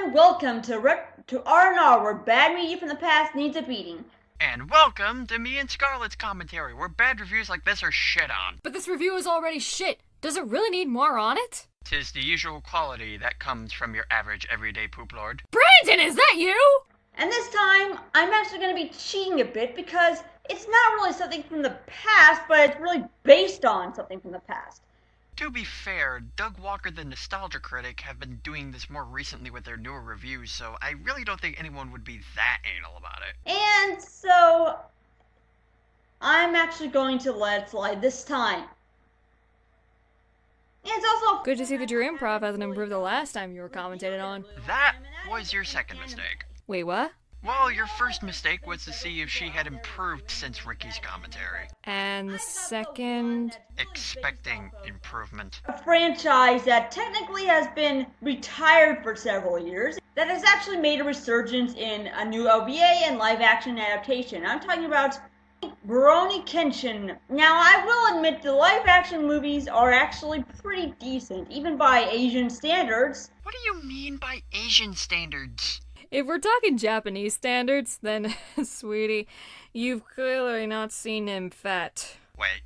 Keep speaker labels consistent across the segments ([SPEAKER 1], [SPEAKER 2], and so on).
[SPEAKER 1] and welcome to R&R, where bad media from the past needs a beating.
[SPEAKER 2] And welcome to me and Scarlett's commentary, where bad reviews like this are shit on.
[SPEAKER 3] But this review is already shit. Does it really need more on it?
[SPEAKER 2] 'Tis the usual quality that comes from your average everyday poop lord.
[SPEAKER 3] Brandon, is that you?
[SPEAKER 1] And this time, I'm actually going to be cheating a bit because it's not really something from the past, but it's really based on something from the past.
[SPEAKER 2] To be fair, Doug Walker the Nostalgia Critic have been doing this more recently with their newer reviews, so I really don't think anyone would be that anal about it.
[SPEAKER 1] And so, I'm actually going to let it slide this time. And it's also
[SPEAKER 3] Good to see that your improv hasn't improved the last time you were commentated on.
[SPEAKER 2] That was your second mistake.
[SPEAKER 3] Wait, what?
[SPEAKER 2] Well, your first mistake was to see if she had improved since Ricky's commentary.
[SPEAKER 3] And the second...
[SPEAKER 2] Expecting improvement.
[SPEAKER 1] a franchise that technically has been retired for several years, that has actually made a resurgence in a new OVA and live-action adaptation. I'm talking about Rurouni Kenshin. Now, I will admit the live-action movies are actually pretty decent, even by Asian standards.
[SPEAKER 2] What do you mean by Asian standards?
[SPEAKER 3] If we're talking Japanese standards, then, sweetie, you've clearly not seen Nymphet.
[SPEAKER 2] Wait,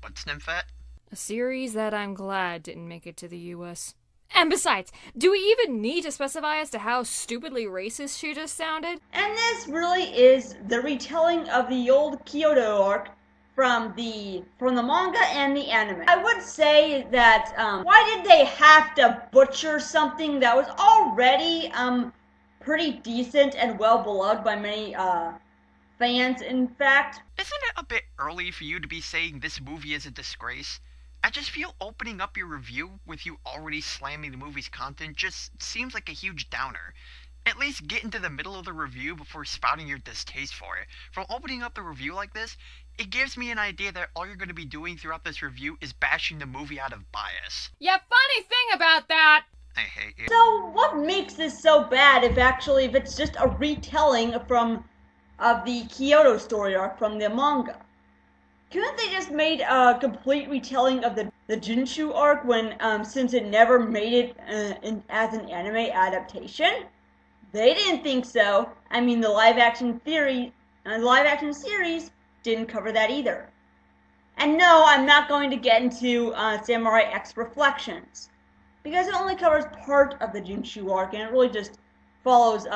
[SPEAKER 2] what's Nymphet?
[SPEAKER 3] A series that I'm glad didn't make it to the US. And besides, do we even need to specify as to how stupidly racist she just sounded?
[SPEAKER 1] And this really is the retelling of the old Kyoto arc from the manga and the anime. I would say that, why did they have to butcher something that was already, pretty decent and well beloved by many fans, in fact?
[SPEAKER 2] Isn't it a bit early for you to be saying this movie is a disgrace? I just feel opening up your review with you already slamming the movie's content just seems like a huge downer. At least get into the middle of the review before spouting your distaste for it. From opening up the review like this, it gives me an idea that all you're going to be doing throughout this review is bashing the movie out of bias.
[SPEAKER 3] Yeah, funny thing about that!
[SPEAKER 2] I hate you.
[SPEAKER 1] So what makes this so bad if it's just a retelling of the Kyoto story arc from the manga? Couldn't they just made a complete retelling of the Jinshu arc when since it never made it as an anime adaptation? They didn't think so. I mean, the live action series didn't cover that either. And no, I'm not going to get into Samurai X Reflections, because it only covers part of the Jinshu arc, and it really just follows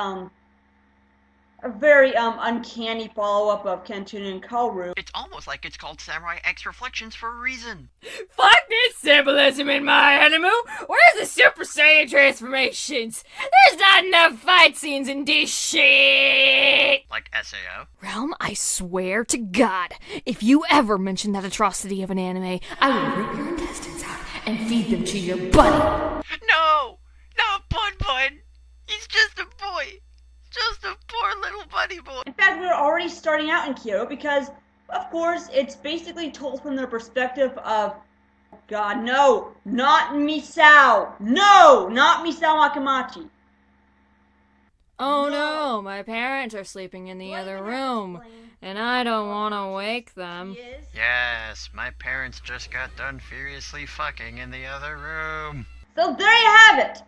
[SPEAKER 1] a very uncanny follow-up of Kenshin and Kaoru.
[SPEAKER 2] It's almost like it's called Samurai X Reflections for a reason.
[SPEAKER 3] Fuck this symbolism in my anime! Where's the Super Saiyan transformations? There's not enough fight scenes in this shit!
[SPEAKER 2] Like SAO.
[SPEAKER 3] Realm, I swear to God, if you ever mention that atrocity of an anime, I will rip your intestines out and feed them to your buddy!
[SPEAKER 2] No! Not Bun Bun! He's just a boy! Just a poor little bunny boy!
[SPEAKER 1] In fact, we're already starting out in Kyoto because, of course, it's basically told from the perspective of, God, no, not Misao! No, not Misao Akamachi!
[SPEAKER 3] Oh no, my parents are sleeping in the other room, and I don't want to wake them.
[SPEAKER 2] Yes, my parents just got done furiously fucking in the other room.
[SPEAKER 1] So there you have it!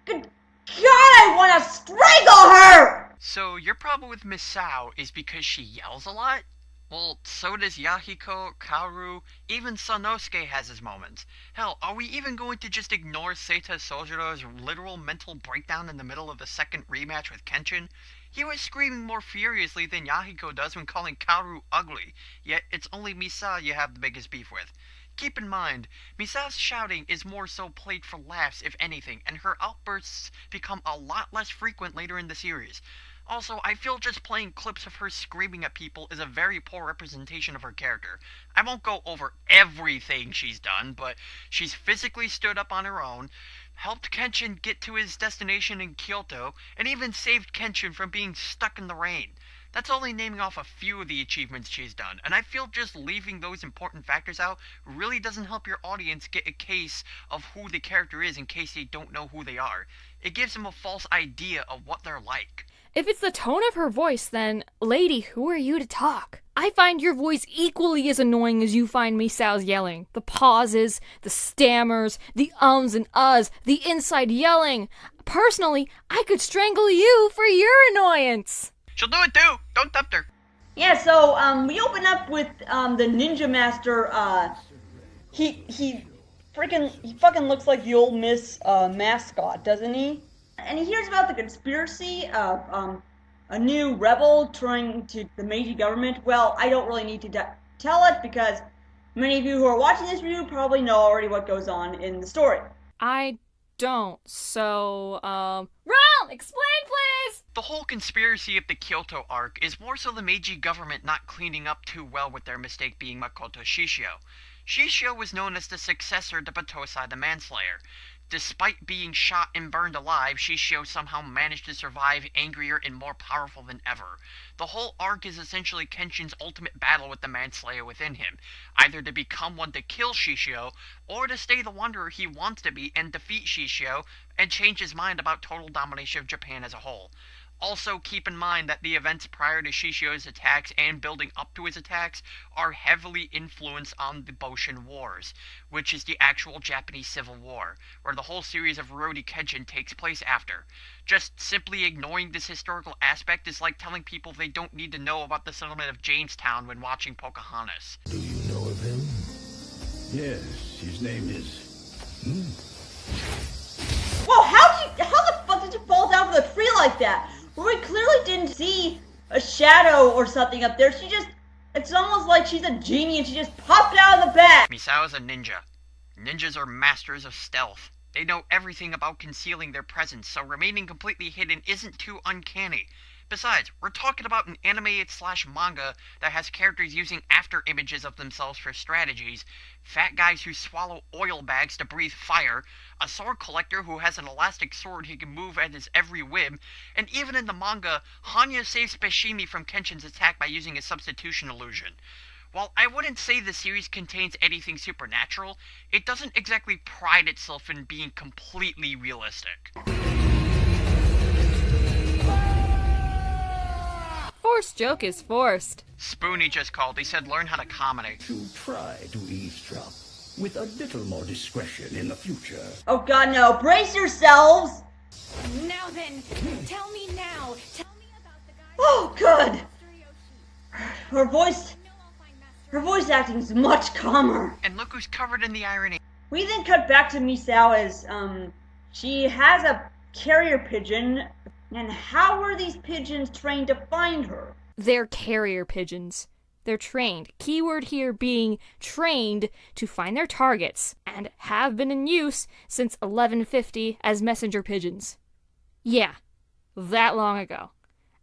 [SPEAKER 1] Good God, I want to strangle her!
[SPEAKER 2] So your problem with Misao is because she yells a lot? Well, so does Yahiko, Kaoru, even Sanosuke has his moments. Hell, are we even going to just ignore Seita Sojiro's literal mental breakdown in the middle of the second rematch with Kenshin? He was screaming more furiously than Yahiko does when calling Kaoru ugly, yet it's only Misao you have the biggest beef with. Keep in mind, Misao's shouting is more so played for laughs if anything, and her outbursts become a lot less frequent later in the series. Also, I feel just playing clips of her screaming at people is a very poor representation of her character. I won't go over everything she's done, but she's physically stood up on her own, helped Kenshin get to his destination in Kyoto, and even saved Kenshin from being stuck in the rain. That's only naming off a few of the achievements she's done, and I feel just leaving those important factors out really doesn't help your audience get a case of who the character is in case they don't know who they are. It gives them a false idea of what they're like.
[SPEAKER 3] If it's the tone of her voice, then, lady, who are you to talk? I find your voice equally as annoying as you find Misao's yelling. The pauses, the stammers, the ums and uhs, the inside yelling. Personally, I could strangle you for your annoyance.
[SPEAKER 2] She'll do it too. Don't tempt her.
[SPEAKER 1] Yeah, so we open up with the Ninja Master. He fucking looks like the Ole Miss mascot, doesn't he? And he hears about the conspiracy of a new rebel trying to the Meiji government. Well, I don't really need to tell it because many of you who are watching this review probably know already what goes on in the story.
[SPEAKER 3] I don't, so, Realm, explain please!
[SPEAKER 2] The whole conspiracy of the Kyoto arc is more so the Meiji government not cleaning up too well with their mistake being Makoto Shishio. Shishio was known as the successor to Batosai the Manslayer. Despite being shot and burned alive, Shishio somehow managed to survive, angrier and more powerful than ever. The whole arc is essentially Kenshin's ultimate battle with the Manslayer within him, either to become one to kill Shishio, or to stay the wanderer he wants to be and defeat Shishio, and change his mind about total domination of Japan as a whole. Also, keep in mind that the events prior to Shishio's attacks and building up to his attacks are heavily influenced on the Boshin Wars, which is the actual Japanese Civil War, where the whole series of Rurouni Kenshin takes place after. Just simply ignoring this historical aspect is like telling people they don't need to know about the settlement of Jamestown when watching Pocahontas.
[SPEAKER 4] Do you know of him? Yes, his name is...
[SPEAKER 1] Whoa, how the fuck did you fall down from the tree like that? We clearly didn't see a shadow or something up there. It's almost like she's a genie and she just popped out of the bag.
[SPEAKER 2] Misao is a ninja. Ninjas are masters of stealth. They know everything about concealing their presence, so remaining completely hidden isn't too uncanny. Besides, we're talking about an anime/manga that has characters using after images of themselves for strategies, fat guys who swallow oil bags to breathe fire, a sword collector who has an elastic sword he can move at his every whim, and even in the manga, Hanya saves Bashimi from Kenshin's attack by using a substitution illusion. While I wouldn't say the series contains anything supernatural, it doesn't exactly pride itself in being completely realistic.
[SPEAKER 3] Forced joke is forced.
[SPEAKER 2] Spoonie just called. He said learn how to comedy.
[SPEAKER 4] To try to eavesdrop with a little more discretion in the future.
[SPEAKER 1] Oh god, no. Brace yourselves!
[SPEAKER 5] Now then, tell me now. Tell me about the guy.
[SPEAKER 1] Oh, good. Her voice acting is much calmer.
[SPEAKER 2] And look who's covered in the irony.
[SPEAKER 1] We then cut back to Misao as, she has a carrier pigeon. And how were these pigeons trained to find her?
[SPEAKER 3] They're carrier pigeons. They're trained. Keyword here being trained to find their targets, and have been in use since 1150 as messenger pigeons. Yeah, that long ago.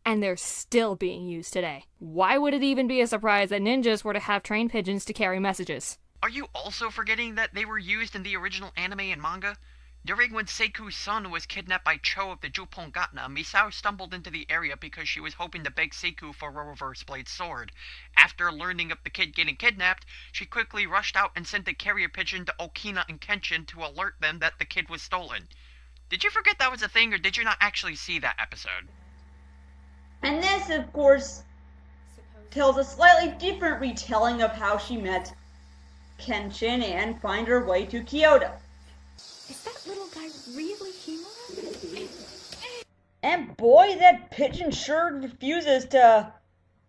[SPEAKER 3] And they're still being used today. Why would it even be a surprise that ninjas were to have trained pigeons to carry messages?
[SPEAKER 2] Are you also forgetting that they were used in the original anime and manga? During when Seiku's son was kidnapped by Cho of the Juppon Gatna, Misao stumbled into the area because she was hoping to beg Seiku for a reverse blade sword. After learning of the kid getting kidnapped, she quickly rushed out and sent a carrier pigeon to Okina and Kenshin to alert them that the kid was stolen. Did you forget that was a thing, or did you not actually see that episode?
[SPEAKER 1] And this, of course, tells a slightly different retelling of how she met Kenshin and find her way to Kyoto.
[SPEAKER 5] Is that little guy really Himura?
[SPEAKER 1] And boy, that pigeon sure refuses to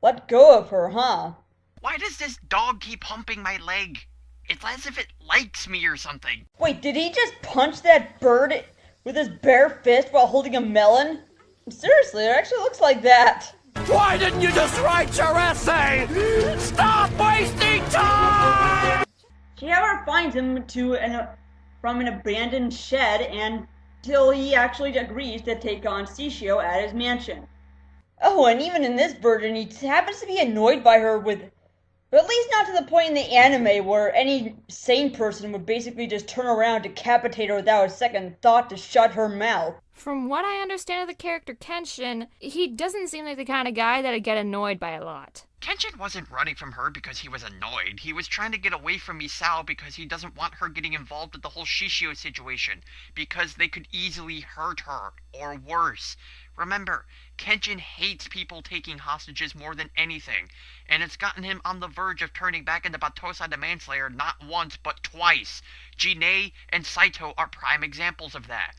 [SPEAKER 1] let go of her, huh?
[SPEAKER 2] Why does this dog keep humping my leg? It's as if it likes me or something.
[SPEAKER 1] Wait, did he just punch that bird with his bare fist while holding a melon? Seriously, it actually looks like that.
[SPEAKER 6] Why didn't you just write your essay? Stop wasting time!
[SPEAKER 1] She however finds him from an abandoned shed until he actually agrees to take on Shishio at his mansion. Oh, and even in this version, he happens to be annoyed by her but at least not to the point in the anime where any sane person would basically just turn around, decapitate her without a second thought to shut her mouth.
[SPEAKER 3] From what I understand of the character Kenshin, he doesn't seem like the kind of guy that'd get annoyed by a lot.
[SPEAKER 2] Kenshin wasn't running from her because he was annoyed. He was trying to get away from Misao because he doesn't want her getting involved with the whole Shishio situation, because they could easily hurt her, or worse. Remember, Kenshin hates people taking hostages more than anything, and it's gotten him on the verge of turning back into Battosa the Manslayer not once but twice. Jinei and Saito are prime examples of that.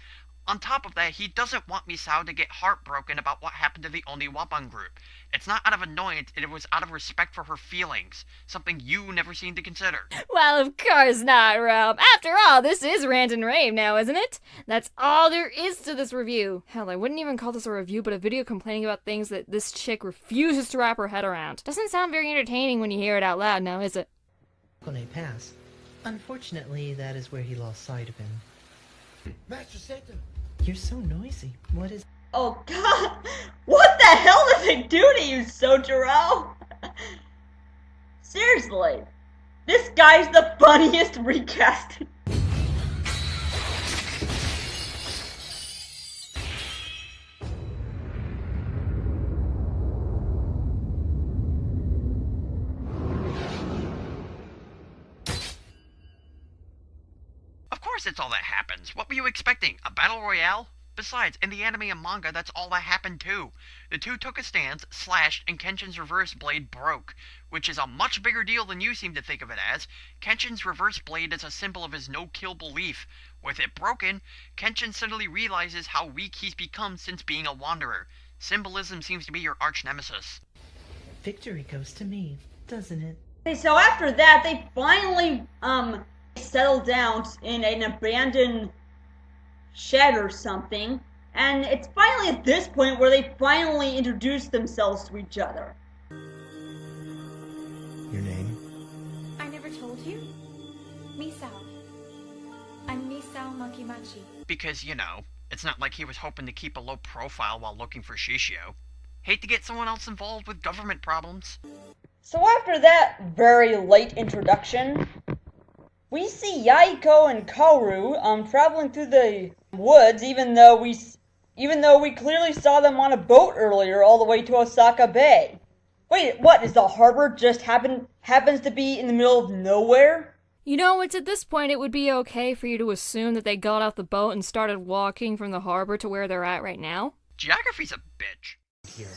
[SPEAKER 2] On top of that, he doesn't want Misao to get heartbroken about what happened to the Oniwaban group. It's not out of annoyance, it was out of respect for her feelings, something you never seem to consider.
[SPEAKER 3] Well, of course not, Rob. After all, this is Rant and Rave now, isn't it? That's all there is to this review. Hell, I wouldn't even call this a review, but a video complaining about things that this chick refuses to wrap her head around. Doesn't sound very entertaining when you hear it out loud now, is it?
[SPEAKER 7] Kone Pass. Unfortunately, that is where he lost sight of him. Master Satan! You're so noisy. What is...
[SPEAKER 1] Oh god! What the hell did they do to you, Sojiro? Seriously. This guy's the funniest recasting.
[SPEAKER 2] Of course it's all that happens. What were you expecting? A battle royale? Besides, in the anime and manga, that's all that happened too. The two took a stance, slashed, and Kenshin's reverse blade broke, which is a much bigger deal than you seem to think of it as. Kenshin's reverse blade is a symbol of his no-kill belief. With it broken, Kenshin suddenly realizes how weak he's become since being a wanderer. Symbolism seems to be your arch-nemesis.
[SPEAKER 7] Victory goes to me, doesn't it?
[SPEAKER 1] Okay, so after that, they finally, settled down in an abandoned shed or something, and it's finally at this point where they finally introduce themselves to each other.
[SPEAKER 7] Your name?
[SPEAKER 5] I never told you? Misao. I'm Misao Makimachi.
[SPEAKER 2] Because, you know, it's not like he was hoping to keep a low profile while looking for Shishio. Hate to get someone else involved with government problems.
[SPEAKER 1] So after that very late introduction, we see Yahiko and Kaoru traveling through the woods, even though we clearly saw them on a boat earlier all the way to Osaka Bay. Wait, what, is the harbor just happens to be in the middle of nowhere?
[SPEAKER 3] You know, it's at this point it would be okay for you to assume that they got off the boat and started walking from the harbor to where they're at right now.
[SPEAKER 2] Geography's a bitch.
[SPEAKER 7] Here.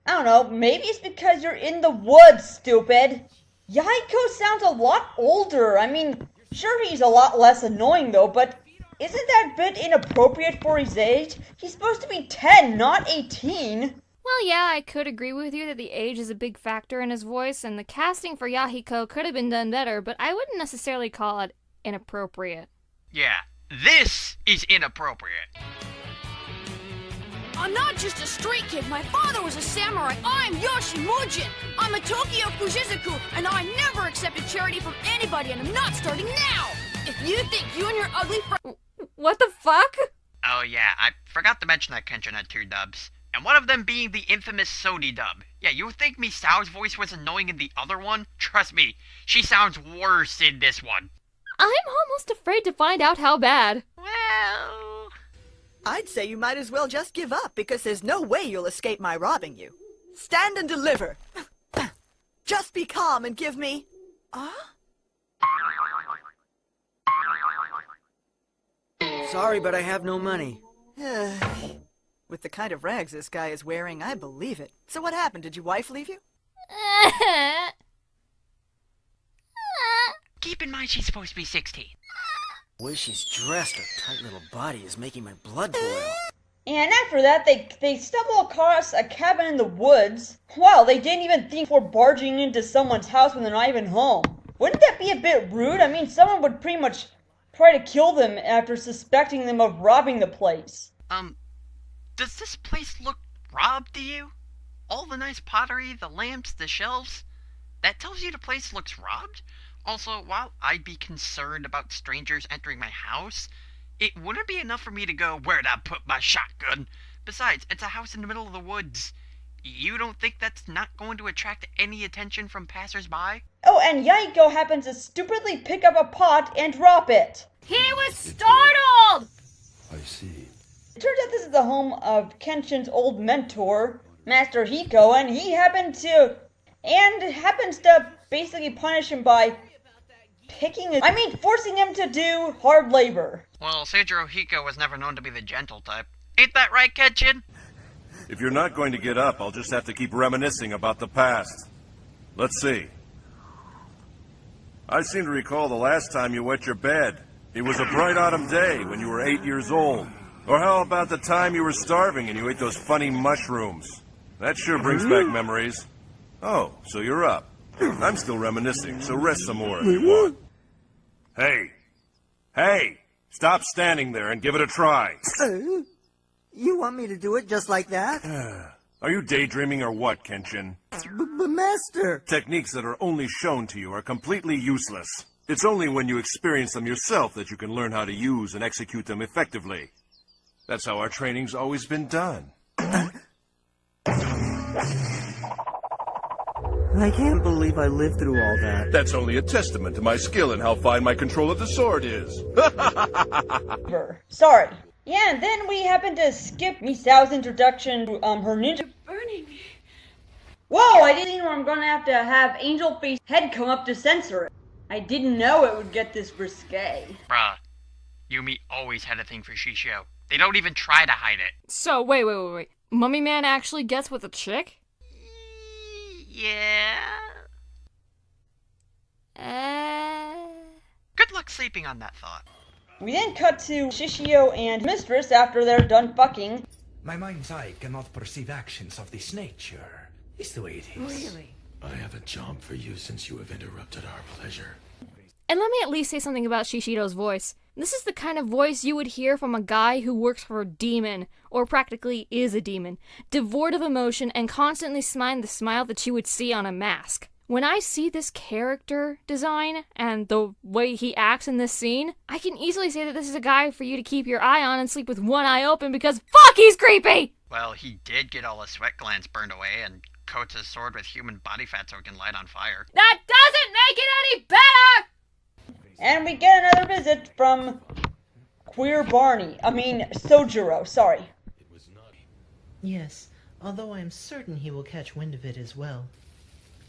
[SPEAKER 1] I don't know, maybe it's because you're in the woods, stupid. Yahiko sounds a lot older. I mean, sure he's a lot less annoying though, but isn't that bit inappropriate for his age? He's supposed to be 10, not 18.
[SPEAKER 3] Well, yeah, I could agree with you that the age is a big factor in his voice, and the casting for Yahiko could have been done better, but I wouldn't necessarily call it inappropriate.
[SPEAKER 2] Yeah, this is inappropriate.
[SPEAKER 8] I'm not just a street kid. My father was a samurai. I'm Yoshi Mujin. I'm a Tokyo Fujisaku, and I never accepted charity from anybody, and I'm not starting now. If you think you and your ugly friend...
[SPEAKER 3] What the fuck?
[SPEAKER 2] Oh yeah, I forgot to mention that Kenshin had 2 dubs. And one of them being the infamous Sony dub. Yeah, you think Misao's voice was annoying in the other one? Trust me, she sounds worse in this one.
[SPEAKER 3] I'm almost afraid to find out how bad.
[SPEAKER 2] Well...
[SPEAKER 9] I'd say you might as well just give up, because there's no way you'll escape my robbing you. Stand and deliver. Just be calm and give me...
[SPEAKER 10] Sorry, but I have no money.
[SPEAKER 9] With the kind of rags this guy is wearing, I believe it. So what happened? Did your wife leave you?
[SPEAKER 2] Keep in mind she's supposed to be 16.
[SPEAKER 10] The way she's dressed, her tight little body is making my blood boil.
[SPEAKER 1] And after that, they stumble across a cabin in the woods. Wow, they didn't even think for barging into someone's house when they're not even home. Wouldn't that be a bit rude? I mean, someone would pretty much try to kill them after suspecting them of robbing the place.
[SPEAKER 2] Does this place look robbed to you? All the nice pottery, the lamps, the shelves, that tells you the place looks robbed? Also, while I'd be concerned about strangers entering my house, it wouldn't be enough for me to go, where'd I put my shotgun? Besides, it's a house in the middle of the woods. You don't think that's not going to attract any attention from passersby?
[SPEAKER 1] Oh, and Yahiko happens to stupidly pick up a pot and drop it.
[SPEAKER 3] He was startled!
[SPEAKER 4] I see.
[SPEAKER 1] It turns out this is the home of Kenshin's old mentor, Master Hiko, and he happened to and happens to basically punish him by forcing him to do hard labor.
[SPEAKER 2] Well, Seijiro Hiko was never known to be the gentle type. Ain't that right, Kenshin?
[SPEAKER 11] If you're not going to get up, I'll just have to keep reminiscing about the past. Let's see. I seem to recall the last time you wet your bed. It was a bright autumn day when you were 8 years old. Or how about the time you were starving and you ate those funny mushrooms? That sure brings back memories. Oh, so you're up. I'm still reminiscing, so rest some more if you want. Hey! Stop standing there and give it a try.
[SPEAKER 10] You want me to do it just like that?
[SPEAKER 11] Are you daydreaming or what, Kenshin?
[SPEAKER 10] But Master!
[SPEAKER 11] Techniques that are only shown to you are completely useless. It's only when you experience them yourself that you can learn how to use and execute them effectively. That's how our training's always been done.
[SPEAKER 10] I can't believe I lived through all that.
[SPEAKER 11] That's only a testament to my skill and how fine my control of the sword is.
[SPEAKER 1] Sorry. Yeah, and then we happen to skip Misao's introduction to her ninja.
[SPEAKER 5] You're burning me.
[SPEAKER 1] Whoa, I didn't know I'm gonna have to have Angel Face head come up to censor it. I didn't know it would get this risque.
[SPEAKER 2] Bruh, Yumi always had a thing for Shishio. They don't even try to hide it.
[SPEAKER 3] So, wait. Mummy Man actually gets with a chick?
[SPEAKER 2] Yeah. Good luck sleeping on that thought.
[SPEAKER 1] We then cut to Shishio and Mistress after they're done fucking.
[SPEAKER 4] My mind's eye cannot perceive actions of this nature. It's the way it is.
[SPEAKER 5] Really?
[SPEAKER 12] I have a job for you since you have interrupted our pleasure.
[SPEAKER 3] And let me at least say something about Shishido's voice. This is the kind of voice you would hear from a guy who works for a demon, or practically is a demon, devoid of emotion and constantly smiling the smile that you would see on a mask. When I see this character design and the way he acts in this scene, I can easily say that this is a guy for you to keep your eye on and sleep with one eye open because fuck, he's creepy!
[SPEAKER 2] Well, he did get all his sweat glands burned away and coats his sword with human body fat so it can light on fire.
[SPEAKER 3] That doesn't make it any better!
[SPEAKER 1] And we get another visit from Sojiro, sorry.
[SPEAKER 7] Yes, although I am certain he will catch wind of it as well.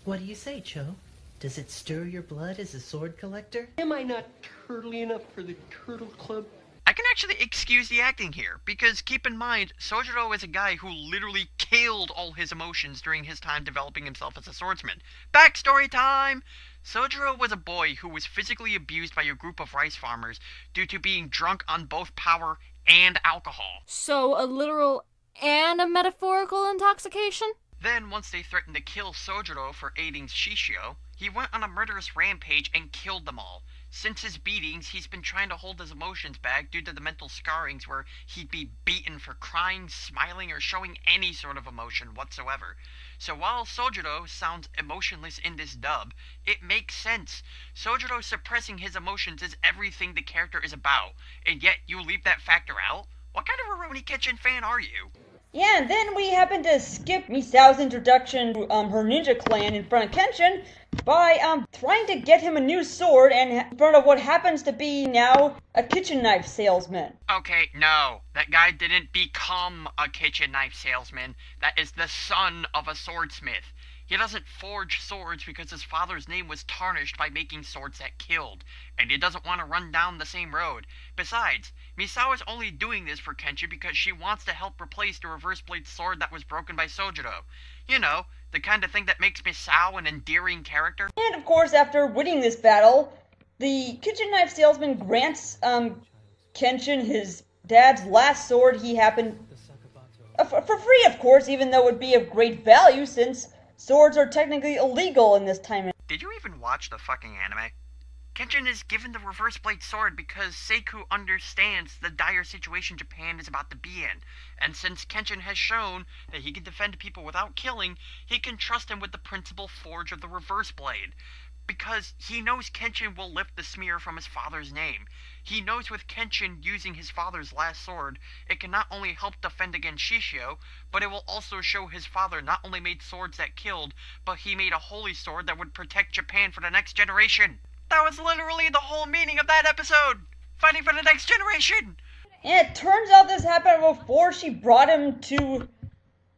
[SPEAKER 7] What do you say, Cho? Does it stir your blood as a sword collector?
[SPEAKER 13] Am I not turtly enough for the Turtle Club?
[SPEAKER 2] I can actually excuse the acting here, because keep in mind, Sojiro is a guy who literally killed all his emotions during his time developing himself as a swordsman. Backstory time! Sojiro was a boy who was physically abused by a group of rice farmers due to being drunk on both power and alcohol.
[SPEAKER 3] So a literal and a metaphorical intoxication?
[SPEAKER 2] Then, once they threatened to kill Sojiro for aiding Shishio, he went on a murderous rampage and killed them all. Since his beatings, he's been trying to hold his emotions back due to the mental scarrings where he'd be beaten for crying, smiling, or showing any sort of emotion whatsoever. So while Sojiro sounds emotionless in this dub, it makes sense. Sojiro suppressing his emotions is everything the character is about, and yet you leave that factor out? What kind of a Rurouni Kenshin fan are you?
[SPEAKER 1] Yeah, and then we happen to skip Misao's introduction to her ninja clan in front of Kenshin by trying to get him a new sword and in front of what happens to be now a kitchen knife salesman.
[SPEAKER 2] Okay, no. That guy didn't become a kitchen knife salesman. That is the son of a swordsmith. He doesn't forge swords because his father's name was tarnished by making swords that killed, and he doesn't want to run down the same road. Besides, Misao is only doing this for Kenshin because she wants to help replace the reverse blade sword that was broken by Sojiro. You know, the kind of thing that makes Misao an endearing character.
[SPEAKER 1] And of course, after winning this battle, the kitchen knife salesman grants Kenshin his dad's last sword he happened for free, of course, even though it would be of great value since swords are technically illegal in this time.
[SPEAKER 2] Did you even watch the fucking anime? Kenshin is given the reverse blade sword because Seiku understands the dire situation Japan is about to be in. And since Kenshin has shown that he can defend people without killing, he can trust him with the principal forge of the reverse blade. Because he knows Kenshin will lift the smear from his father's name. He knows with Kenshin using his father's last sword, it can not only help defend against Shishio, but it will also show his father not only made swords that killed, but he made a holy sword that would protect Japan for the next generation. That was literally the whole meaning of that episode! Fighting for the next generation!
[SPEAKER 1] And it turns out this happened before she brought him to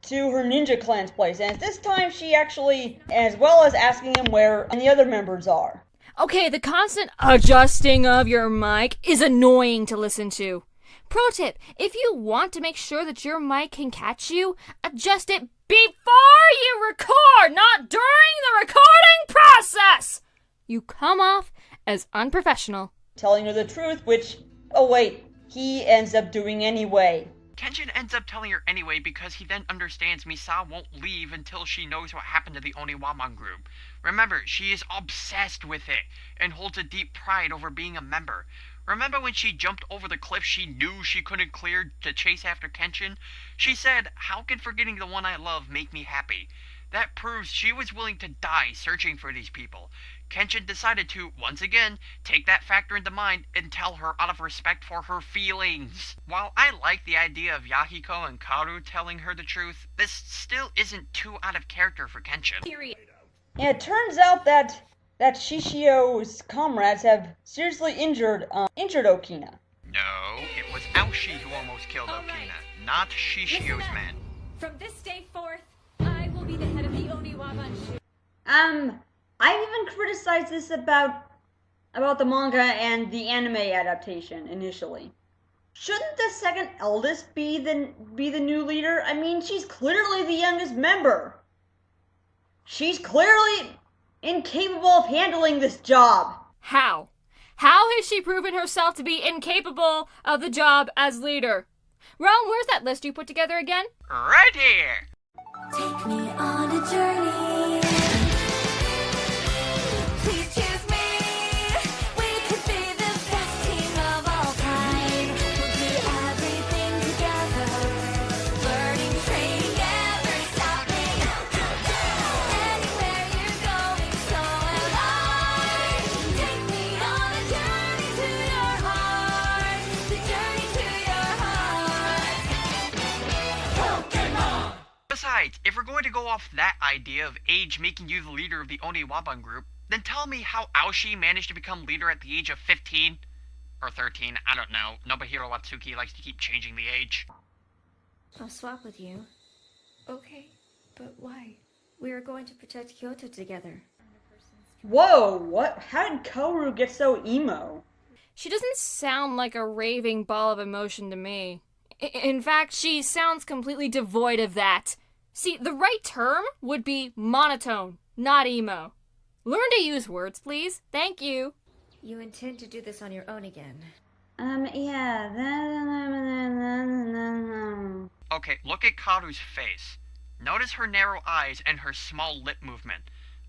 [SPEAKER 1] to her ninja clan's place, and this time she actually, as well as asking him where the other members are.
[SPEAKER 3] Okay, the constant adjusting of your mic is annoying to listen to. Pro tip, if you want to make sure that your mic can catch you, adjust it before you record, not during the recording process! You come off as unprofessional.
[SPEAKER 1] Telling her the truth, which, oh wait, he ends up doing anyway.
[SPEAKER 2] Kenshin ends up telling her anyway because he then understands Misao won't leave until she knows what happened to the Oniwaban group. Remember, she is obsessed with it and holds a deep pride over being a member. Remember when she jumped over the cliff she knew she couldn't clear to chase after Kenshin? She said, "How can forgetting the one I love make me happy?" That proves she was willing to die searching for these people. Kenshin decided to, once again, take that factor into mind and tell her out of respect for her feelings. While I like the idea of Yahiko and Kaoru telling her the truth, this still isn't too out of character for Kenshin.
[SPEAKER 1] Yeah, it turns out that Shishio's comrades have seriously injured Okina.
[SPEAKER 2] No, it was Aoshi who almost killed Okina, not Shishio's men.
[SPEAKER 5] From this day forth, I will be the head of the Oniwaban Shu.
[SPEAKER 1] I even criticized this about the manga and the anime adaptation initially. Shouldn't the second eldest be the new leader? I mean, she's clearly the youngest member. She's clearly incapable of handling this job.
[SPEAKER 3] How? How has she proven herself to be incapable of the job as leader? Realm, where's that list you put together again?
[SPEAKER 2] Right here!
[SPEAKER 5] Take me on a journey. Please choose me. We could be the best team of all time. We'll do everything together. Learning, training, never stopping. Anywhere you're going, so am I. Take me on a journey to your heart. The journey to your heart. Pokemon!
[SPEAKER 2] Besides, if we're going to go off that idea of age making you the leader of the Oniwaban group, then tell me how Aoshi managed to become leader at the age of 15? Or 13, I don't know. Nobuhiro Watsuki likes to keep changing the age.
[SPEAKER 14] I'll swap with you. Okay, but why? We are going to protect Kyoto together.
[SPEAKER 1] Whoa, what? How did Kaoru get so emo?
[SPEAKER 3] She doesn't sound like a raving ball of emotion to me. In fact, she sounds completely devoid of that. See, the right term would be monotone, not emo. Learn to use words, please. Thank you.
[SPEAKER 14] You intend to do this on your own again?
[SPEAKER 1] Yeah.
[SPEAKER 2] Okay, look at Karu's face. Notice her narrow eyes and her small lip movement.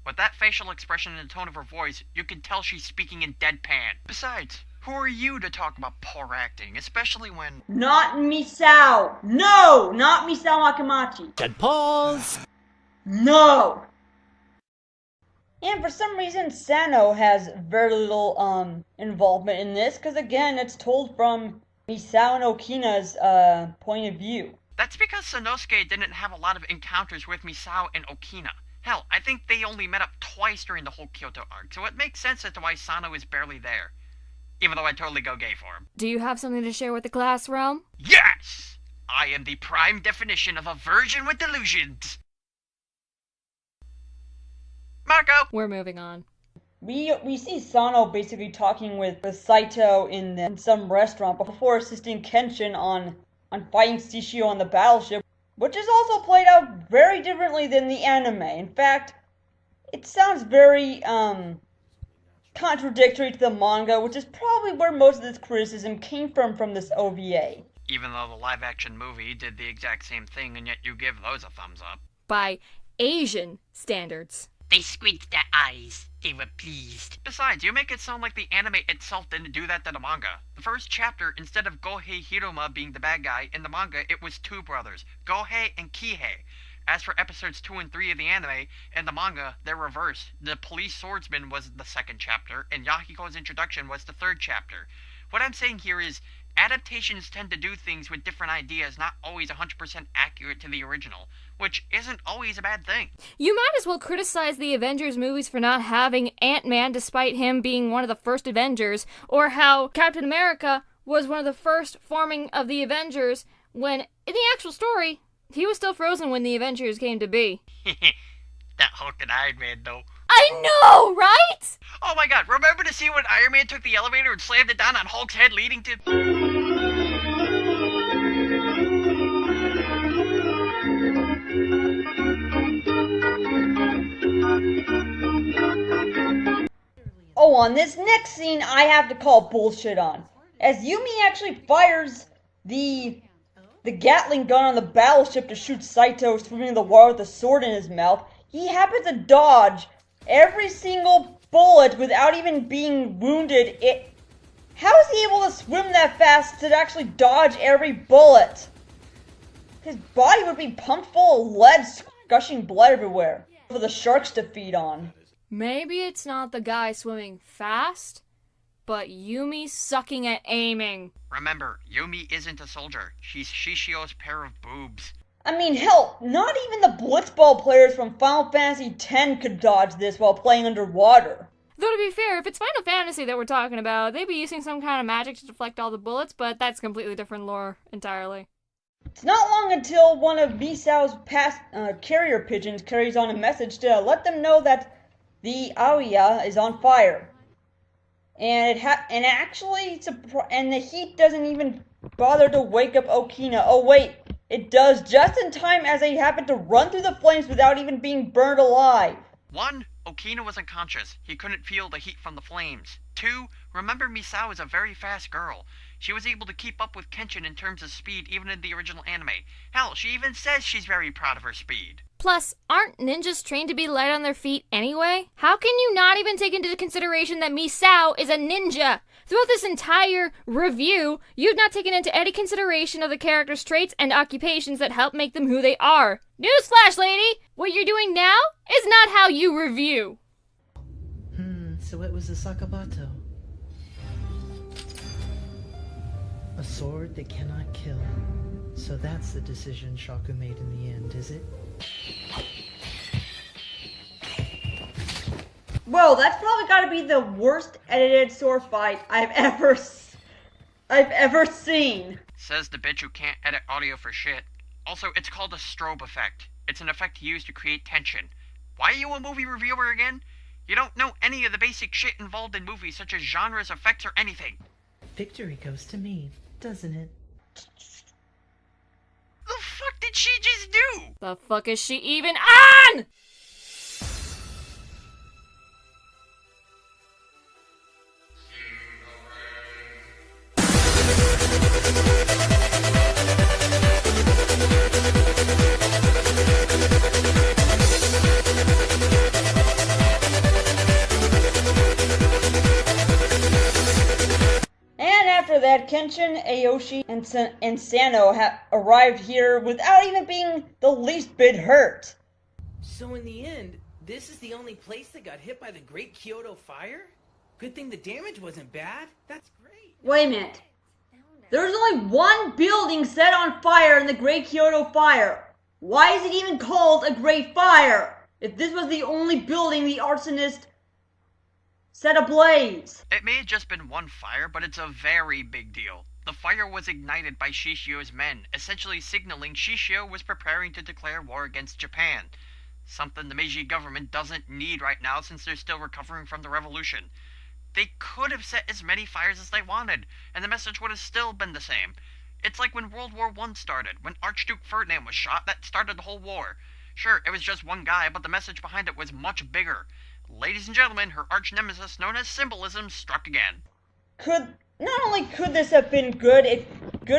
[SPEAKER 2] With that facial expression and the tone of her voice, you can tell she's speaking in deadpan. Besides, who are you to talk about poor acting, especially when...
[SPEAKER 1] Not Misao! No! Not Misao Akamachi!
[SPEAKER 6] Dead pause!
[SPEAKER 1] No! And for some reason, Sano has very little involvement in this, because again, it's told from Misao and Okina's point of view.
[SPEAKER 2] That's because Sanosuke didn't have a lot of encounters with Misao and Okina. Hell, I think they only met up twice during the whole Kyoto arc, so it makes sense as to why Sano is barely there. Even though I totally go gay for him.
[SPEAKER 3] Do you have something to share with the class, Realm?
[SPEAKER 2] Yes! I am the prime definition of a virgin with delusions. Marco!
[SPEAKER 3] We're moving on.
[SPEAKER 1] We see Sano basically talking with Saito in some restaurant before assisting Kenshin on fighting Shishio on the battleship, which is also played out very differently than the anime. In fact, it sounds very contradictory to the manga, which is probably where most of this criticism came from this OVA.
[SPEAKER 2] Even though the live-action movie did the exact same thing, and yet you give those a thumbs up.
[SPEAKER 3] By Asian standards.
[SPEAKER 2] They squeaked their eyes. They were pleased. Besides, you make it sound like the anime itself didn't do that to the manga. The first chapter, instead of Gohei Hiruma being the bad guy, in the manga it was two brothers, Gohei and Kihei. As for episodes 2 and 3 of the anime, in the manga, they're reversed. The police swordsman was the second chapter, and Yahiko's introduction was the third chapter. What I'm saying here is, adaptations tend to do things with different ideas not always 100% accurate to the original, which isn't always a bad thing.
[SPEAKER 3] You might as well criticize the Avengers movies for not having Ant-Man despite him being one of the first Avengers, or how Captain America was one of the first forming of the Avengers when, in the actual story, He was still frozen when the Avengers came to be.
[SPEAKER 2] That Hulk and Iron Man, though.
[SPEAKER 3] I know, right?
[SPEAKER 2] Oh my god, remember the scene when Iron Man took the elevator and slammed it down on Hulk's head, leading to...
[SPEAKER 1] Oh, on this next scene, I have to call bullshit on. As Yumi actually fires the Gatling gun on the battleship to shoot Saito swimming in the water with a sword in his mouth, he happens to dodge every single bullet without even being wounded. How is he able to swim that fast to actually dodge every bullet? His body would be pumped full of lead, gushing blood everywhere for the sharks to feed on.
[SPEAKER 3] Maybe it's not the guy swimming fast, but Yumi sucking at aiming.
[SPEAKER 2] Remember, Yumi isn't a soldier. She's Shishio's pair of boobs.
[SPEAKER 1] I mean, hell, not even the blitzball players from Final Fantasy X could dodge this while playing underwater.
[SPEAKER 3] Though to be fair, if it's Final Fantasy that we're talking about, they'd be using some kind of magic to deflect all the bullets, but that's completely different lore entirely.
[SPEAKER 1] It's not long until one of Misao's past carrier pigeons carries on a message to let them know that the Aoya is on fire. And the heat doesn't even bother to wake up Okina. Oh wait, it does just in time as they happen to run through the flames without even being burned alive.
[SPEAKER 2] 1. Okina was unconscious. He couldn't feel the heat from the flames. 2. Remember, Misao is a very fast girl. She was able to keep up with Kenshin in terms of speed even in the original anime. Hell, she even says she's very proud of her speed.
[SPEAKER 3] Plus, aren't ninjas trained to be light on their feet anyway? How can you not even take into consideration that Misao is a ninja? Throughout this entire review, you've not taken into any consideration of the characters' traits and occupations that help make them who they are. Newsflash, lady! What you're doing now is not how you review.
[SPEAKER 7] So it was a Sakabato. A sword that cannot kill. So that's the decision Shaku made in the end, is it?
[SPEAKER 1] Whoa, that's probably gotta be the worst edited sword fight I've ever seen.
[SPEAKER 2] Says the bitch who can't edit audio for shit. Also, it's called a strobe effect. It's an effect used to create tension. Why are you a movie reviewer again? You don't know any of the basic shit involved in movies, such as genres, effects, or anything.
[SPEAKER 7] Victory goes to me, doesn't it?
[SPEAKER 2] The fuck did she just do?
[SPEAKER 3] The fuck is she even on?
[SPEAKER 1] After that, Kenshin, Aoshi, and Sano have arrived here without even being the least bit hurt.
[SPEAKER 15] So in the end, this is the only place that got hit by the Great Kyoto Fire? Good thing the damage wasn't bad. That's great.
[SPEAKER 1] Wait a minute. There's only one building set on fire in the Great Kyoto Fire. Why is it even called a Great Fire? If this was the only building the arsonist set ablaze.
[SPEAKER 2] It may have just been one fire, but it's a very big deal. The fire was ignited by Shishio's men, essentially signaling Shishio was preparing to declare war against Japan. Something the Meiji government doesn't need right now since they're still recovering from the revolution. They could have set as many fires as they wanted, and the message would have still been the same. It's like when World War I started, when Archduke Ferdinand was shot, that started the whole war. Sure, it was just one guy, but the message behind it was much bigger. Ladies and gentlemen, her arch nemesis known as Symbolism struck again.
[SPEAKER 1] Not only could this have been good,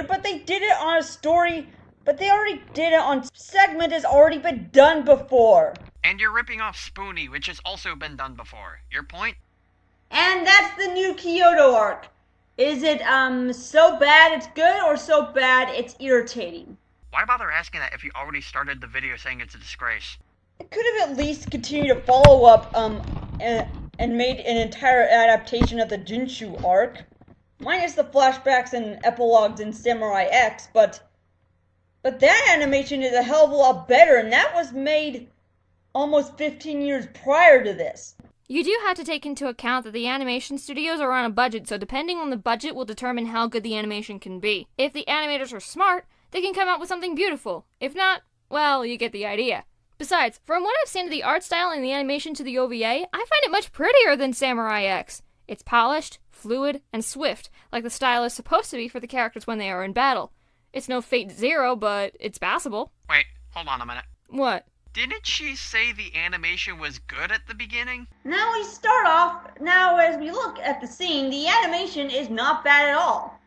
[SPEAKER 1] but they did it on a story, but they already did it on segment has already been done before.
[SPEAKER 2] And you're ripping off Spoonie, which has also been done before. Your point?
[SPEAKER 1] And that's the new Kyoto arc. Is it so bad it's good or so bad it's irritating?
[SPEAKER 2] Why bother asking that if you already started the video saying it's a disgrace?
[SPEAKER 1] It could have at least continued to follow up and made an entire adaptation of the Jinshu arc, minus the flashbacks and epilogues in Samurai X, but that animation is a hell of a lot better, and that was made almost 15 years prior to this.
[SPEAKER 3] You do have to take into account that the animation studios are on a budget, so depending on the budget will determine how good the animation can be. If the animators are smart, they can come out with something beautiful. If not, well, you get the idea. Besides, from what I've seen of the art style and the animation to the OVA, I find it much prettier than Samurai X. It's polished, fluid, and swift, like the style is supposed to be for the characters when they are in battle. It's no Fate Zero, but it's passable.
[SPEAKER 2] Wait, hold on a minute.
[SPEAKER 3] What?
[SPEAKER 2] Didn't she say the animation was good at the beginning?
[SPEAKER 1] Now we start off, as we look at the scene, the animation is not bad at all.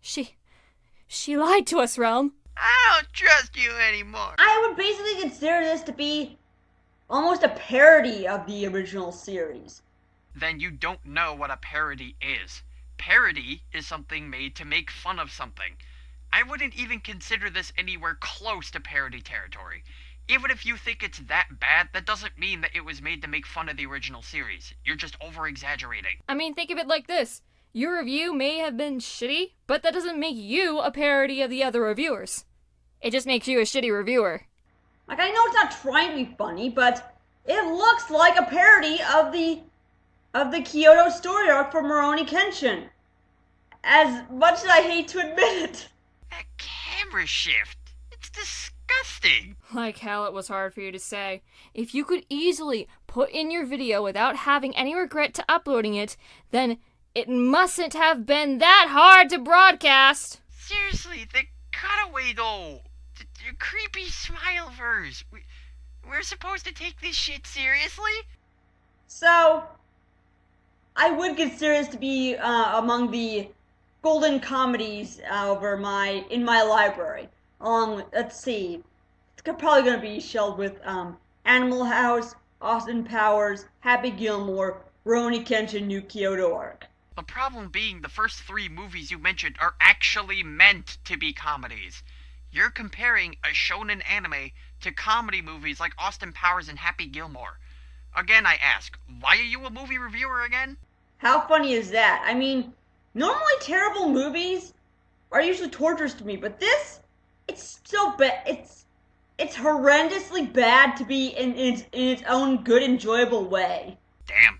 [SPEAKER 3] She lied to us, Realm.
[SPEAKER 2] I don't trust you anymore.
[SPEAKER 1] I would basically consider this to be almost a parody of the original series.
[SPEAKER 2] Then you don't know what a parody is. Parody is something made to make fun of something. I wouldn't even consider this anywhere close to parody territory. Even if you think it's that bad, that doesn't mean that it was made to make fun of the original series. You're just over-exaggerating.
[SPEAKER 3] I mean, think of it like this. Your review may have been shitty, but that doesn't make you a parody of the other reviewers. It just makes you a shitty reviewer.
[SPEAKER 1] Like, I know it's not trying to be funny, but it looks like a parody of the Kyoto story arc for Rurouni Kenshin. As much as I hate to admit it.
[SPEAKER 2] That camera shift, it's disgusting.
[SPEAKER 3] Like hell, it was hard for you to say. If you could easily put in your video without having any regret to uploading it, then it mustn't have been that hard to broadcast.
[SPEAKER 2] Seriously, the cutaway though. The creepy smile verse. We're supposed to take this shit seriously?
[SPEAKER 1] So, I would consider this to be among the golden comedies in my library. Let's see, it's probably going to be shelved with Animal House, Austin Powers, Happy Gilmore, Rurouni Kenshin, New Kyoto Arc.
[SPEAKER 2] The problem being the first 3 movies you mentioned are actually meant to be comedies. You're comparing a shonen anime to comedy movies like Austin Powers and Happy Gilmore. Again, I ask, why are you a movie reviewer again?
[SPEAKER 1] How funny is that? I mean, normally terrible movies are usually torturous to me, but this, it's so bad. It's horrendously bad to be in its own good, enjoyable way.
[SPEAKER 2] Damn.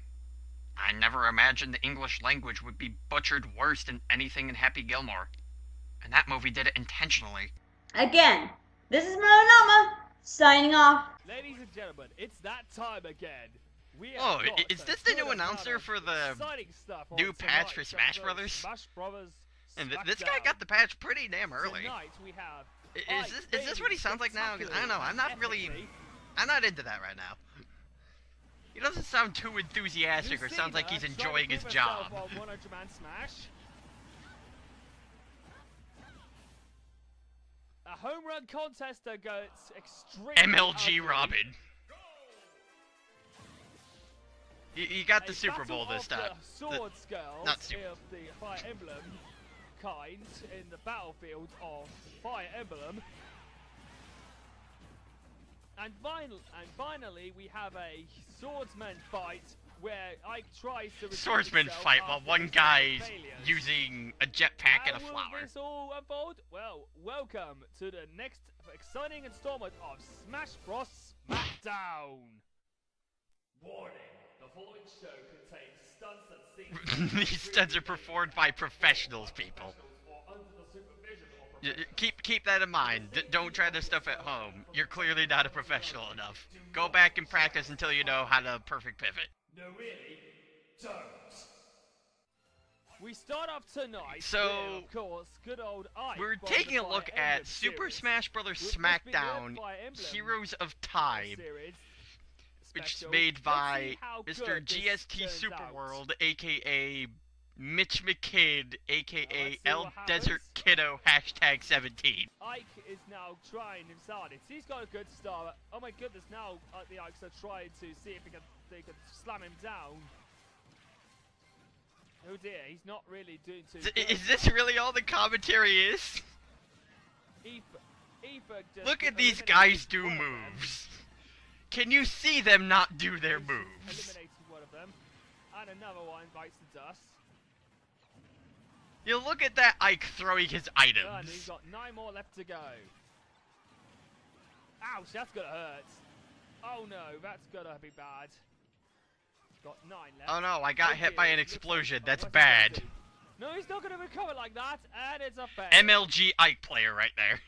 [SPEAKER 2] I never imagined the English language would be butchered worse than anything in Happy Gilmore. And that movie did it intentionally.
[SPEAKER 1] Again, this is Moronama, signing off.
[SPEAKER 6] Ladies and gentlemen, it's that time again.
[SPEAKER 2] Oh, is this the new announcer for the new patch for Smash Brothers? And this guy got the patch pretty damn early. Is this what he sounds like now? 'Cause I don't know, I'm not into that right now. He doesn't sound too enthusiastic or sounds like he's enjoying his job.
[SPEAKER 6] A home run contest that goes extremely
[SPEAKER 2] MLG Robin. You got the Super Bowl this time.
[SPEAKER 6] Swords girls
[SPEAKER 2] not Super.
[SPEAKER 6] of the Fire Emblem kind in the battlefield of Fire Emblem. And finally, we have a swordsman fight where Ike tries to
[SPEAKER 2] swordsman fight while one guy's using a jetpack and a flower.
[SPEAKER 6] How will this all unfold? Well, welcome to the next exciting installment of Smash Bros. SmackDown. Warning: the following show contains stunts that seem
[SPEAKER 2] These stunts are performed by professionals, people. Keep that in mind. Don't try this stuff at home. You're clearly not a professional enough. Go back and practice until you know how to perfect pivot.
[SPEAKER 6] No, really, don't. We start off tonight
[SPEAKER 2] So,
[SPEAKER 6] with, of course, good old Ike.
[SPEAKER 2] We're
[SPEAKER 6] from
[SPEAKER 2] taking
[SPEAKER 6] the
[SPEAKER 2] a look
[SPEAKER 6] Fire
[SPEAKER 2] at
[SPEAKER 6] Emblem
[SPEAKER 2] Super
[SPEAKER 6] series,
[SPEAKER 2] Smash Bros.
[SPEAKER 6] which must be the
[SPEAKER 2] SmackDown
[SPEAKER 6] Fire Emblem
[SPEAKER 2] Heroes of Time,
[SPEAKER 6] series
[SPEAKER 2] which is
[SPEAKER 6] special.
[SPEAKER 2] made
[SPEAKER 6] Let's
[SPEAKER 2] by
[SPEAKER 6] see how
[SPEAKER 2] Mr.
[SPEAKER 6] good this
[SPEAKER 2] GST
[SPEAKER 6] turns
[SPEAKER 2] Superworld, aka Mitch McKidd, aka
[SPEAKER 6] see
[SPEAKER 2] El
[SPEAKER 6] what
[SPEAKER 2] Desert
[SPEAKER 6] happens.
[SPEAKER 2] Kiddo #17.
[SPEAKER 6] Ike is now trying his hardest. He's got a good start. Oh my goodness! Now the Ikes are trying to see if they can slam him down. Oh dear, he's not really doing too good.
[SPEAKER 2] Is this really all the commentary is?
[SPEAKER 6] Aoife just
[SPEAKER 2] Look at these
[SPEAKER 6] eliminated
[SPEAKER 2] guys do
[SPEAKER 6] one of them.
[SPEAKER 2] moves. Can you see them not do their moves?
[SPEAKER 6] Eliminated one of them, and another one bites the dust.
[SPEAKER 2] You look at that Ike throwing his
[SPEAKER 6] And he's
[SPEAKER 2] items.
[SPEAKER 6] got 9 more left to go. Ouch, that's gonna hurt. Oh no, that's gonna be bad. Got 9 left.
[SPEAKER 2] Oh no, I got hit by
[SPEAKER 6] dear,
[SPEAKER 2] an
[SPEAKER 6] looks like-
[SPEAKER 2] explosion. That's
[SPEAKER 6] what's he gonna
[SPEAKER 2] bad.
[SPEAKER 6] do? No, he's not gonna recover like that, and it's a fail.
[SPEAKER 2] MLG Ike player right there.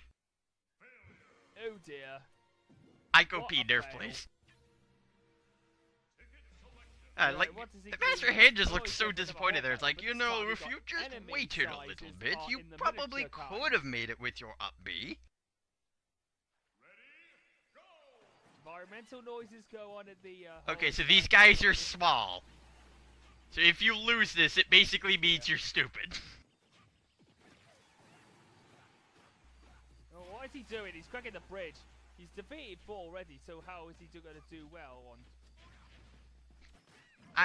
[SPEAKER 6] Oh dear.
[SPEAKER 2] Ico
[SPEAKER 6] What
[SPEAKER 2] P
[SPEAKER 6] a
[SPEAKER 2] nerf,
[SPEAKER 6] fail.
[SPEAKER 2] please.
[SPEAKER 6] Right,
[SPEAKER 2] Like,
[SPEAKER 6] what does he
[SPEAKER 2] the
[SPEAKER 6] do?
[SPEAKER 2] Master Hand just
[SPEAKER 6] Oh,
[SPEAKER 2] looks
[SPEAKER 6] he's
[SPEAKER 2] so
[SPEAKER 6] got a bit of a
[SPEAKER 2] disappointed there. It's
[SPEAKER 6] hole,
[SPEAKER 2] like,
[SPEAKER 6] but
[SPEAKER 2] you
[SPEAKER 6] this
[SPEAKER 2] know,
[SPEAKER 6] time we
[SPEAKER 2] if
[SPEAKER 6] got
[SPEAKER 2] you just
[SPEAKER 6] enemy
[SPEAKER 2] waited a
[SPEAKER 6] sizes
[SPEAKER 2] little bit,
[SPEAKER 6] are
[SPEAKER 2] you
[SPEAKER 6] in the
[SPEAKER 2] probably
[SPEAKER 6] miniature
[SPEAKER 2] could have made it with your up B.
[SPEAKER 6] Environmental noises go on at the.
[SPEAKER 2] Okay, so these guys are small. So if you lose this, it basically means you're stupid.
[SPEAKER 6] Oh, what is he doing? He's cracking the bridge. He's defeated 4 already, so how is he going to do well on?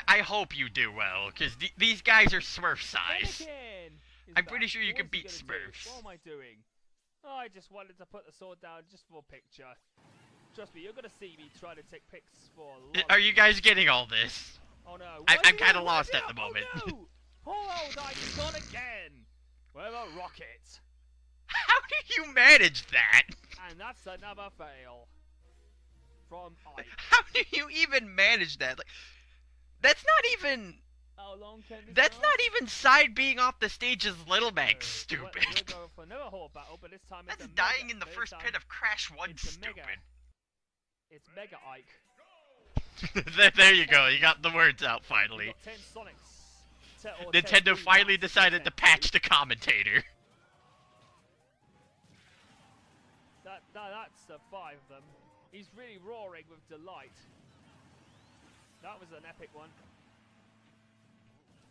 [SPEAKER 2] I hope you do well, because these guys are Smurf size.
[SPEAKER 6] Anakin is
[SPEAKER 2] I'm
[SPEAKER 6] back.
[SPEAKER 2] pretty sure you
[SPEAKER 6] What
[SPEAKER 2] can
[SPEAKER 6] is he
[SPEAKER 2] beat
[SPEAKER 6] gonna do?
[SPEAKER 2] Smurfs.
[SPEAKER 6] What am I doing? Oh, I just wanted to put the sword down just for a picture. Trust me, you're gonna see me trying to take pics for a lot.
[SPEAKER 2] Are you guys getting all this?
[SPEAKER 6] Oh no.
[SPEAKER 2] I'm kind of lost at the moment.
[SPEAKER 6] Oh no! Poor old Ike's gone again! With a rocket.
[SPEAKER 2] How do you manage that?
[SPEAKER 6] And that's another fail. From Ike.
[SPEAKER 2] How do you even manage that? Like, that's not even.
[SPEAKER 6] How long can this
[SPEAKER 2] That's
[SPEAKER 6] last?
[SPEAKER 2] not even side being off the stage as Little Max
[SPEAKER 6] We're
[SPEAKER 2] stupid.
[SPEAKER 6] going for another horde battle, but this time it's
[SPEAKER 2] That's
[SPEAKER 6] a
[SPEAKER 2] dying
[SPEAKER 6] mega.
[SPEAKER 2] in the
[SPEAKER 6] This
[SPEAKER 2] first
[SPEAKER 6] time
[SPEAKER 2] pit of Crash 1
[SPEAKER 6] it's a
[SPEAKER 2] stupid.
[SPEAKER 6] mega. It's Mega Ike.
[SPEAKER 2] There you go, you got the words out finally.
[SPEAKER 6] We've got 10 Sonics. Or 10
[SPEAKER 2] Nintendo
[SPEAKER 6] Wii
[SPEAKER 2] finally
[SPEAKER 6] Mats,
[SPEAKER 2] decided to
[SPEAKER 6] 10
[SPEAKER 2] patch the commentator.
[SPEAKER 6] That's 5 of them. He's really roaring with delight. That was an epic one.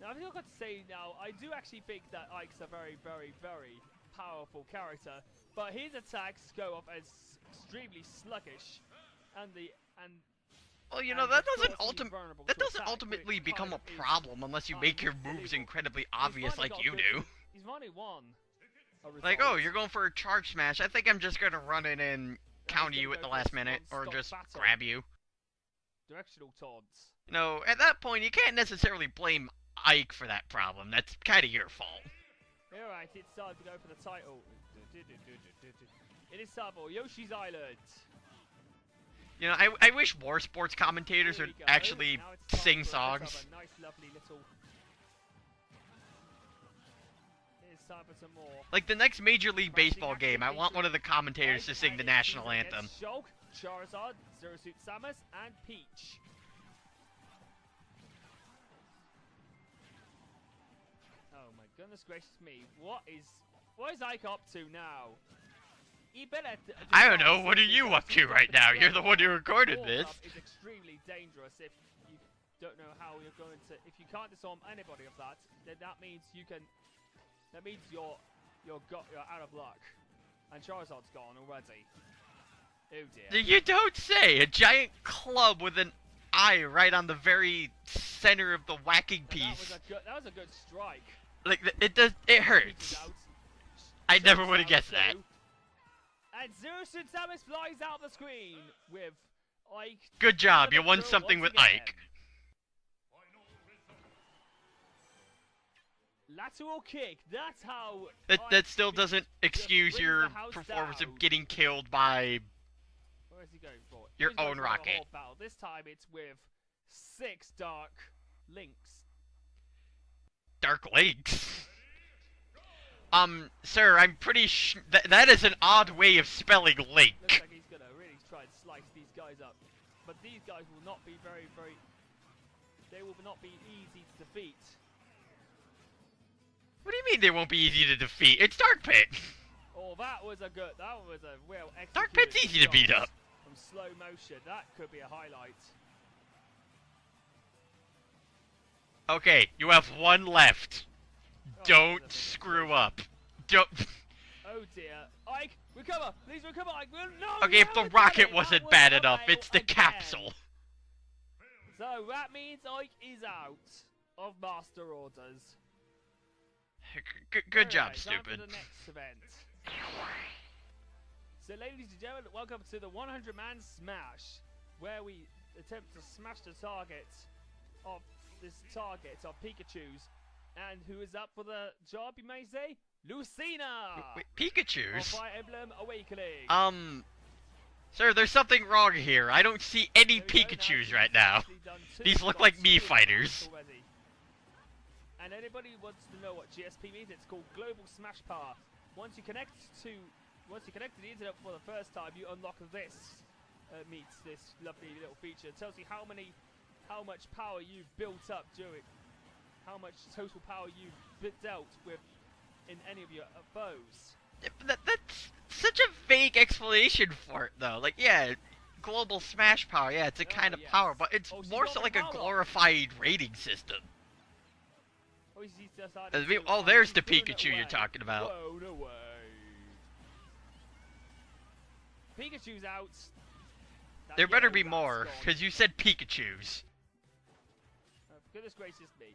[SPEAKER 6] Now, I've got to say now, I do actually think that Ike's a very, very, very powerful character, but his attacks go off as extremely sluggish, and
[SPEAKER 2] Well, you know,
[SPEAKER 6] and
[SPEAKER 2] that
[SPEAKER 6] of
[SPEAKER 2] doesn't
[SPEAKER 6] course he's vulnerable to
[SPEAKER 2] doesn't
[SPEAKER 6] attack,
[SPEAKER 2] ultimately
[SPEAKER 6] which
[SPEAKER 2] become
[SPEAKER 6] kind
[SPEAKER 2] a
[SPEAKER 6] of is
[SPEAKER 2] problem unless you make your moves
[SPEAKER 6] unbelievable.
[SPEAKER 2] incredibly
[SPEAKER 6] He's
[SPEAKER 2] obvious
[SPEAKER 6] finally
[SPEAKER 2] like
[SPEAKER 6] got
[SPEAKER 2] you
[SPEAKER 6] good-
[SPEAKER 2] do.
[SPEAKER 6] He's finally won.
[SPEAKER 2] Like, oh, you're going for a charge smash. I think I'm just gonna run in and counter you at the last minute, or just grab you.
[SPEAKER 6] Directional taunts.
[SPEAKER 2] You know, at that point, you can't necessarily blame Ike for that problem. That's kind of your fault.
[SPEAKER 6] Alright, it's time to go for the title. It is time for Yoshi's Island.
[SPEAKER 2] You know, I wish more sports commentators
[SPEAKER 6] Here
[SPEAKER 2] would
[SPEAKER 6] we go.
[SPEAKER 2] actually
[SPEAKER 6] Now it's time
[SPEAKER 2] sing
[SPEAKER 6] for a bit
[SPEAKER 2] songs.
[SPEAKER 6] of a nice, lovely little. It's time for some more.
[SPEAKER 2] Like the next Major League Baseball game, I want one of the commentators to sing the national anthem.
[SPEAKER 6] Shulk, Charizard, Zero Suit Samus, and Peach. Oh my goodness gracious me! What is Ike up to now? He better.
[SPEAKER 2] I don't know. What are you up to right now? You're the one who recorded this.
[SPEAKER 6] Is extremely dangerous if you don't know how you're going to. If you can't disarm anybody of that, then that means you can. That means you're out of luck, and Charizard's gone already. Oh dear.
[SPEAKER 2] You don't say! A giant club with an eye right on the very center of the whacking piece.
[SPEAKER 6] That was a good strike.
[SPEAKER 2] Like, it hurts. I never would have guessed that.
[SPEAKER 6] And Zero Suit Samus flies out the screen with Ike.
[SPEAKER 2] Good job, you won something with Ike.
[SPEAKER 6] Lateral kick, that's how.
[SPEAKER 2] That still doesn't excuse
[SPEAKER 6] brings
[SPEAKER 2] your
[SPEAKER 6] the house
[SPEAKER 2] performance
[SPEAKER 6] down.
[SPEAKER 2] of getting killed by
[SPEAKER 6] Where is he going for?
[SPEAKER 2] your
[SPEAKER 6] He's going
[SPEAKER 2] own
[SPEAKER 6] for the
[SPEAKER 2] rocket.
[SPEAKER 6] whole battle. This time it's with 6 Dark Links.
[SPEAKER 2] Dark Links. Sir, I'm pretty that is an odd way of spelling link.
[SPEAKER 6] Looks like he's gonna really try and slice these guys up. But these guys will not be they will not be easy to defeat.
[SPEAKER 2] What do you mean they won't be easy to defeat? It's Dark Pit.
[SPEAKER 6] Oh, that was a well executed
[SPEAKER 2] Dark Pit's easy to beat
[SPEAKER 6] shot
[SPEAKER 2] up.
[SPEAKER 6] From slow motion, that could be a highlight.
[SPEAKER 2] Okay, you have one left. Don't screw up. Don't.
[SPEAKER 6] Oh dear. Ike, recover! Please recover, Ike! No!
[SPEAKER 2] Okay, if the rocket wasn't bad enough, it's the capsule.
[SPEAKER 6] So that means Ike is out of Master Orders.
[SPEAKER 2] Good job,
[SPEAKER 6] Alright, time for
[SPEAKER 2] stupid.
[SPEAKER 6] the next event. So, ladies and gentlemen, welcome to the 100-man smash, where we attempt to smash the target of Pikachu's. And who is up for the job, you may say? Lucina!
[SPEAKER 2] Wait, Pikachu's?
[SPEAKER 6] Of Fire Emblem Awakening.
[SPEAKER 2] Sir, there's something wrong here. I don't see any Pikachu's right now. These look like Mii fighters.
[SPEAKER 6] Already. And anybody who wants to know what GSP means, it's called Global Smash Power. Once you connect to once you connect to the internet for the first time, you unlock this this lovely little feature. It tells you how much power you've built up during, how much total power you've dealt with in any of your foes.
[SPEAKER 2] That's such a vague explanation for it, though. Like, yeah, global smash power, yeah, it's a kind of power, but it's more so like a glorified rating system. Oh, there's the Pikachu you're talking about.
[SPEAKER 6] Whoa, no way. Pikachu's out.
[SPEAKER 2] There better be more, because you said Pikachus.
[SPEAKER 6] Goodness gracious me.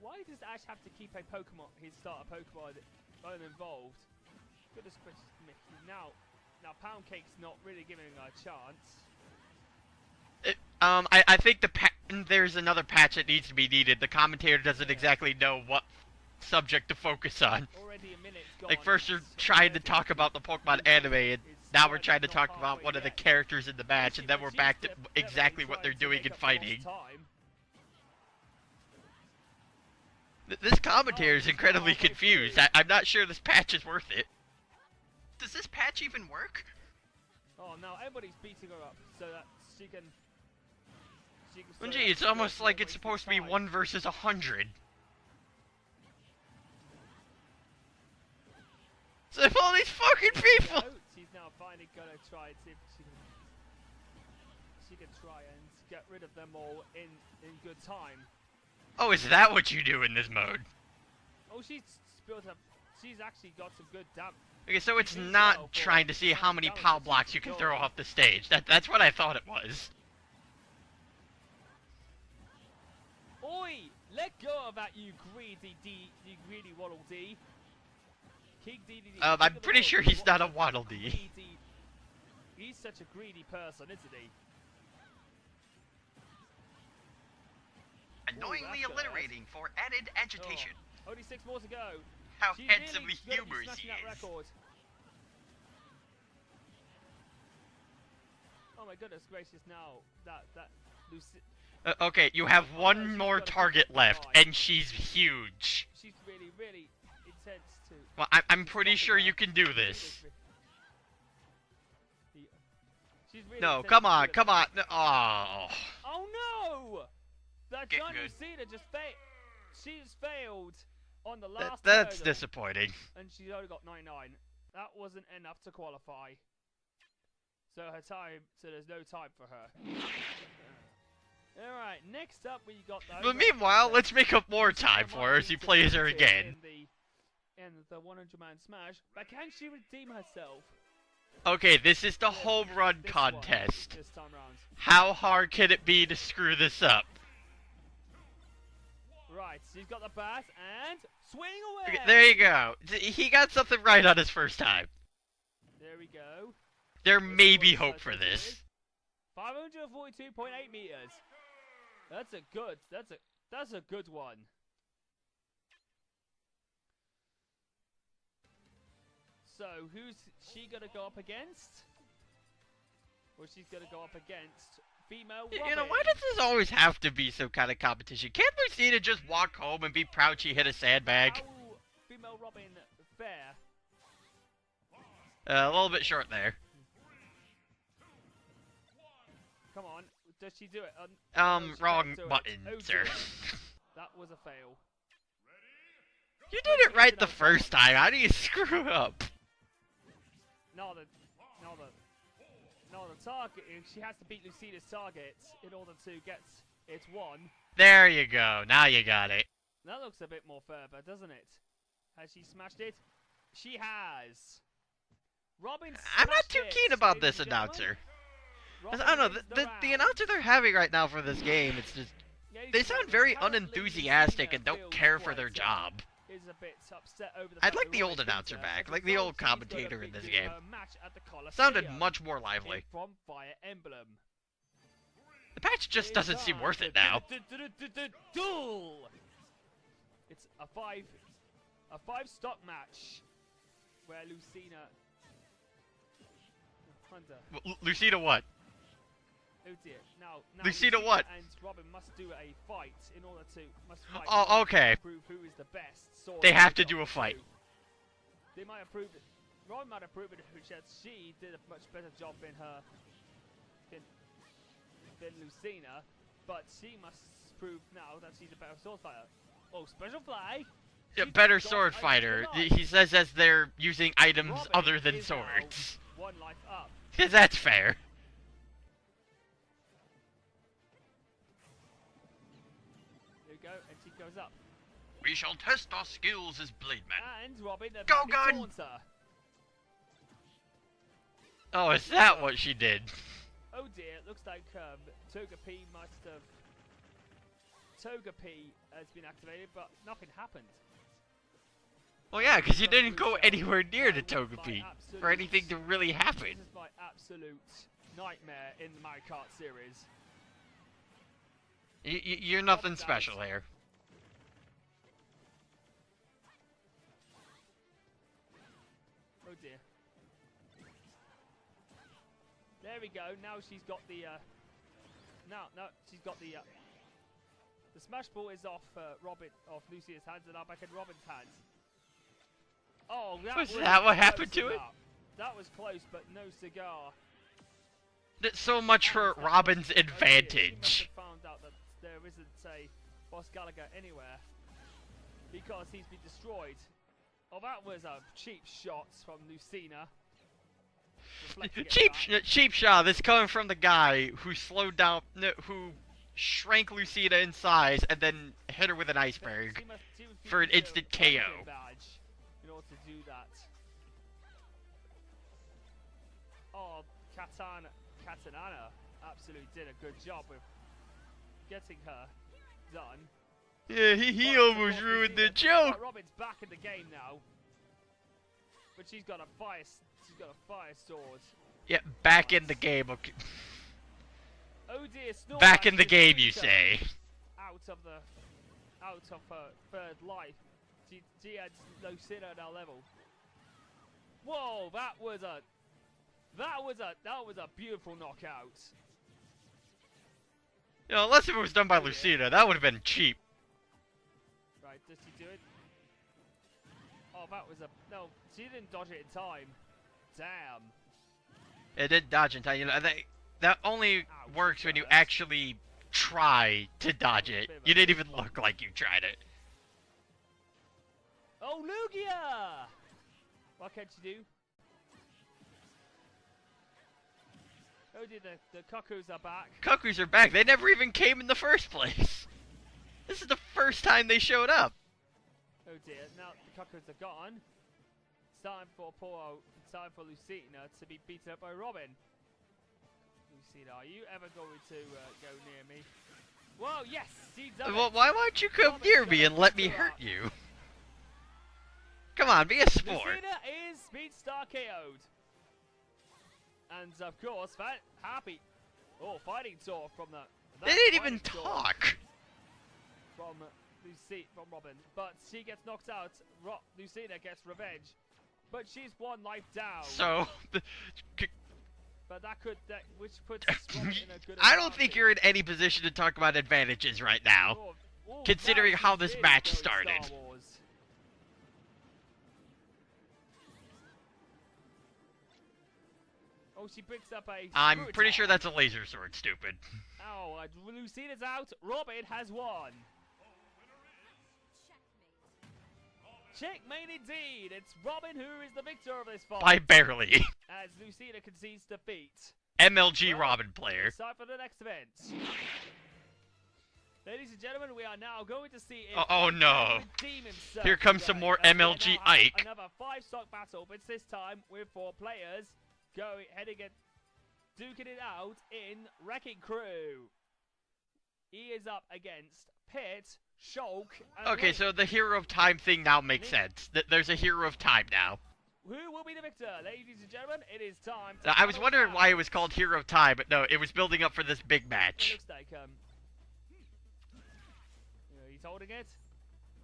[SPEAKER 6] Why does Ash have to keep a Pokemon, his starter Pokemon, uninvolved? Goodness gracious me. Now Pound Cake's not really giving a chance.
[SPEAKER 2] I think there's another patch that needs to be needed. The commentator doesn't exactly know what subject to focus on. Like, first you're trying to talk about the Pokemon anime, and now we're trying to talk about one of the characters in the match, and then we're back to exactly what they're doing in fighting. This commentator is incredibly confused. I'm not sure this patch is worth it. Does this patch even work?
[SPEAKER 6] Oh, now everybody's beating her up so that she can...
[SPEAKER 2] Well, gee, it's almost like it's supposed to be 1 versus 100. So if all these fucking people...
[SPEAKER 6] She's now finally gonna try and see if she can try and get rid of them all in good time.
[SPEAKER 2] Oh, is that what you do in this mode?
[SPEAKER 6] Oh, she's built up... She's actually got some good damage.
[SPEAKER 2] Okay, so it's not trying to see how many power blocks you can throw off the stage. That's what I thought it was.
[SPEAKER 6] Oi! Let go of that, you greedy Waddle Dee. King Dedede.
[SPEAKER 2] I'm pretty sure he's not a Waddle Dee.
[SPEAKER 6] He's such a greedy person, isn't he?
[SPEAKER 2] Annoyingly alliterating for added agitation.
[SPEAKER 6] Oh, only 6 more to go.
[SPEAKER 2] How
[SPEAKER 6] She's
[SPEAKER 2] handsomely
[SPEAKER 6] really
[SPEAKER 2] humorous
[SPEAKER 6] smashing
[SPEAKER 2] he
[SPEAKER 6] that
[SPEAKER 2] is.
[SPEAKER 6] record. Oh my goodness gracious! Now that Lucy.
[SPEAKER 2] Okay, you have one more target left, and she's huge.
[SPEAKER 6] She's really intense too.
[SPEAKER 2] Well, I'm pretty sure you can do this. No, come on, come on. No, oh.
[SPEAKER 6] Oh no! That
[SPEAKER 2] Get
[SPEAKER 6] giant
[SPEAKER 2] good.
[SPEAKER 6] Lucina just failed. She's failed on the last
[SPEAKER 2] That's
[SPEAKER 6] hurdle,
[SPEAKER 2] disappointing.
[SPEAKER 6] and she's only got 99. That wasn't enough to qualify. So there's no time for her. Alright, next up we got the...
[SPEAKER 2] But meanwhile, let's make up more time for her as he plays her again.
[SPEAKER 6] In the 100-man smash, but can she redeem herself?
[SPEAKER 2] Okay, this is the home run contest.
[SPEAKER 6] This time round.
[SPEAKER 2] How hard can it be to screw this up?
[SPEAKER 6] Right, she's got the bat and swing away.
[SPEAKER 2] Okay, there you go. He got something right on his first time.
[SPEAKER 6] There we go.
[SPEAKER 2] There may be hope for this.
[SPEAKER 6] 542.8 meters. That's a good one. So who's she gonna go up against? Well, she's gonna go up against female Robin.
[SPEAKER 2] You know, why does this always have to be some kind of competition? Can't Lucina just walk home and be proud she hit a sandbag?
[SPEAKER 6] How female Robin fare?
[SPEAKER 2] A little bit short there.
[SPEAKER 6] Come on, does she do it?
[SPEAKER 2] Wrong button, sir.
[SPEAKER 6] That was a fail.
[SPEAKER 2] You did it right the first time. How do you screw up?
[SPEAKER 6] No, the target. She has to beat Lucina's target in order to get it one.
[SPEAKER 2] There you go. Now you got it.
[SPEAKER 6] That looks a bit more further, doesn't it? Has she smashed it? She has. Robin.
[SPEAKER 2] I'm not too keen about this announcer. I don't know. The announcer they're having right now for this game, it's just they sound very unenthusiastic and don't care for their job.
[SPEAKER 6] Is a bit upset over the
[SPEAKER 2] I'd like the old announcer back, like the old commentator in this game. Sounded much more lively.
[SPEAKER 6] From Fire Emblem.
[SPEAKER 2] The patch just doesn't seem worth it now.
[SPEAKER 6] Duel. It's a five stock match where Lucina.
[SPEAKER 2] Lucina what?
[SPEAKER 6] Oh dear. Now
[SPEAKER 2] Lucina what?
[SPEAKER 6] And Robin must do a fight in order to fight
[SPEAKER 2] Oh, okay.
[SPEAKER 6] To prove who is the best.
[SPEAKER 2] They have to do a fight.
[SPEAKER 6] They might have proved it. Robin might have proven that she did a much better job in than Lucina, but she must prove now that she's a better sword fighter. Oh, special fly!
[SPEAKER 2] Yeah, better sword fighter. He says as they're using items
[SPEAKER 6] Robin
[SPEAKER 2] other than
[SPEAKER 6] is now
[SPEAKER 2] swords.
[SPEAKER 6] 1 life up.
[SPEAKER 2] Yeah, that's fair.
[SPEAKER 6] There you go, and she goes up.
[SPEAKER 2] We shall test our skills as blade men.
[SPEAKER 6] And Robin, the
[SPEAKER 2] Go,
[SPEAKER 6] badly
[SPEAKER 2] gun!
[SPEAKER 6] taunts her.
[SPEAKER 2] Oh, is that what she did?
[SPEAKER 6] Oh dear, it looks like Togepi must have... Togepi has been activated, but nothing happened.
[SPEAKER 2] Well, yeah, because you didn't go anywhere near the Togepi for anything to really happen.
[SPEAKER 6] This is my absolute nightmare in the Mario Kart series.
[SPEAKER 2] You're nothing special here.
[SPEAKER 6] Oh dear. There we go. Now she's got the. No, she's got the. The smash ball is off Lucia's hands and now back in Robin's hands. Oh,
[SPEAKER 2] Was that what happened to it?
[SPEAKER 6] That was close, but no cigar.
[SPEAKER 2] That's so much for Robin's advantage.
[SPEAKER 6] I found out that there isn't a Boss Gallagher anywhere because he's been destroyed. Oh, that was a cheap shot from Lucina.
[SPEAKER 2] Cheap shot. That's coming from the guy who slowed down, who shrank Lucina in size and then hit her with an iceberg for an instant KO.
[SPEAKER 6] In order to do that. Oh, Katanana absolutely did a good job with getting her done.
[SPEAKER 2] Yeah, he almost ruined the joke.
[SPEAKER 6] Robin's back in the game now, but she's got a fire sword.
[SPEAKER 2] Yeah, back in the game. Okay.
[SPEAKER 6] Oh dear, Snorlax
[SPEAKER 2] Back in the
[SPEAKER 6] is
[SPEAKER 2] game, you
[SPEAKER 6] Lucia
[SPEAKER 2] say?
[SPEAKER 6] Out of her third life. She had Lucina at our level. Whoa, that was a beautiful knockout.
[SPEAKER 2] You know, unless if it was done by Lucina, that would have been cheap.
[SPEAKER 6] Right, does she do it? Oh, that was no. She didn't dodge it in time. Damn.
[SPEAKER 2] It did dodge in time. You know, that only works when you actually try to dodge it. You didn't even look like you tried it.
[SPEAKER 6] Oh, Lugia! What can she do? Oh dear, the cuckoos are back.
[SPEAKER 2] Cuckoos are back. They never even came in the first place. This is the first time they showed up.
[SPEAKER 6] Oh dear, now the cuckoos are gone. It's time for Lucina to be beaten up by Robin. Lucina, are you ever going to go near me? Whoa, yes, she does.
[SPEAKER 2] Well, why won't you come near me and let me hurt you? Come on, be a sport.
[SPEAKER 6] Lucina is Speed Star KO'd. And of course, happy. Oh, fighting talk from the.
[SPEAKER 2] They didn't even talk.
[SPEAKER 6] From Robin, but she gets knocked out. Lucina gets revenge, but she's 1 life down.
[SPEAKER 2] So,
[SPEAKER 6] but which puts Robin in a good.
[SPEAKER 2] I don't think you're in any position to talk about advantages right now, considering how this match started.
[SPEAKER 6] Oh, she picks up a.
[SPEAKER 2] I'm pretty sure that's a laser sword, stupid.
[SPEAKER 6] Oh, Lucina's out. Robin has won. Checkmate indeed. It's Robin who is the victor of this fight.
[SPEAKER 2] By barely.
[SPEAKER 6] As Lucina concedes defeat.
[SPEAKER 2] MLG Robin player.
[SPEAKER 6] It's time for the next event. Ladies and gentlemen, we are now going to see if
[SPEAKER 2] oh no.
[SPEAKER 6] redeem himself.
[SPEAKER 2] Here comes some more MLG Ike.
[SPEAKER 6] Another 5-stock battle, but this time with 4 players. Duking it out in Wrecking Crew. He is up against Pit, Shulk, and
[SPEAKER 2] Okay,
[SPEAKER 6] Link.
[SPEAKER 2] so the Hero of Time thing now makes sense. There's a Hero of Time now.
[SPEAKER 6] Who will be the victor? Ladies and gentlemen, it is time to
[SPEAKER 2] Now, I was
[SPEAKER 6] battle
[SPEAKER 2] wondering
[SPEAKER 6] out.
[SPEAKER 2] why it was called Hero of Time, but no, it was building up for this big
[SPEAKER 6] It
[SPEAKER 2] match.
[SPEAKER 6] looks like he's holding it.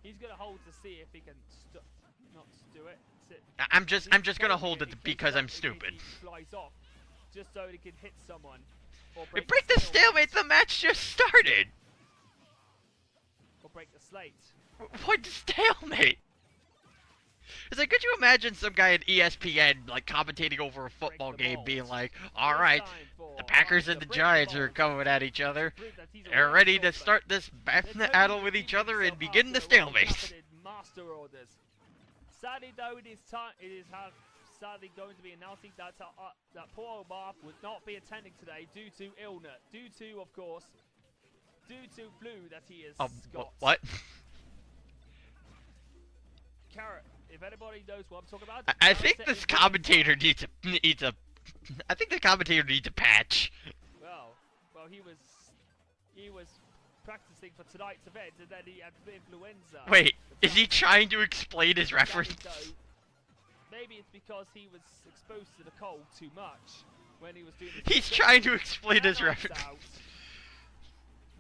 [SPEAKER 6] He's gonna hold to see if he can not do it.
[SPEAKER 2] I'm just gonna hold it because I'm stupid.
[SPEAKER 6] He flies off, just so he can hit someone. Or
[SPEAKER 2] We break the stalemate. The match just started.
[SPEAKER 6] Or break the slate.
[SPEAKER 2] What stalemate? It's like, could you imagine some guy at ESPN, like, commentating over a football game, being like, alright, the Packers and the Giants are coming at each other. They're ready to start this battle with each other and begin the stalemate.
[SPEAKER 6] Master orders. Sadly, though, it is sadly going to be announcing that that poor Mark would not be attending today due to illness. Due to, of course, flu that he has got.
[SPEAKER 2] What?
[SPEAKER 6] Carrot, if anybody knows what I'm talking about,
[SPEAKER 2] I think this commentator needs a I think the commentator needs a patch.
[SPEAKER 6] Well, he was practicing for tonight's event, and then he had influenza.
[SPEAKER 2] Wait, is he trying to explain his reference?
[SPEAKER 6] Maybe it's because he was exposed to the cold too much when he was doing.
[SPEAKER 2] He's trying to explain his reference.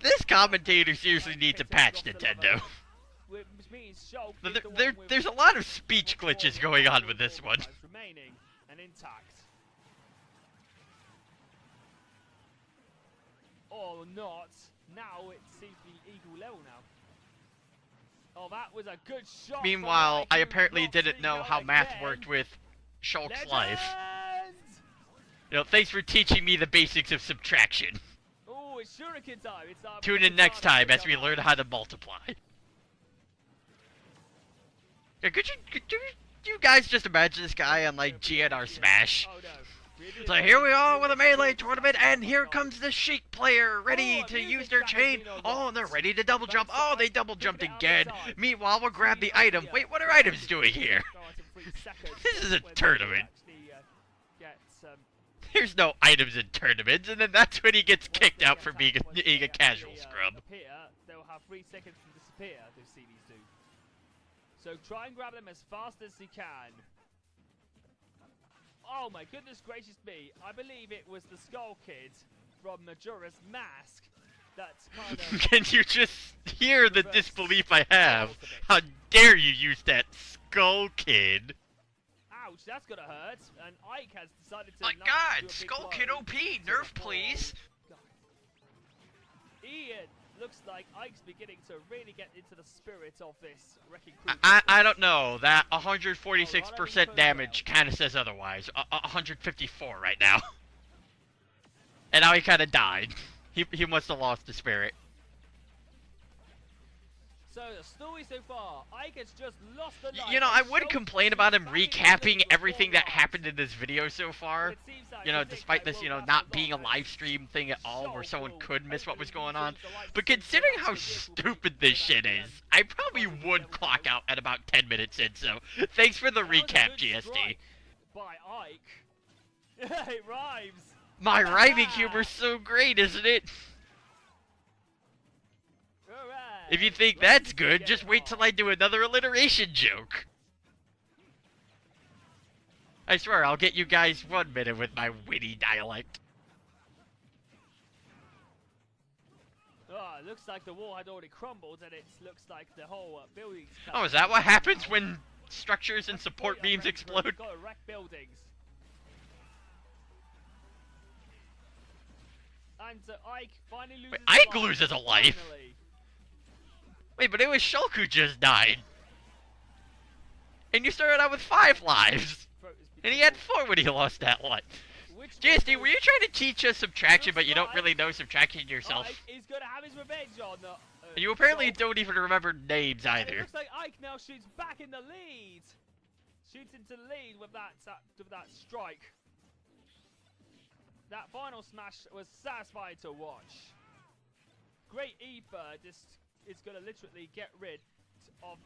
[SPEAKER 2] This commentator seriously needs a patch, Nintendo.
[SPEAKER 6] Which means Shulk
[SPEAKER 2] There's a lot of speech glitches going on with this one.
[SPEAKER 6] Remaining and intact. Or not. Now it seems to be equal level now. Oh, that was a good shot.
[SPEAKER 2] Meanwhile, I apparently didn't know how math worked with Shulk's life. You know, thanks for teaching me the basics of subtraction.
[SPEAKER 6] Oh, it's shuriken time.
[SPEAKER 2] Tune in next time as we learn how to multiply. Yeah, could you guys just imagine this guy on, like, GNR Smash? So here we are with a Melee tournament, and here comes the Sheik player, ready to use their chain. Oh, and they're ready to double jump. Oh, they double jumped again. Meanwhile, we'll grab the item. Wait, what are items doing here? This is a tournament. There's no items in tournaments, and then that's when he gets kicked out for being a casual scrub.
[SPEAKER 6] They'll have 3 seconds to disappear, those CDs do. So try and grab them as fast as you can. Oh my goodness gracious me, I believe it was the Skull Kid from Majora's Mask that's kind of...
[SPEAKER 2] Can you just hear the disbelief I have? How dare you use that Skull Kid?
[SPEAKER 6] Ouch, that's gonna hurt. And Ike has decided to...
[SPEAKER 2] My god, Skull Kid OP, nerf please!
[SPEAKER 6] Ian, looks like Ike's beginning to really get into the spirit of this Wrecking Crew.
[SPEAKER 2] I don't know, that 146% damage kinda says otherwise. 154 right now. And now he kinda died. He must have lost the spirit.
[SPEAKER 6] So the story so far, Ike has just lost the life.
[SPEAKER 2] You know, I would complain about him recapping everything that happened in this video so far. You know, despite this, you know, not being a live stream thing at all where someone could miss what was going on. But considering how stupid this shit is, I probably would clock out at about 10 minutes in, so thanks for the recap, GSD.
[SPEAKER 6] By Ike. It rhymes.
[SPEAKER 2] My rhyming humor's so great, isn't it? If you think that's good, just wait till I do another alliteration joke. I swear, I'll get you guys 1 minute with my witty dialect.
[SPEAKER 6] Oh, it looks like the wall had already crumbled, and it looks like the whole building's...
[SPEAKER 2] Oh, is that what happens when structures and support beams explode?
[SPEAKER 6] Got to wreck buildings. And Ike finally loses
[SPEAKER 2] Wait, Ike loses a life? Wait, but it was Shulk who just died. And you started out with 5 lives. And he had 4 when he lost that life. JSD, were you trying to teach us subtraction, but you don't really know subtraction yourself?
[SPEAKER 6] He's gonna have his revenge on the...
[SPEAKER 2] And you apparently don't even remember names
[SPEAKER 6] It
[SPEAKER 2] either.
[SPEAKER 6] looks like Ike now shoots back in the lead. Shoots into the lead with that strike. That final smash was satisfying to watch. Great Ether just is gonna literally get rid of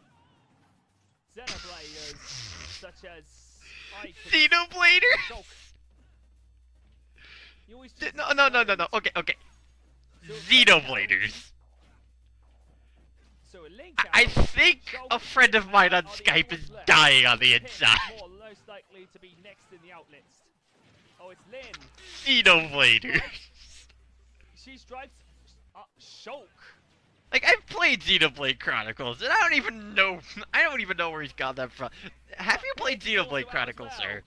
[SPEAKER 6] Xenobladers such as Ike.
[SPEAKER 2] Xenobladers? No. Okay. Xenobladers.
[SPEAKER 6] So a link
[SPEAKER 2] I think a friend of mine on Skype is dying on the inside.
[SPEAKER 6] More most likely to be next in the outlets. Oh, it's Lynn.
[SPEAKER 2] Xenobladers.
[SPEAKER 6] She strikes Shulk.
[SPEAKER 2] Like, I've played Xenoblade Chronicles, and I don't even know where he's got that from. Have you played Xenoblade Chronicles, sir?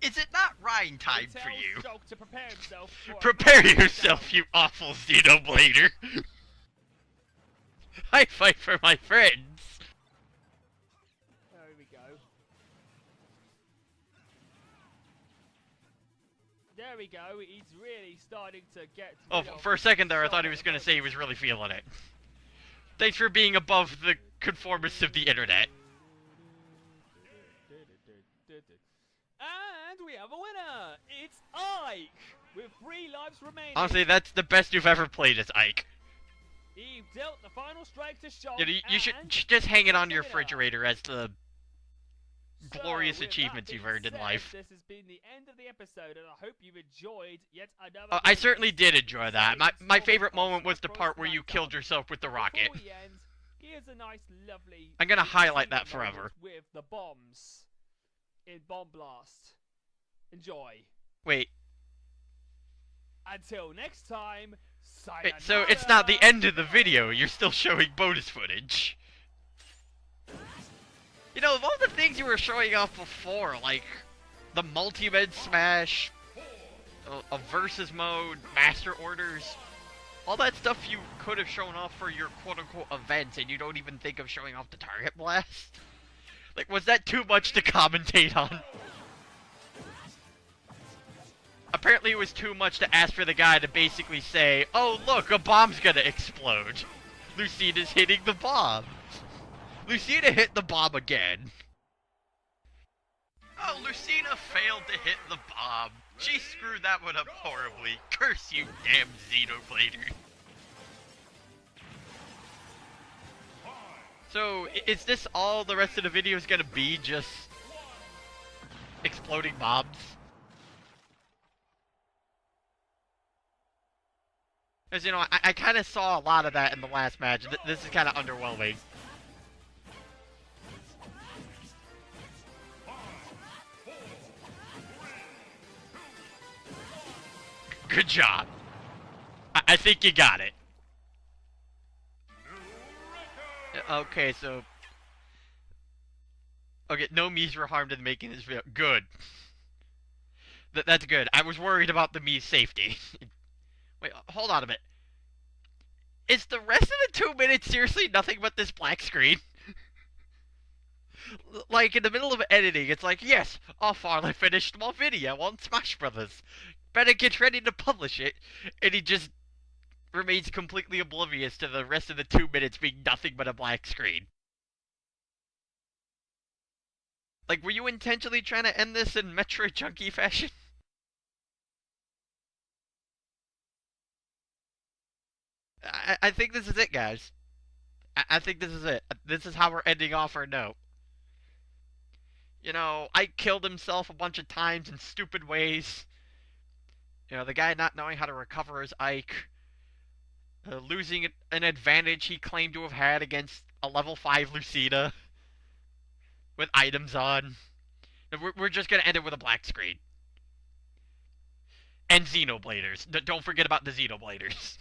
[SPEAKER 2] Is it not Rhine time for you?
[SPEAKER 6] Shulk to prepare himself.
[SPEAKER 2] Prepare yourself, you awful Xenoblader. I fight for my friends.
[SPEAKER 6] There we go. There we go. He's really starting to get.
[SPEAKER 2] Oh, for a second there, I thought he was going to say he was really feeling it. Thanks for being above the conformists of the internet.
[SPEAKER 6] And we have a winner! It's Ike! With 3 lives remaining.
[SPEAKER 2] Honestly, that's the best you've ever played as Ike.
[SPEAKER 6] He dealt the final strike to Shulk.
[SPEAKER 2] You should just hang it on your refrigerator as the glorious achievements you've earned in life.
[SPEAKER 6] This has been the end of the episode, and I hope you've enjoyed yet another.
[SPEAKER 2] I certainly did enjoy that. My favorite moment was the part where you killed yourself with the rocket.
[SPEAKER 6] Before we end, here's a nice, lovely.
[SPEAKER 2] I'm gonna highlight that forever.
[SPEAKER 6] With the bombs in Bomb Blast. Enjoy.
[SPEAKER 2] Wait.
[SPEAKER 6] Until next time.
[SPEAKER 2] Wait, so it's not the end of the video. You're still showing bonus footage. You know, of all the things you were showing off before, like the multi-med smash, a versus mode, master orders, all that stuff you could have shown off for your quote-unquote events, and you don't even think of showing off the target blast? Like, was that too much to commentate on? Apparently it was too much to ask for the guy to basically say, oh look, a bomb's gonna explode. Lucina's hitting the bomb. Lucina hit the bomb again. Oh, Lucina failed to hit the bomb. She screwed that one up horribly. Curse you, damn Xenoblader. So, is this all the rest of the video is gonna be, just exploding bombs? Because, you know, I kind of saw a lot of that in the last match. This is kind of underwhelming. Good job. I think you got it. Okay, so... Okay, no Miis were harmed in making this video. Good. That's good. I was worried about the Mii's safety. Wait, hold on a minute. Is the rest of the 2 minutes seriously nothing but this black screen? Like, in the middle of editing, it's like, yes, I finally finished my video on Smash Brothers. Better get ready to publish it. And he just remains completely oblivious to the rest of the 2 minutes being nothing but a black screen. Like, were you intentionally trying to end this in Metroid Junkie fashion? I think this is it, guys. I think this is it. This is how we're ending off our note. You know, Ike killed himself a bunch of times in stupid ways. You know, the guy not knowing how to recover his Ike. Losing an advantage he claimed to have had against a level 5 Lucina. With items on. We're just gonna end it with a black screen. And Xenobladers. Don't forget about the Xenobladers.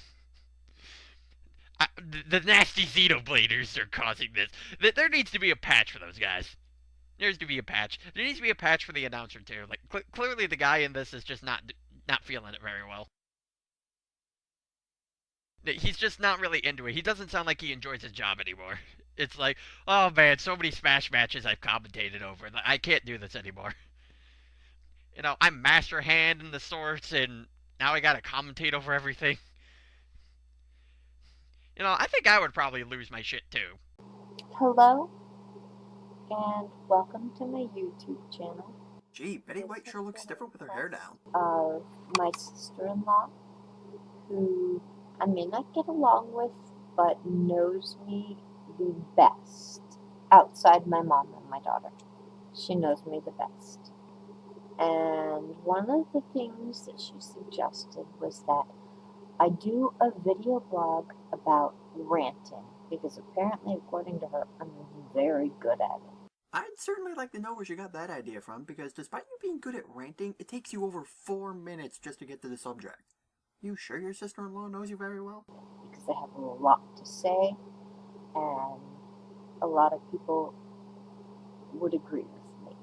[SPEAKER 2] The nasty Xenobladers are causing this. There needs to be a patch for those guys. There needs to be a patch. There needs to be a patch for the announcer too. Like clearly the guy in this is just not feeling it very well. He's just not really into it. He doesn't sound like he enjoys his job anymore. It's like, oh man, so many Smash matches I've commentated over. I can't do this anymore. You know, I'm master hand in the sorts, and now I gotta commentate over everything. You know, I think I would probably lose my shit too.
[SPEAKER 16] Hello, and welcome to my YouTube channel.
[SPEAKER 10] Gee, Betty White sure looks different with her hair down.
[SPEAKER 16] Of my sister-in-law, who I may not get along with, but knows me the best outside my mom and my daughter. She knows me the best. And one of the things that she suggested was that I do a video blog about ranting, because apparently, according to her, I'm very good at it.
[SPEAKER 10] I'd certainly like to know where she got that idea from, because despite you being good at ranting, it takes you over 4 minutes just to get to the subject. You sure your sister-in-law knows you very well?
[SPEAKER 16] Because I have a lot to say, and a lot of people would agree with me.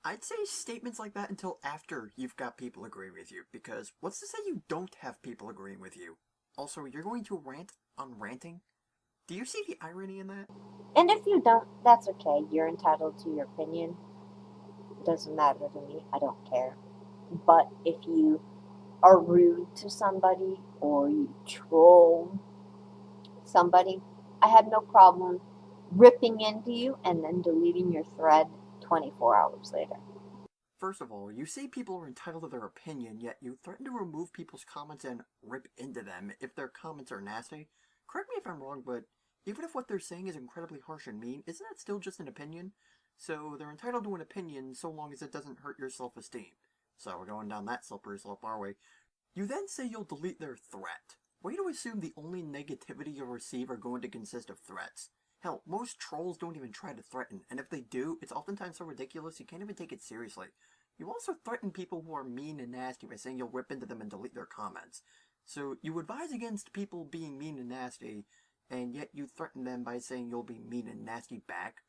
[SPEAKER 10] I'd say statements like that until after you've got people agree with you, because what's to say you don't have people agreeing with you? Also, you're going to rant on ranting? Do you see the irony in that?
[SPEAKER 16] And if you don't, that's okay. You're entitled to your opinion. It doesn't matter to me. I don't care. But if you are rude to somebody or you troll somebody, I have no problem ripping into you and then deleting your thread 24 hours later.
[SPEAKER 10] First of all, you say people are entitled to their opinion, yet you threaten to remove people's comments and rip into them if their comments are nasty. Correct me if I'm wrong, but even if what they're saying is incredibly harsh and mean, isn't that still just an opinion? So they're entitled to an opinion so long as it doesn't hurt your self-esteem. So we're going down that slippery slope, are we? You then say you'll delete their threat. Way to assume the only negativity you'll receive are going to consist of threats. Hell, most trolls don't even try to threaten, and if they do, it's oftentimes so ridiculous you can't even take it seriously. You also threaten people who are mean and nasty by saying you'll rip into them and delete their comments. So you advise against people being mean and nasty, and yet you threaten them by saying you'll be mean and nasty back.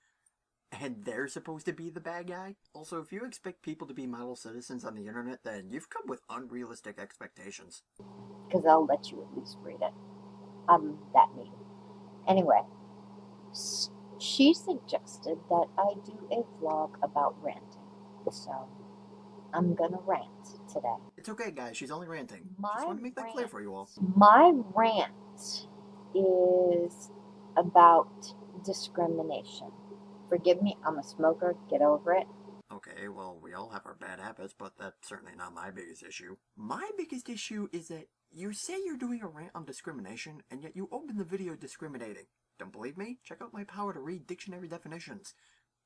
[SPEAKER 10] And they're supposed to be the bad guy? Also, if you expect people to be model citizens on the internet, then you've come with unrealistic expectations.
[SPEAKER 16] Because I'll let you at least read it. I'm that mean. Anyway, she suggested that I do a vlog about ranting. So, I'm gonna rant today.
[SPEAKER 10] It's okay, guys. She's only ranting. Just want to make that clear for you all.
[SPEAKER 16] My rant is about discrimination. Forgive me, I'm a smoker. Get over it.
[SPEAKER 10] Okay, well, we all have our bad habits, but that's certainly not my biggest issue. My biggest issue is that you say you're doing a rant on discrimination, and yet you open the video discriminating. Don't believe me? Check out my power to read dictionary definitions.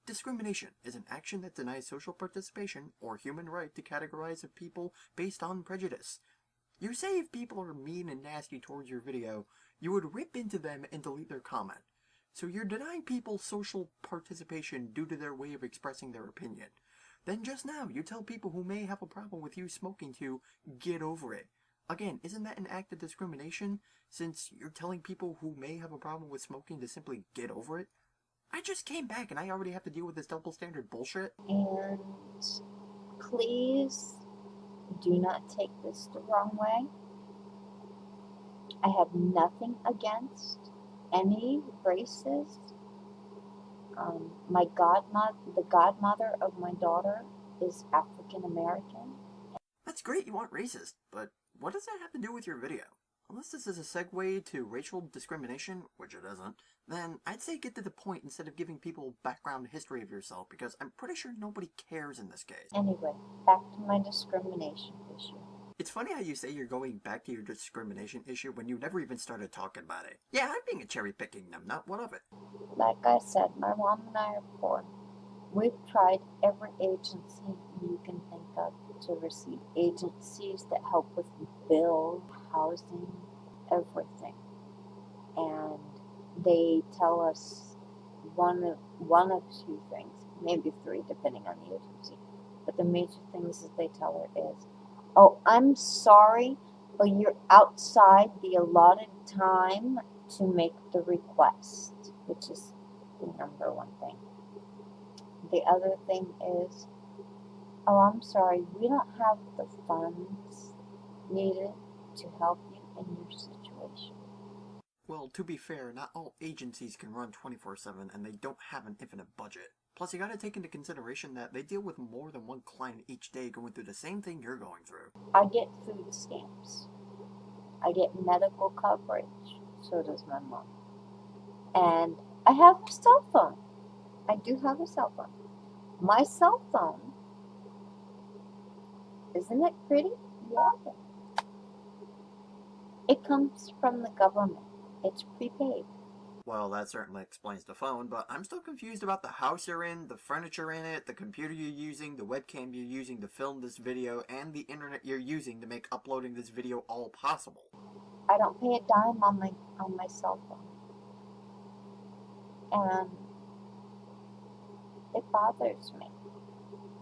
[SPEAKER 10] Discrimination is an action that denies social participation or human right to categorize a people based on prejudice. You say if people are mean and nasty towards your video, you would rip into them and delete their comment. So you're denying people social participation due to their way of expressing their opinion. Then just now, you tell people who may have a problem with you smoking to get over it. Again, isn't that an act of discrimination, since you're telling people who may have a problem with smoking to simply get over it? I just came back and I already have to deal with this double standard bullshit.
[SPEAKER 16] And please do not take this the wrong way. I have nothing against any races. The godmother of my daughter is African American.
[SPEAKER 10] That's great you want racist, but what does that have to do with your video? Unless this is a segue to racial discrimination, which it isn't, then I'd say get to the point instead of giving people background history of yourself, because I'm pretty sure nobody cares in this case.
[SPEAKER 16] Anyway, back to my discrimination issue.
[SPEAKER 10] It's funny how you say you're going back to your discrimination issue when you never even started talking about it. Yeah, I'm being a cherry-picking numbnut, what of it?
[SPEAKER 16] Like I said, my mom and I are poor. We've tried every agency you can think of to receive agencies that help with bills, housing, everything. And they tell us one of two things, maybe three depending on the agency. But the major things that they tell her is, oh, I'm sorry, but you're outside the allotted time to make the request, which is the number one thing. The other thing is, oh, I'm sorry, we don't have the funds needed to help you in your situation.
[SPEAKER 10] Well, to be fair, not all agencies can run 24/7 and they don't have an infinite budget. Plus, you gotta take into consideration that they deal with more than one client each day going through the same thing you're going through.
[SPEAKER 16] I get food stamps. I get medical coverage. So does my mom. And I have a cell phone. I do have a cell phone. My cell phone, isn't it pretty? Yeah. It comes from the government. It's prepaid.
[SPEAKER 10] Well, that certainly explains the phone, but I'm still confused about the house you're in, the furniture in it, the computer you're using, the webcam you're using to film this video, and the internet you're using to make uploading this video all possible.
[SPEAKER 16] I don't pay a dime on my cell phone. And it bothers me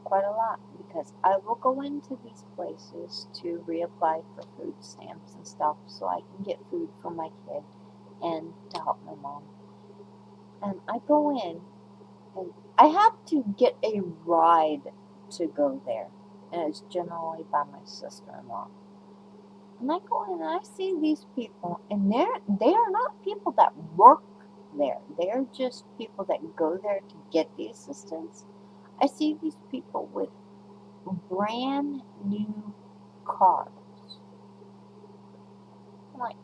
[SPEAKER 16] quite a lot because I will go into these places to reapply for food stamps and stuff so I can get food for my kid and to help my mom. And I go in and I have to get a ride to go there. And it's generally by my sister-in-law. And I go in and I see these people, and they are not people that work there. They're just people that go there to get the assistance. I see these people with brand new cars. like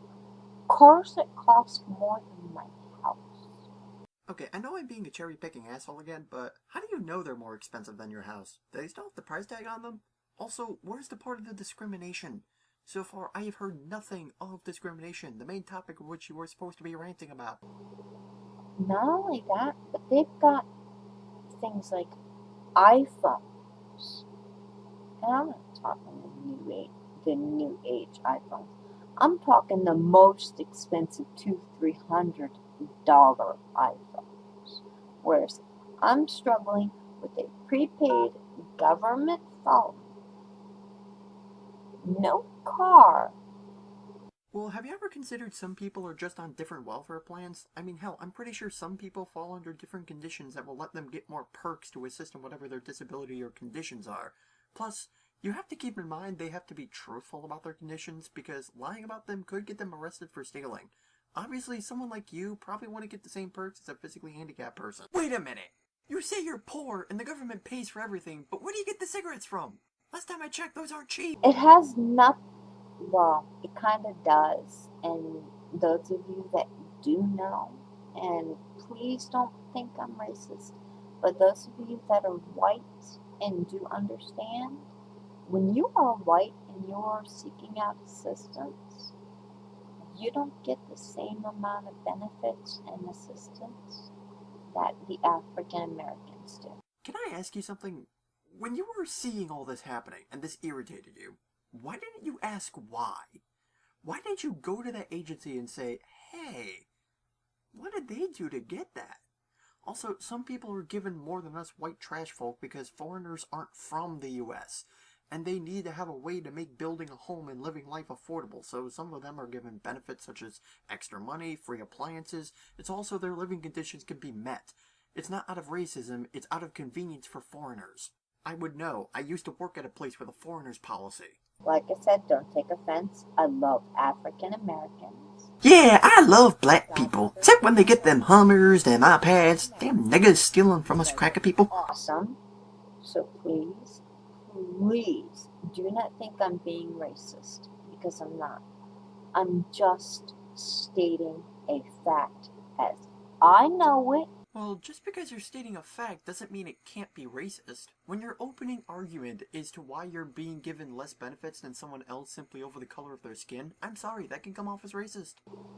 [SPEAKER 16] cars that cost more than my house.
[SPEAKER 10] Okay, I know I'm being a cherry-picking asshole again, but how do you know they're more expensive than your house? Do they still have the price tag on them? Also, where's the part of the discrimination? So far, I have heard nothing of discrimination, the main topic of which you were supposed to be ranting about.
[SPEAKER 16] Not only that, but they've got things like iPhones. And I'm not talking the new age iPhones. I'm talking the most expensive $200-300 iPhones. Whereas I'm struggling with a prepaid government phone. No car.
[SPEAKER 10] Well, have you ever considered some people are just on different welfare plans? I mean, hell, I'm pretty sure some people fall under different conditions that will let them get more perks to assist in whatever their disability or conditions are. Plus, you have to keep in mind they have to be truthful about their conditions, because lying about them could get them arrested for stealing. Obviously, someone like you probably want to get the same perks as a physically handicapped person. Wait a minute! You say you're poor and the government pays for everything, but where do you get the cigarettes from? Last time I checked, those aren't cheap.
[SPEAKER 16] It has not. Well, it kind of does. And those of you that do know, and please don't think I'm racist, but those of you that are white and do understand, when you are white and you're seeking out assistance, you don't get the same amount of benefits and assistance that the African Americans do.
[SPEAKER 10] Can I ask you something? When you were seeing all this happening, and this irritated you, why didn't you ask why? Why didn't you go to that agency and say, hey, what did they do to get that? Also, some people are given more than us white trash folk because foreigners aren't from the US, and they need to have a way to make building a home and living life affordable, so some of them are given benefits such as extra money, free appliances. It's also their living conditions can be met. It's not out of racism, it's out of convenience for foreigners. I would know. I used to work at a place with a foreigners policy.
[SPEAKER 16] Like I said, don't take offense. I love African Americans.
[SPEAKER 10] Yeah, I love black people. Except when they get them Hummers, them iPads, damn niggas stealing from us cracker people.
[SPEAKER 16] Awesome. So please, please do not think I'm being racist, because I'm not. I'm just stating a fact as I know it.
[SPEAKER 10] Well, just because you're stating a fact doesn't mean it can't be racist. When your opening argument is to why you're being given less benefits than someone else simply over the color of their skin, I'm sorry, that can come off as racist.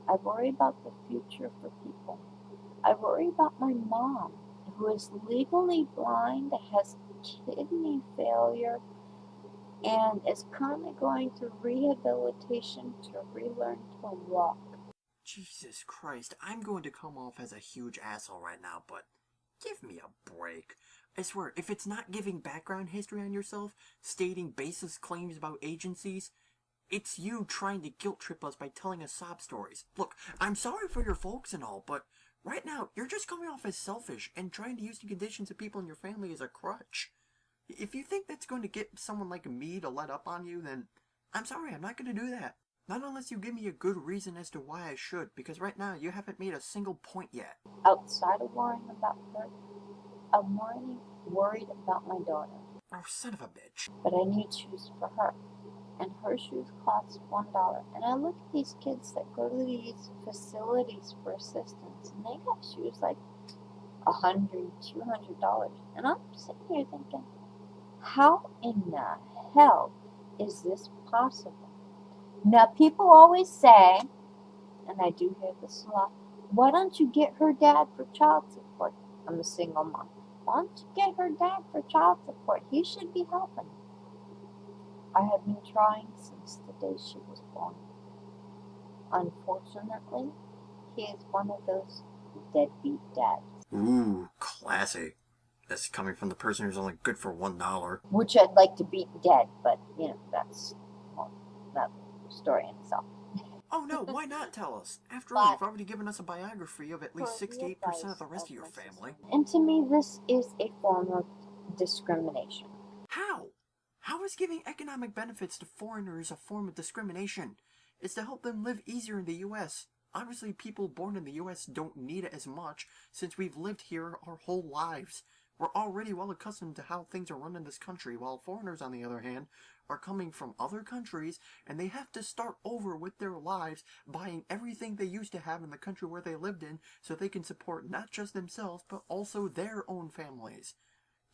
[SPEAKER 16] I worry about the future for people. I worry about my mom, who is legally blind, has kidney failure, and is currently going through rehabilitation to relearn to walk.
[SPEAKER 10] Jesus Christ, I'm going to come off as a huge asshole right now, but give me a break. I swear, if it's not giving background history on yourself, stating baseless claims about agencies, it's you trying to guilt trip us by telling us sob stories. Look, I'm sorry for your folks and all, but right now, you're just coming off as selfish and trying to use the conditions of people in your family as a crutch. If you think that's going to get someone like me to let up on you, then I'm sorry, I'm not going to do that. Not unless you give me a good reason as to why I should, because right now you haven't made a single point yet.
[SPEAKER 16] Outside of worrying about her, I'm worried about my daughter.
[SPEAKER 10] Oh, son of a bitch.
[SPEAKER 16] But I need shoes for her, and her shoes cost $1. And I look at these kids that go to these facilities for assistance, and they got shoes like $100, $200. And I'm sitting here thinking, how in the hell is this possible? Now, people always say, and I do hear this a lot, why don't you get her dad for child support? I'm a single mom. Why don't you get her dad for child support? He should be helping. I have been trying since the day she was born. Unfortunately, he is one of those deadbeat dads.
[SPEAKER 10] Ooh, classy. That's coming from the person who's only good for $1.
[SPEAKER 16] Which I'd like to beat dead, but, you know, that's that story in itself.
[SPEAKER 10] Oh no, why not tell us? After all, you've already given us a biography of at least 68% of the rest of your family.
[SPEAKER 16] And to me, this is a form of discrimination.
[SPEAKER 10] How? How is giving economic benefits to foreigners a form of discrimination? It's to help them live easier in the US. Obviously, people born in the US don't need it as much, since we've lived here our whole lives. We're already well accustomed to how things are run in this country, while foreigners, on the other hand, are coming from other countries, and they have to start over with their lives, buying everything they used to have in the country where they lived in, so they can support not just themselves, but also their own families.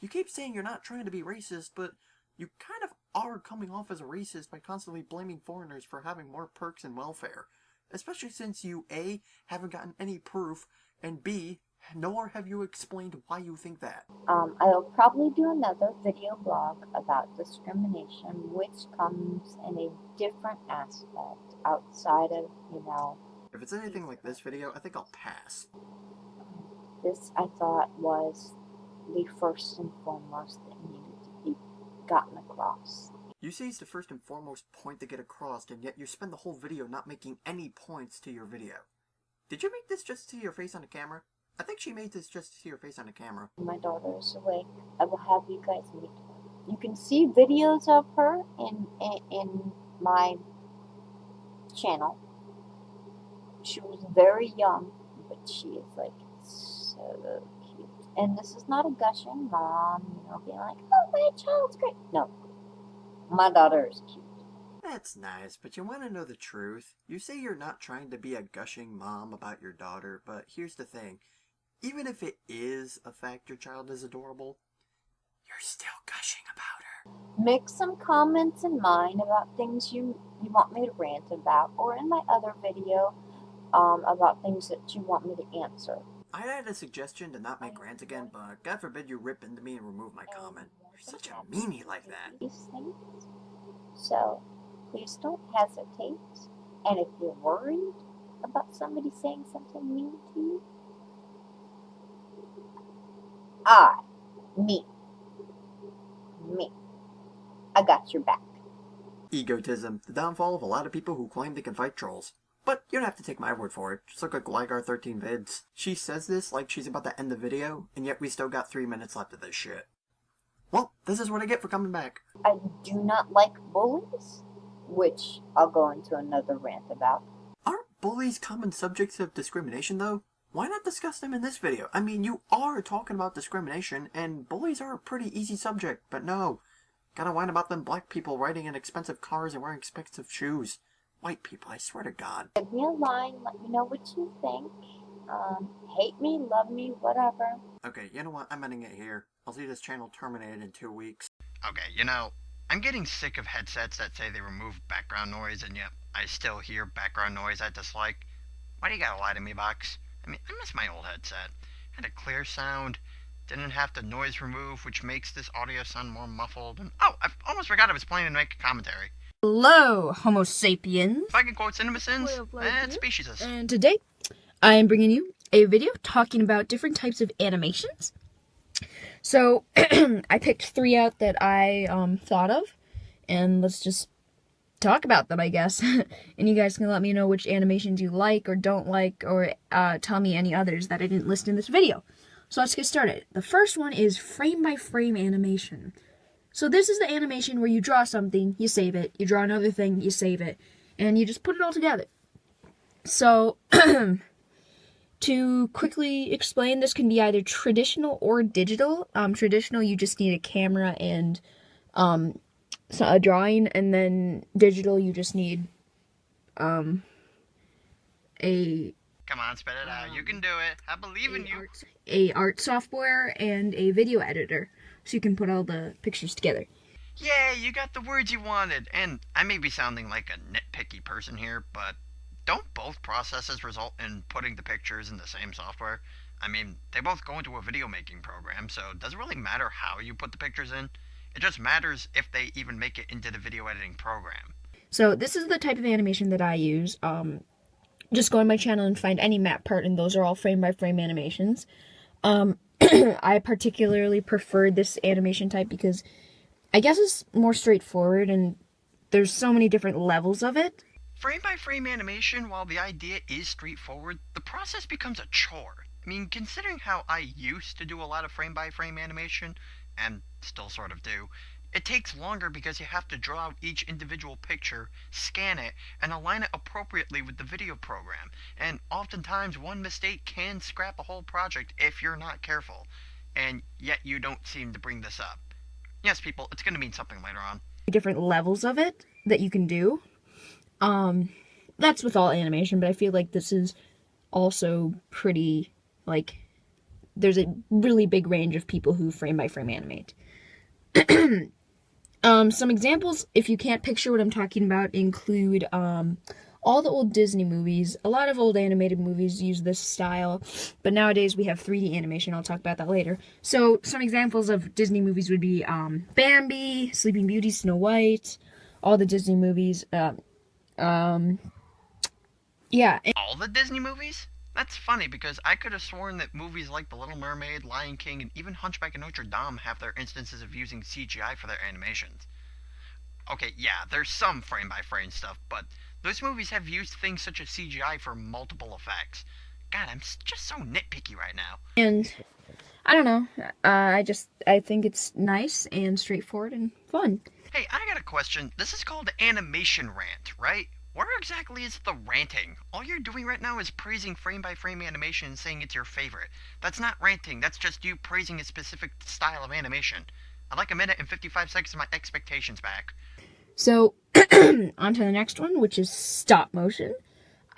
[SPEAKER 10] You keep saying you're not trying to be racist, but you kind of are coming off as a racist by constantly blaming foreigners for having more perks and welfare. Especially since you, A, haven't gotten any proof, and B, nor have you explained why you think that.
[SPEAKER 16] I'll probably do another video blog about discrimination, which comes in a different aspect outside of,
[SPEAKER 10] If it's anything like this video, I think I'll pass.
[SPEAKER 16] This I thought was the first and foremost that needed to be gotten across.
[SPEAKER 10] You say it's the first and foremost point to get across, and yet you spend the whole video not making any points to your video. Did you make this just to see your face on the camera? I think she made this just to see your face on the camera.
[SPEAKER 16] My daughter is awake. I will have you guys meet her. You can see videos of her in my channel. She was very young, but she is like so cute. And this is not a gushing mom, being like, oh, my child's great. No. My daughter is cute.
[SPEAKER 10] That's nice, but you want to know the truth. You say you're not trying to be a gushing mom about your daughter, but here's the thing. Even if it is a fact your child is adorable, you're still gushing about her.
[SPEAKER 16] Make some comments in mine about things you want me to rant about, or in my other video about things that you want me to answer.
[SPEAKER 10] I had a suggestion to not make rants again, but God forbid you rip into me and remove my comment. You're such a meanie like that.
[SPEAKER 16] These things. So, please don't hesitate. And if you're worried about somebody saying something mean to you, I got your back.
[SPEAKER 10] Egotism, the downfall of a lot of people who claim they can fight trolls. But you don't have to take my word for it. Just look at Gligar13 vids. She says this like she's about to end the video, and yet we still got 3 minutes left of this shit. Well, this is what I get for coming back.
[SPEAKER 16] I do not like bullies, which I'll go into another rant about.
[SPEAKER 10] Aren't bullies common subjects of discrimination, though? Why not discuss them in this video? I mean, you are talking about discrimination, and bullies are a pretty easy subject, but no. Gotta whine about them black people riding in expensive cars and wearing expensive shoes. White people, I swear to God.
[SPEAKER 16] Give me a line, let me know what you think. Hate me, love me, whatever.
[SPEAKER 10] Okay, you know what? I'm ending it here. I'll see this channel terminated in 2 weeks.
[SPEAKER 2] Okay, I'm getting sick of headsets that say they remove background noise, and yet I still hear background noise I dislike. Why do you gotta lie to me, Box? I mean, I miss my old headset. Had a clear sound, didn't have the noise remove, which makes this audio sound more muffled, and I almost forgot I was planning to make a commentary.
[SPEAKER 17] Hello, Homo sapiens.
[SPEAKER 2] If I can quote CinemaSins, and speciesist.
[SPEAKER 17] And today, I am bringing you a video talking about different types of animations. So, I picked 3 out that I thought of, and let's just talk about them, I guess. And you guys can let me know which animations you like or don't like, or tell me any others that I didn't list in this video. So let's get started. The first one is frame-by-frame animation. So this is the animation where you draw something, you save it, you draw another thing, you save it, and you just put it all together. So, to quickly explain, this can be either traditional or digital. Traditional, you just need a camera and a drawing, and then digital, you just need
[SPEAKER 2] Come on, spit it out. You can do it. I believe in you.
[SPEAKER 17] A art software and a video editor, so you can put all the pictures together.
[SPEAKER 2] Yeah, you got the words you wanted. And I may be sounding like a nitpicky person here, but don't both processes result in putting the pictures in the same software? I mean, they both go into a video making program, so does it really matter how you put the pictures in? It just matters if they even make it into the video editing program.
[SPEAKER 17] So this is the type of animation that I use. Just go on my channel and find any map part, and those are all frame-by-frame animations. I particularly prefer this animation type because I guess it's more straightforward, and there's so many different levels of it.
[SPEAKER 2] Frame-by-frame animation, while the idea is straightforward, the process becomes a chore. I mean, considering how I used to do a lot of frame-by-frame animation, and still sort of do, it takes longer because you have to draw out each individual picture, scan it, and align it appropriately with the video program. And oftentimes, one mistake can scrap a whole project if you're not careful. And yet you don't seem to bring this up. Yes, people, it's going to mean something later on.
[SPEAKER 17] different levels of it that you can do. That's with all animation, but I feel like this is also pretty, like, there's a really big range of people who frame by frame animate. Some examples, if you can't picture what I'm talking about, include all the old Disney movies. A lot of old animated movies use this style, but nowadays we have 3D animation. I'll talk about that later. So some examples of Disney movies would be Bambi, Sleeping Beauty, Snow White, all the Disney movies. Yeah.
[SPEAKER 2] All the Disney movies? That's funny because I could have sworn that movies like The Little Mermaid, Lion King, and even Hunchback of Notre Dame have their instances of using CGI for their animations. Okay, yeah, there's some frame-by-frame stuff, but those movies have used things such as CGI for multiple effects. God, I'm just so nitpicky right now.
[SPEAKER 17] And I don't know. I think it's nice and straightforward and fun.
[SPEAKER 2] Hey, I got a question. This is called Animation Rant, right? Where exactly is the ranting? All you're doing right now is praising frame-by-frame animation and saying it's your favorite. That's not ranting, that's just you praising a specific style of animation. I'd like 1 minute and 55 seconds of my expectations back.
[SPEAKER 17] So, on to the next one, which is stop motion.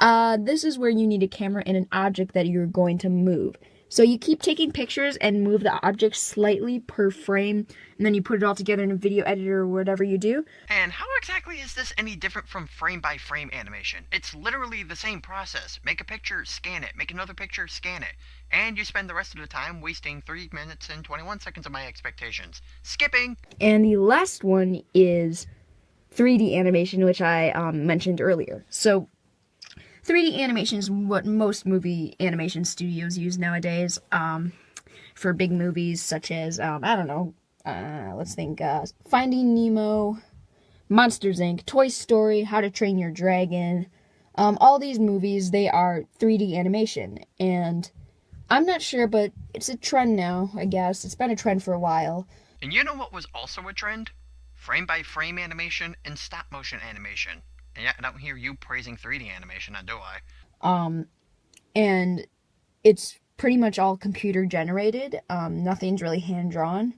[SPEAKER 17] This is where you need a camera and an object that you're going to move. So you keep taking pictures and move the object slightly per frame, and then you put it all together in a video editor or whatever you do.
[SPEAKER 2] And how exactly is this any different from frame-by-frame animation? It's literally the same process. Make a picture, scan it. Make another picture, scan it. And you spend the rest of the time wasting 3 minutes and 21 seconds of my expectations. Skipping!
[SPEAKER 17] And the last one is 3D animation, which I mentioned earlier. So 3D animation is what most movie animation studios use nowadays for big movies such as, I don't know, let's think, Finding Nemo, Monsters, Inc., Toy Story, How to Train Your Dragon. All these movies, they are 3D animation, and I'm not sure, but it's a trend now, I guess. It's been a trend for a while.
[SPEAKER 2] And you know what was also a trend? Frame-by-frame animation and stop-motion animation. And yet I don't hear you praising 3D animation, now do I?
[SPEAKER 17] And it's pretty much all computer generated. Nothing's really hand-drawn.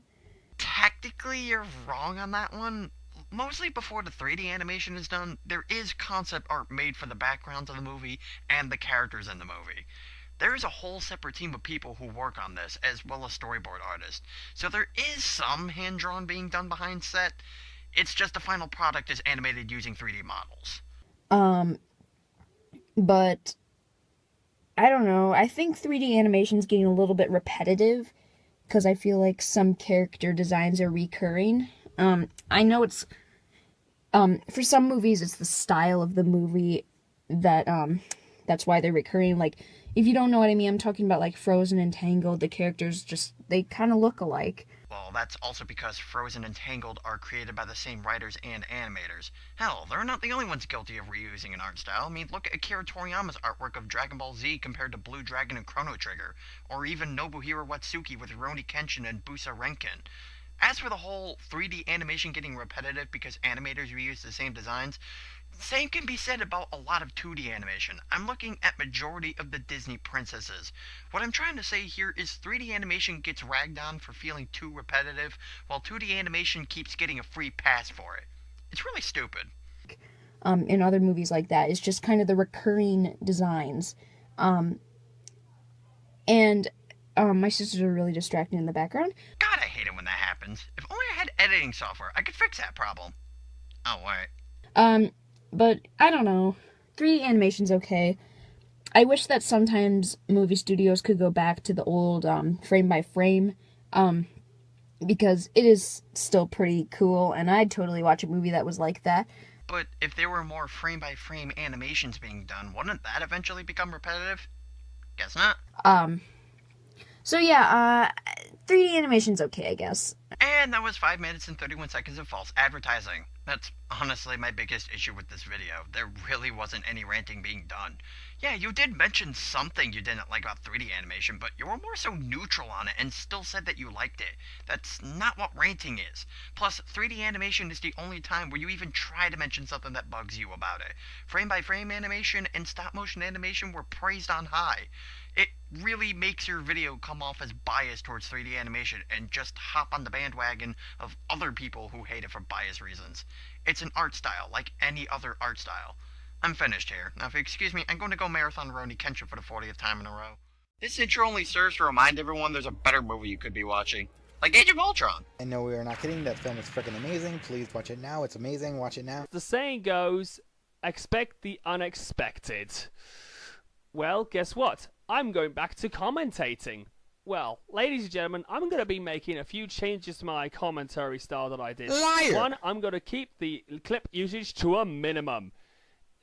[SPEAKER 2] Technically, you're wrong on that one. Mostly before the 3D animation is done, there is concept art made for the backgrounds of the movie and the characters in the movie. There is a whole separate team of people who work on this, as well as storyboard artists. So there is some hand-drawn being done behind set. It's just the final product is animated using 3D models.
[SPEAKER 17] But I don't know. I think 3D animation's getting a little bit repetitive because I feel like some character designs are recurring. I know it's for some movies it's the style of the movie that that's why they're recurring. Like, if you don't know what I mean, I'm talking about like Frozen and Tangled. The characters just, they kind of look alike.
[SPEAKER 2] Well, that's also because Frozen and Tangled are created by the same writers and animators. Hell, they're not the only ones guilty of reusing an art style. I mean, look at Akira Toriyama's artwork of Dragon Ball Z compared to Blue Dragon and Chrono Trigger, or even Nobuhiro Watsuki with Rurouni Kenshin and Busa Renkin. As for the whole 3D animation getting repetitive because animators reuse the same designs, same can be said about a lot of 2D animation. I'm looking at majority of the Disney princesses. What I'm trying to say here is 3D animation gets ragged on for feeling too repetitive, while 2D animation keeps getting a free pass for it. It's really stupid.
[SPEAKER 17] In other movies like that, it's just kind of the recurring designs. My sisters are really distracting in the background.
[SPEAKER 2] God, I hate it when that happens. If only I had editing software, I could fix that problem. Oh, wait.
[SPEAKER 17] But I don't know. 3D animation's okay. I wish that sometimes movie studios could go back to the old frame by frame, because it is still pretty cool, and I'd totally watch a movie that was like that.
[SPEAKER 2] But if there were more frame by frame animations being done, wouldn't that eventually become repetitive? Guess not.
[SPEAKER 17] So yeah, 3D animation's okay, I guess.
[SPEAKER 2] And that was 5 minutes and 31 seconds of false advertising. That's honestly my biggest issue with this video. There really wasn't any ranting being done. Yeah, you did mention something you didn't like about 3D animation, but you were more so neutral on it and still said that you liked it. That's not what ranting is. Plus, 3D animation is the only time where you even try to mention something that bugs you about it. Frame-by-frame animation and stop-motion animation were praised on high. It really makes your video come off as biased towards 3D animation, and just hop on the bandwagon of other people who hate it for biased reasons. It's an art style, like any other art style. I'm finished here. Now if you excuse me, I'm going to go marathon Rurouni Kenshin for the 40th time in a row. This intro only serves to remind everyone there's a better movie you could be watching. Like Age of Ultron.
[SPEAKER 18] And no, we are not kidding. That film is freaking amazing. Please watch it now. It's amazing. Watch it now.
[SPEAKER 6] The saying goes, expect the unexpected. Well, guess what? I'm going back to commentating. Well, ladies and gentlemen, I'm going to be making a few changes to my commentary style that I did.
[SPEAKER 18] Liar!
[SPEAKER 6] One, I'm going to keep the clip usage to a minimum.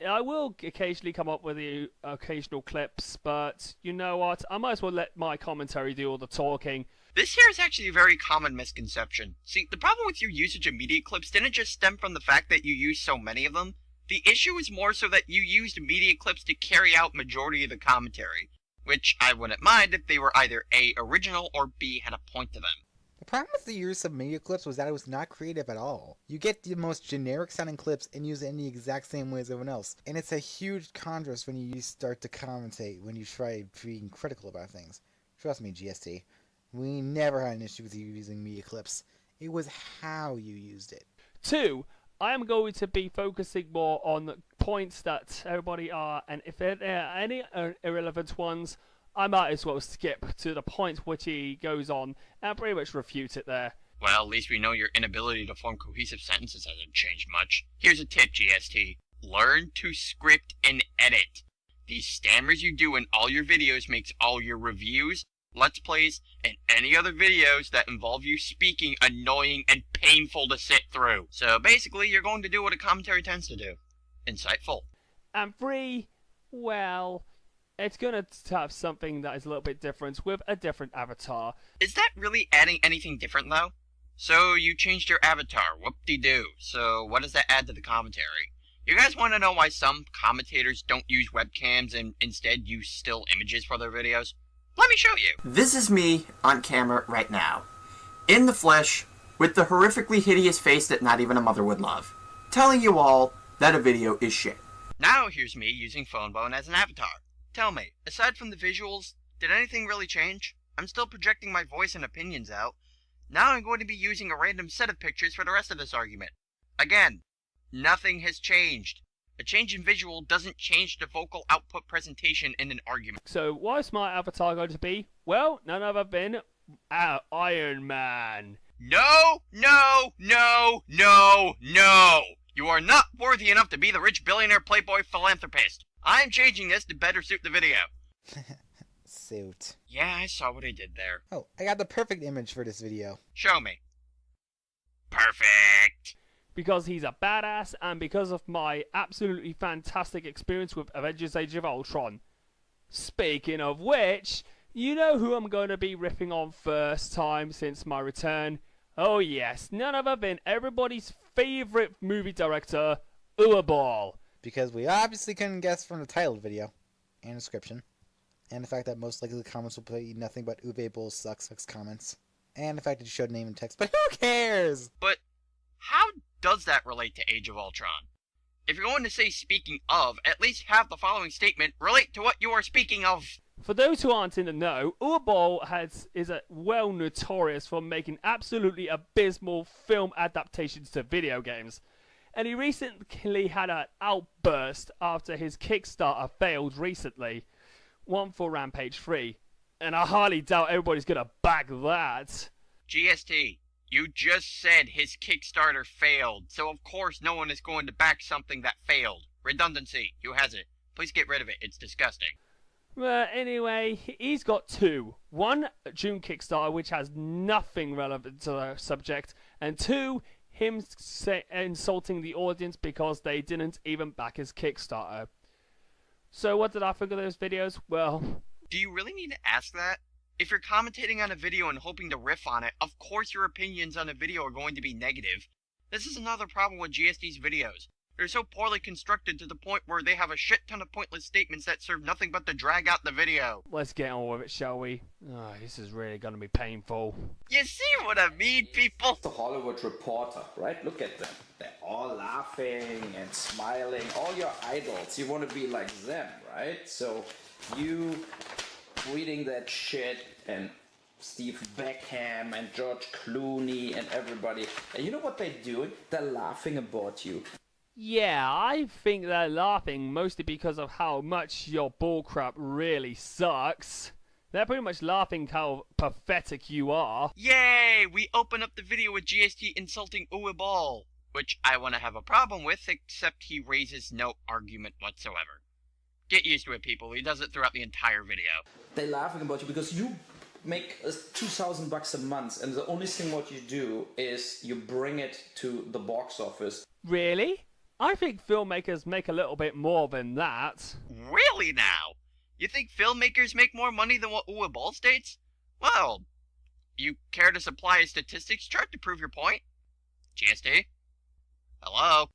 [SPEAKER 6] I will occasionally come up with the occasional clips, but you know what? I might as well let my commentary do all the talking.
[SPEAKER 2] This here is actually a very common misconception. See, the problem with your usage of media clips didn't just stem from the fact that you used so many of them. The issue is more so that you used media clips to carry out majority of the commentary, which I wouldn't mind if they were either A, original, or B, had a point to them.
[SPEAKER 18] The problem with the use of media clips was that it was not creative at all. You get the most generic sounding clips and use it in the exact same way as everyone else. And it's a huge contrast when you start to commentate, when you try being critical about things. Trust me, GST. We never had an issue with you using media clips. It was how you used it.
[SPEAKER 6] 2, I am going to be focusing more on the points that everybody are, and if there are any irrelevant ones, I might as well skip to the point which he goes on and pretty much refute it there.
[SPEAKER 2] Well, at least we know your inability to form cohesive sentences hasn't changed much. Here's a tip, GST. Learn to script and edit. These stammers you do in all your videos makes all your reviews, Let's Plays, and any other videos that involve you speaking annoying and painful to sit through. So basically, you're going to do what a commentary tends to do. Insightful.
[SPEAKER 6] And 3, well, it's going to have something that is a little bit different with a different avatar.
[SPEAKER 2] Is that really adding anything different, though? So you changed your avatar, whoop-de-doo. So what does that add to the commentary? You guys want to know why some commentators don't use webcams and instead use still images for their videos? Let me show you.
[SPEAKER 10] This is me on camera right now. In the flesh, with the horrifically hideous face that not even a mother would love. Telling you all that a video is shit.
[SPEAKER 2] Now here's me using Phonebone as an avatar. Tell me, aside from the visuals, did anything really change? I'm still projecting my voice and opinions out. Now I'm going to be using a random set of pictures for the rest of this argument. Again, nothing has changed. A change in visual doesn't change the vocal output presentation in an argument.
[SPEAKER 6] So what's my avatar going to be? Well, none other than Iron Man.
[SPEAKER 2] No, no, no, no, no! You are not worthy enough to be the rich billionaire playboy philanthropist. I'm changing this to better suit the video.
[SPEAKER 18] Suit.
[SPEAKER 2] Yeah, I saw what I did there.
[SPEAKER 18] Oh, I got the perfect image for this video.
[SPEAKER 2] Show me. Perfect.
[SPEAKER 6] Because he's a badass, and because of my absolutely fantastic experience with Avengers Age of Ultron. Speaking of which, you know who I'm going to be ripping on first time since my return? Oh yes, none other than everybody's favourite movie director, Uwe
[SPEAKER 18] Because we obviously couldn't guess from the title of the video, and description, and the fact that most likely the comments will be nothing but Uwe Boll sucks comments, and the fact that you showed name and text, but who cares?
[SPEAKER 2] But how does that relate to Age of Ultron? If you're going to say speaking of, at least have the following statement relate to what you are speaking of.
[SPEAKER 6] For those who aren't in the know, Uwe Boll is well notorious for making absolutely abysmal film adaptations to video games. And he recently had an outburst after his Kickstarter failed recently. One for Rampage 3. And I highly doubt everybody's gonna back that.
[SPEAKER 2] GST, you just said his Kickstarter failed, so of course no one is going to back something that failed. Redundancy, you has it. Please get rid of it, it's disgusting.
[SPEAKER 6] Well, anyway, he's got 2. 1, June Kickstarter, which has nothing relevant to the subject, and 2, him insulting the audience because they didn't even back his Kickstarter. So what did I think of those videos? Well,
[SPEAKER 2] do you really need to ask that? If you're commentating on a video and hoping to riff on it, of course your opinions on a video are going to be negative. This is another problem with GSD's videos. They're so poorly constructed to the point where they have a shit ton of pointless statements that serve nothing but to drag out the video.
[SPEAKER 6] Let's get on with it, shall we? Oh, this is really gonna be painful.
[SPEAKER 2] You see what I mean, people?
[SPEAKER 19] The Hollywood Reporter, right? Look at them. They're all laughing and smiling. All your idols. You want to be like them, right? So you reading that shit and Steve Beckham and George Clooney and everybody. And you know what they're doing? They're laughing about you.
[SPEAKER 6] Yeah, I think they're laughing mostly because of how much your bullcrap really sucks. They're pretty much laughing how pathetic you are.
[SPEAKER 2] Yay! We open up the video with GST insulting Uwe Ball, which I want to have a problem with, except he raises no argument whatsoever. Get used to it, people. He does it throughout the entire video.
[SPEAKER 19] They're laughing about you because you make $2,000 a month, and the only thing what you do is you bring it to the box office.
[SPEAKER 6] Really? I think filmmakers make a little bit more than that.
[SPEAKER 2] Really now? You think filmmakers make more money than what Uwe Ball states? Well, you care to supply a statistics chart to prove your point? GSD? Hello?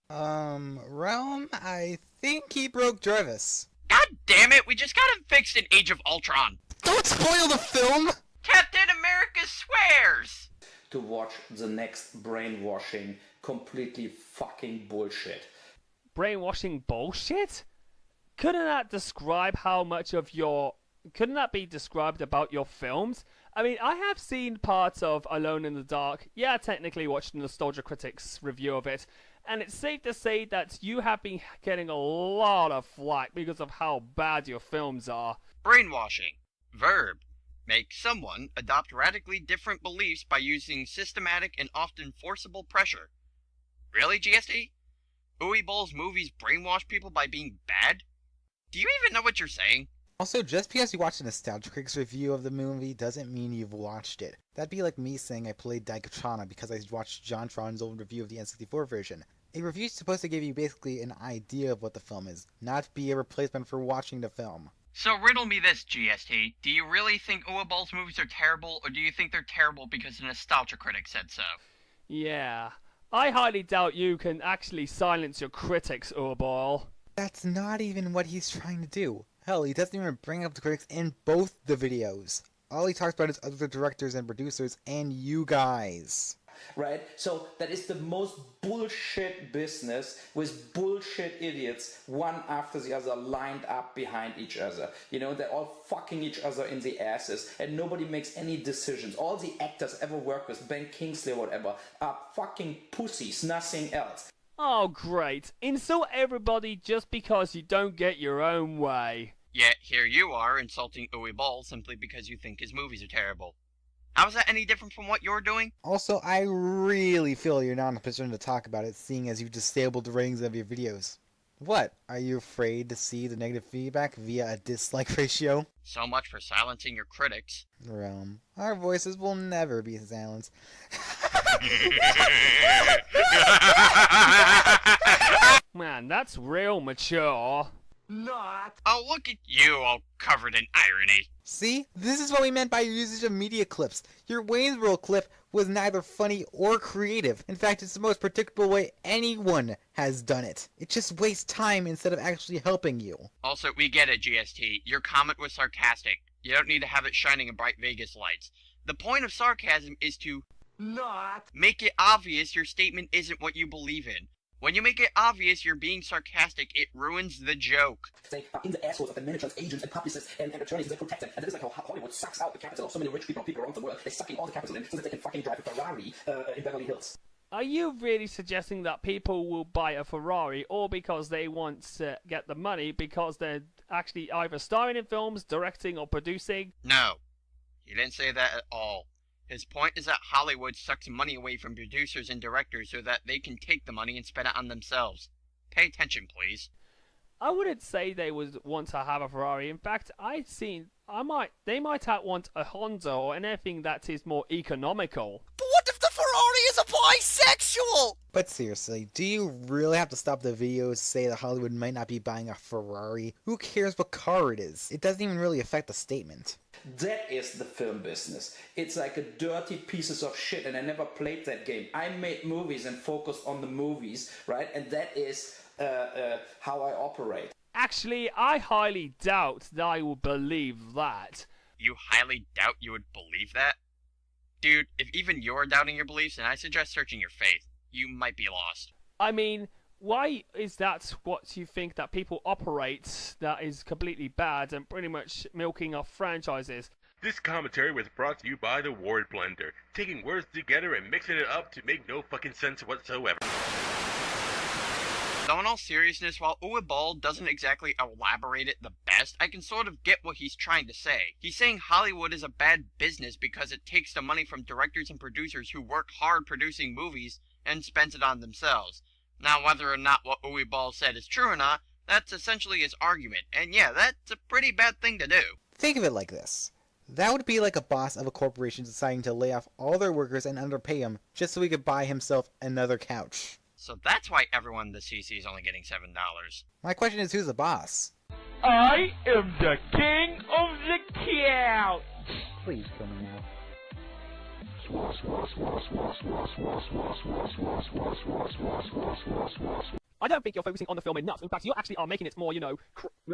[SPEAKER 18] Realm, I think he broke Jarvis.
[SPEAKER 2] God damn it, we just got him fixed in Age of Ultron.
[SPEAKER 18] Don't spoil the film!
[SPEAKER 2] Captain America swears!
[SPEAKER 19] To watch the next brainwashing, completely fucking bullshit.
[SPEAKER 6] Brainwashing bullshit? Couldn't that be described about your films? I mean, I have seen parts of Alone in the Dark. Yeah, technically watched Nostalgia Critic's review of it. And it's safe to say that you have been getting a lot of flack because of how bad your films are.
[SPEAKER 2] Brainwashing. Verb. Make someone adopt radically different beliefs by using systematic and often forcible pressure. Really, GSD? Uwe Ball's movies brainwash people by being bad? Do you even know what you're saying?
[SPEAKER 18] Also, just because you watched a Nostalgia Critic's review of the movie doesn't mean you've watched it. That'd be like me saying I played Daikatana because I watched John Tron's old review of the N64 version. A review is supposed to give you basically an idea of what the film is, not be a replacement for watching the film.
[SPEAKER 2] So riddle me this, GST. Do you really think Uwe Ball's movies are terrible, or do you think they're terrible because the Nostalgia Critic said so?
[SPEAKER 6] Yeah. I highly doubt you can actually silence your critics, Uwe Ball.
[SPEAKER 18] That's not even what he's trying to do. Hell, he doesn't even bring up the critics in both the videos. All he talks about is other directors and producers and you guys.
[SPEAKER 19] Right? So that is the most bullshit business with bullshit idiots, one after the other, lined up behind each other. You know, they're all fucking each other in the asses and nobody makes any decisions. All the actors ever work with, Ben Kingsley or whatever, are fucking pussies, nothing else.
[SPEAKER 6] Oh, great. Insult everybody just because you don't get your own way.
[SPEAKER 2] Yet here you are insulting Uwe Ball simply because you think his movies are terrible. How is that any different from what you're doing?
[SPEAKER 18] Also, I really feel you're not in a position to talk about it, seeing as you've disabled the ratings of your videos. What? Are you afraid to see the negative feedback via a dislike ratio?
[SPEAKER 2] So much for silencing your critics.
[SPEAKER 18] Realm. Our voices will never be silenced.
[SPEAKER 6] Man, that's real mature.
[SPEAKER 2] Not. Oh, look at you, all covered in irony.
[SPEAKER 18] See? This is what we meant by your usage of media clips. Your Wayne's World clip was neither funny or creative. In fact, it's the most predictable way anyone has done it. It just wastes time instead of actually helping you.
[SPEAKER 2] Also, we get it, GST. Your comment was sarcastic. You don't need to have it shining in bright Vegas lights. The point of sarcasm is to not make it obvious your statement isn't what you believe in. When you make it obvious you're being sarcastic, it ruins the joke.
[SPEAKER 19] They are in the assholes of administrators, agents, and publicists, and attorneys. They protect them. And that is like how Hollywood sucks out the capital of so many rich people around the world. They're sucking all the capital in so that they can fucking drive a Ferrari in Beverly Hills.
[SPEAKER 6] Are you really suggesting that people will buy a Ferrari all because they want to get the money because they're actually either starring in films, directing, or producing?
[SPEAKER 2] No. He didn't say that at all. His point is that Hollywood sucks money away from producers and directors so that they can take the money and spend it on themselves. Pay attention, please.
[SPEAKER 6] I wouldn't say they would want to have a Ferrari. In fact, they might want a Honda or anything that is more economical.
[SPEAKER 9] But what if the Ferrari is a bisexual?
[SPEAKER 18] But seriously, do you really have to stop the videos to say that Hollywood might not be buying a Ferrari? Who cares what car it is? It doesn't even really affect the statement.
[SPEAKER 19] That is the film business. It's like a dirty pieces of shit, and I never played that game. I made movies and focused on the movies, right? And that is how I operate.
[SPEAKER 6] Actually, I highly doubt that I will believe that.
[SPEAKER 2] You highly doubt you would believe that? Dude, if even you're doubting your beliefs, then I suggest searching your faith. You might be lost.
[SPEAKER 6] I mean, why is that what you think that people operate that is completely bad and pretty much milking off franchises?
[SPEAKER 20] This commentary was brought to you by the Word Blender, taking words together and mixing it up to make no fucking sense whatsoever.
[SPEAKER 2] Though in all seriousness, while Uwe Boll doesn't exactly elaborate it the best, I can sort of get what he's trying to say. He's saying Hollywood is a bad business because it takes the money from directors and producers who work hard producing movies and spends it on themselves. Now, whether or not what Uwe Boll said is true or not, that's essentially his argument, and yeah, that's a pretty bad thing to do.
[SPEAKER 18] Think of it like this. That would be like a boss of a corporation deciding to lay off all their workers and underpay them just so he could buy himself another couch.
[SPEAKER 2] So that's why everyone in the CC is only getting $7.
[SPEAKER 18] My question is, who's the boss?
[SPEAKER 6] I am the king of the couch!
[SPEAKER 18] Please kill me now.
[SPEAKER 6] I don't think you're focusing on the film enough. In fact, you actually are making it more, you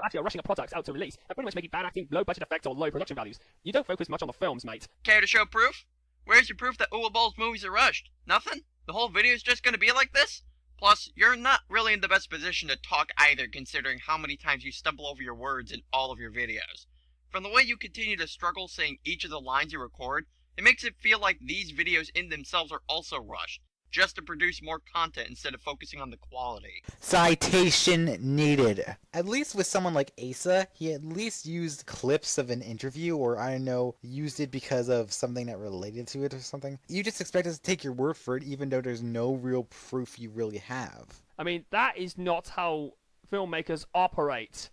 [SPEAKER 6] actually are rushing a product out to release and pretty much making bad acting, low budget effects, or low production values. You don't focus much on the films, mate.
[SPEAKER 2] Care to show proof? Where's your proof that Uwe Boll's movies are rushed? Nothing? The whole video's just gonna be like this? Plus, you're not really in the best position to talk either, considering how many times you stumble over your words in all of your videos. From the way you continue to struggle saying each of the lines you record, it makes it feel like these videos in themselves are also rushed, just to produce more content instead of focusing on the quality.
[SPEAKER 18] Citation needed. At least with someone like Asa, he at least used clips of an interview, or I don't know, used it because of something that related to it or something. You just expect us to take your word for it even though there's no real proof you really have.
[SPEAKER 6] I mean, that is not how filmmakers operate.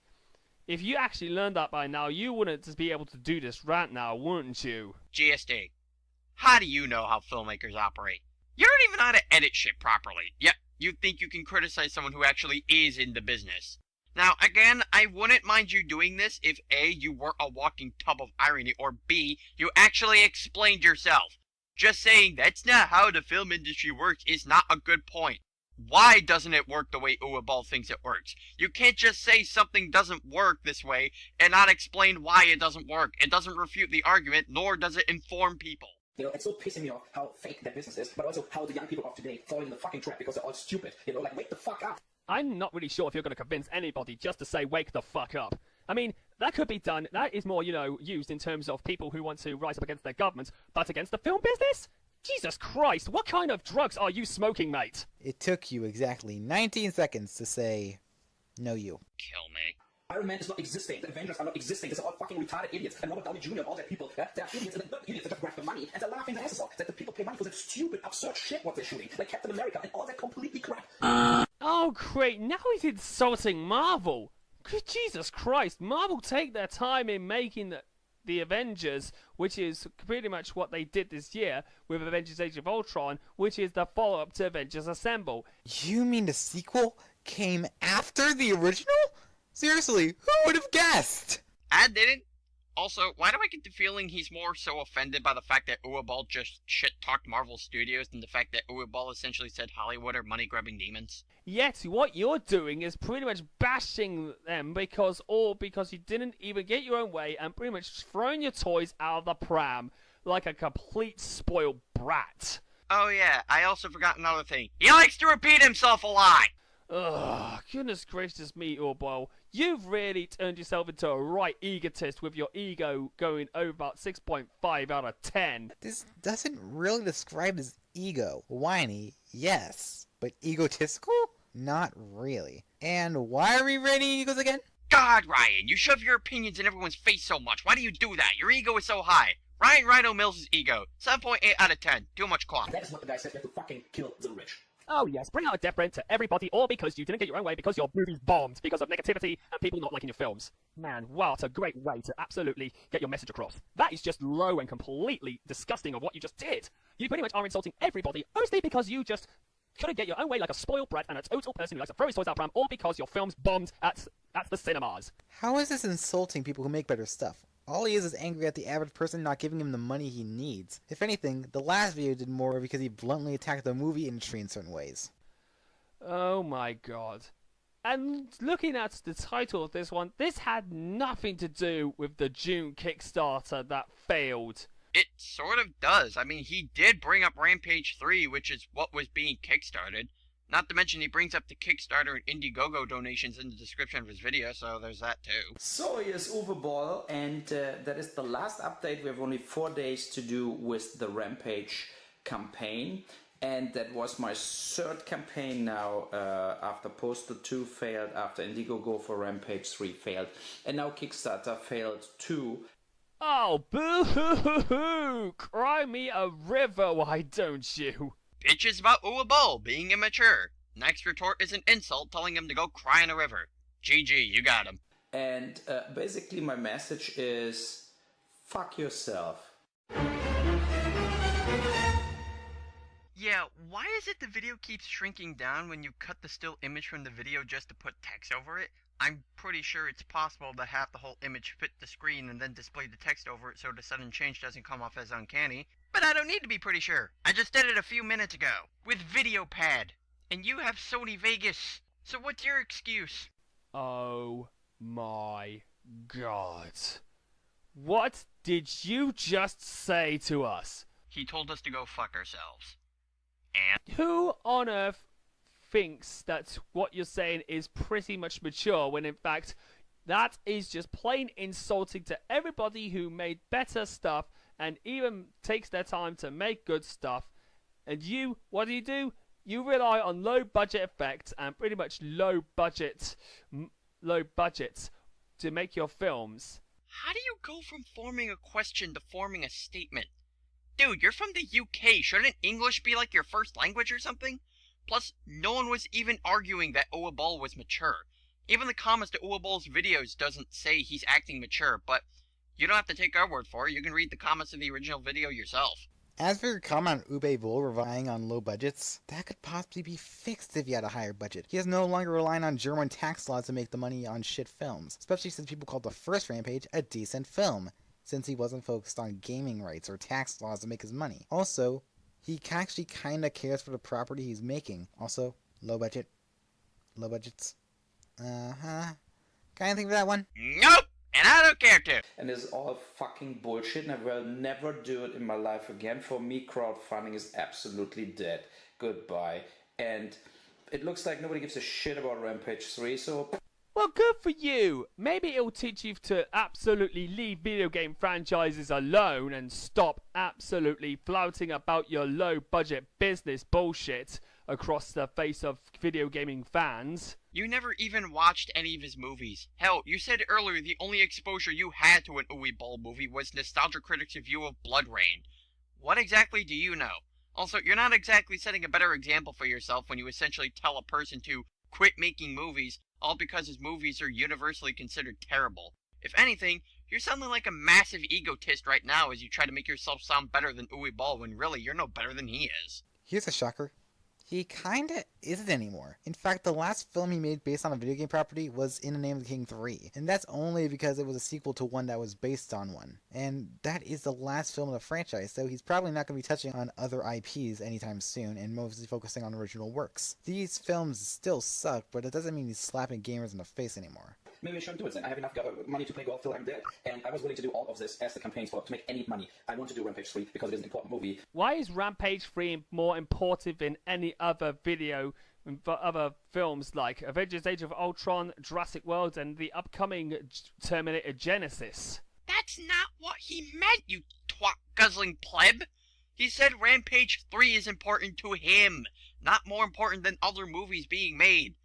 [SPEAKER 6] If you actually learned that by now, you wouldn't just be able to do this rant now, wouldn't you?
[SPEAKER 2] GSD, how do you know how filmmakers operate? You don't even know how to edit shit properly, yet you think you can criticize someone who actually is in the business. Now, again, I wouldn't mind you doing this if A, you weren't a walking tub of irony, or B, you actually explained yourself. Just saying that's not how the film industry works is not a good point. Why doesn't it work the way Uwe Boll thinks it works? You can't just say something doesn't work this way and not explain why it doesn't work. It doesn't refute the argument, nor does it inform people.
[SPEAKER 19] It's so pissing me off how fake that business is, but also how the young people of today fall in the fucking trap because they're all stupid. Wake the fuck up.
[SPEAKER 6] I'm not really sure if you're going to convince anybody just to say wake the fuck up. I mean, that could be done. That is more, used in terms of people who want to rise up against their government, but against the film business? Jesus Christ, what kind of drugs are you smoking, mate?
[SPEAKER 18] It took you exactly 19 seconds to say, no you.
[SPEAKER 2] Kill me.
[SPEAKER 19] Iron Man is not existing. The Avengers are not existing. They're all fucking retarded idiots. And Robert Downey Jr. and all that people, they're idiots. And they're idiots that just grab the money and they're laughing their asses off. That the people pay money for that stupid, absurd shit what they're shooting. Like Captain America and all that completely crap.
[SPEAKER 6] Oh, great. Now he's insulting Marvel. Good Jesus Christ. Marvel take their time in making the Avengers, which is pretty much what they did this year with Avengers Age of Ultron, which is the follow-up to Avengers Assemble.
[SPEAKER 18] You mean the sequel came after the original? Seriously, who would have guessed?
[SPEAKER 2] I didn't. Also, why do I get the feeling he's more so offended by the fact that Uwe Boll just shit-talked Marvel Studios than the fact that Uwe Boll essentially said Hollywood are money-grabbing demons?
[SPEAKER 6] Yet, what you're doing is pretty much bashing them because you didn't even get your own way and pretty much throwing your toys out of the pram like a complete spoiled brat.
[SPEAKER 2] Oh yeah, I also forgot another thing. He likes to repeat himself a lot!
[SPEAKER 6] Ugh, goodness gracious me, Uwe Boll. You've really turned yourself into a right egotist with your ego going over about 6.5 out of 10.
[SPEAKER 18] This doesn't really describe his ego. Whiny, yes. But egotistical? Not really. And why are we rating egos again?
[SPEAKER 2] God, Ryan, you shove your opinions in everyone's face so much. Why do you do that? Your ego is so high. Ryan Rhino Mills' ego, 7.8 out of 10. Too much clock.
[SPEAKER 19] That is what the guy said, you have to fucking kill the rich.
[SPEAKER 6] Oh yes, bring out a death rent to everybody, all because you didn't get your own way because your movie's bombed because of negativity and people not liking your films. Man, what a great way to absolutely get your message across. That is just low and completely disgusting of what you just did. You pretty much are insulting everybody, mostly because you just couldn't get your own way like a spoiled brat and a total person who likes to throw his toys out pram, all because your film's bombed at the cinemas.
[SPEAKER 18] How is this insulting people who make better stuff? All he is angry at the average person not giving him the money he needs. If anything, the last video did more because he bluntly attacked the movie industry in certain ways.
[SPEAKER 6] Oh my god. And looking at the title of this one, this had nothing to do with the June Kickstarter that failed.
[SPEAKER 2] It sort of does. I mean, he did bring up Rampage 3, which is what was being kickstarted. Not to mention he brings up the Kickstarter and Indiegogo donations in the description of his video, so there's that too.
[SPEAKER 19] So here's Uwe Boll, and that is the last update. We have only 4 days to do with the Rampage campaign. And that was my 3rd campaign now, after Postal 2 failed, after Indiegogo for Rampage 3 failed, and now Kickstarter failed too.
[SPEAKER 6] Oh, boo-hoo-hoo-hoo! Cry me a river, why don't you?
[SPEAKER 2] Bitches about Uwe Boll being immature. Next retort is an insult telling him to go cry in a river. GG, you got him.
[SPEAKER 19] And basically my message is, fuck yourself.
[SPEAKER 2] Yeah, why is it the video keeps shrinking down when you cut the still image from the video just to put text over it? I'm pretty sure it's possible to have the whole image fit the screen and then display the text over it so the sudden change doesn't come off as uncanny. But I don't need to be pretty sure. I just did it a few minutes ago with VideoPad. And you have Sony Vegas. So what's your excuse?
[SPEAKER 6] Oh my god. What did you just say to us?
[SPEAKER 2] He told us to go fuck ourselves. And
[SPEAKER 6] who on earth thinks that what you're saying is pretty much mature when in fact that is just plain insulting to everybody who made better stuff and even takes their time to make good stuff. And you, what do? You rely on low budget effects and pretty much low budget to make your films.
[SPEAKER 2] How do you go from forming a question to forming a statement? Dude, you're from the UK. Shouldn't English be like your first language or something? Plus, no one was even arguing that Uwe Boll was mature. Even the comments to Uwe Boll's videos doesn't say he's acting mature, but you don't have to take our word for it. You can read the comments of the original video yourself.
[SPEAKER 18] As for your comment on Uwe Boll relying on low budgets, that could possibly be fixed if he had a higher budget. He is no longer relying on German tax laws to make the money on shit films, especially since people called the first Rampage a decent film, since he wasn't focused on gaming rights or tax laws to make his money. Also, he actually kinda cares for the property he's making. Also, low budget. Low budgets. Got anything for that one?
[SPEAKER 2] Nope! And I don't care to!
[SPEAKER 19] And it's all fucking bullshit, and I will never do it in my life again. For me, crowdfunding is absolutely dead. Goodbye. And it looks like nobody gives a shit about Rampage 3, so...
[SPEAKER 6] Well, good for you. Maybe it'll teach you to absolutely leave video game franchises alone and stop absolutely flouting about your low-budget business bullshit across the face of video gaming fans.
[SPEAKER 2] You never even watched any of his movies. Hell, you said earlier the only exposure you had to an Uwe Boll movie was Nostalgia Critic's review of Blood Rain. What exactly do you know? Also, you're not exactly setting a better example for yourself when you essentially tell a person to quit making movies all because his movies are universally considered terrible. If anything, you're sounding like a massive egotist right now as you try to make yourself sound better than Uwe Boll when really you're no better than he is.
[SPEAKER 18] Here's a shocker. He kinda isn't anymore. In fact, the last film he made based on a video game property was In the Name of the King 3. And that's only because it was a sequel to one that was based on one. And that is the last film in the franchise, so he's probably not going to be touching on other IPs anytime soon and mostly focusing on original works. These films still suck, but it doesn't mean he's slapping gamers in the face anymore.
[SPEAKER 19] Maybe I shouldn't do it then. I have enough money to play golf till I'm dead, and I was willing to do all of this as the campaigns for to make any money. I want to do Rampage 3 because it is an important movie.
[SPEAKER 6] Why is Rampage 3 more important than any other video for other films like Avengers Age of Ultron, Jurassic World, and the upcoming Terminator Genesis?
[SPEAKER 2] That's not what he meant, you twat-guzzling pleb! He said Rampage 3 is important to him, not more important than other movies being made.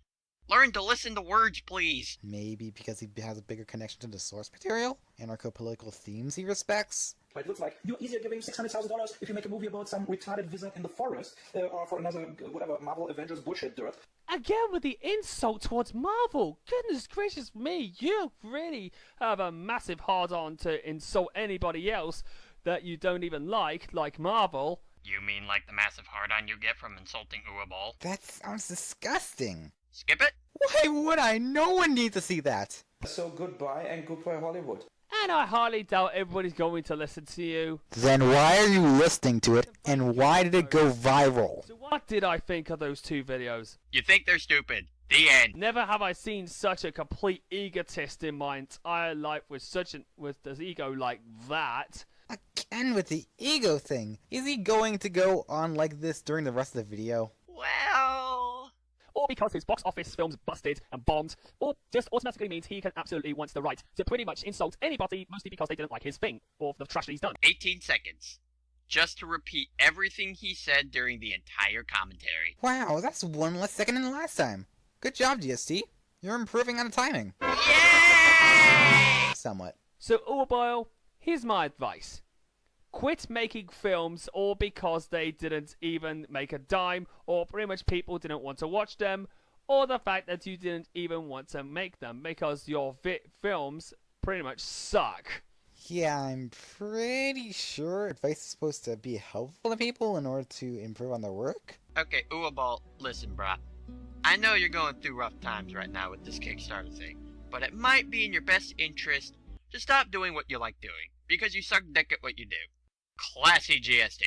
[SPEAKER 2] Learn to listen to words, please.
[SPEAKER 18] Maybe because he has a bigger connection to the source material? Anarcho-political themes he respects?
[SPEAKER 19] But it looks like you're easier giving $600,000 if you make a movie about some retarded wizard in the forest, or for another, whatever, Marvel Avengers bullshit dirt.
[SPEAKER 6] Again with the insult towards Marvel. Goodness gracious me, you really have a massive hard-on to insult anybody else that you don't even like Marvel.
[SPEAKER 2] You mean like the massive hard-on you get from insulting Uwe Boll?
[SPEAKER 18] That sounds disgusting.
[SPEAKER 2] Skip it?
[SPEAKER 18] Why would I? No one needs to see that.
[SPEAKER 19] So goodbye and goodbye Hollywood.
[SPEAKER 6] And I highly doubt everybody's going to listen to you.
[SPEAKER 18] Then why are you listening to it, and why did it go viral?
[SPEAKER 6] So what did I think of those two videos?
[SPEAKER 2] You think they're stupid. The end.
[SPEAKER 6] Never have I seen such a complete egotist in my entire life with this ego like that.
[SPEAKER 18] Again with the ego thing. Is he going to go on like this during the rest of the video?
[SPEAKER 2] Well,
[SPEAKER 6] because his box office films busted and bombed, or just automatically means he can absolutely wants the right to pretty much insult anybody, mostly because they didn't like his thing, or the trash that he's done.
[SPEAKER 2] 18 seconds. Just to repeat everything he said during the entire commentary.
[SPEAKER 18] Wow, that's one less second than the last time. Good job, GST. You're improving on the timing.
[SPEAKER 2] Yay!
[SPEAKER 18] Somewhat.
[SPEAKER 6] So, Urbile, here's my advice. Quit making films all because they didn't even make a dime, or pretty much people didn't want to watch them, or the fact that you didn't even want to make them, because your films pretty much suck.
[SPEAKER 18] Yeah, I'm pretty sure advice is supposed to be helpful to people in order to improve on their work.
[SPEAKER 2] Okay, Uabal, listen, brah. I know you're going through rough times right now with this Kickstarter thing, but it might be in your best interest to stop doing what you like doing, because you suck dick at what you do. Classy GST.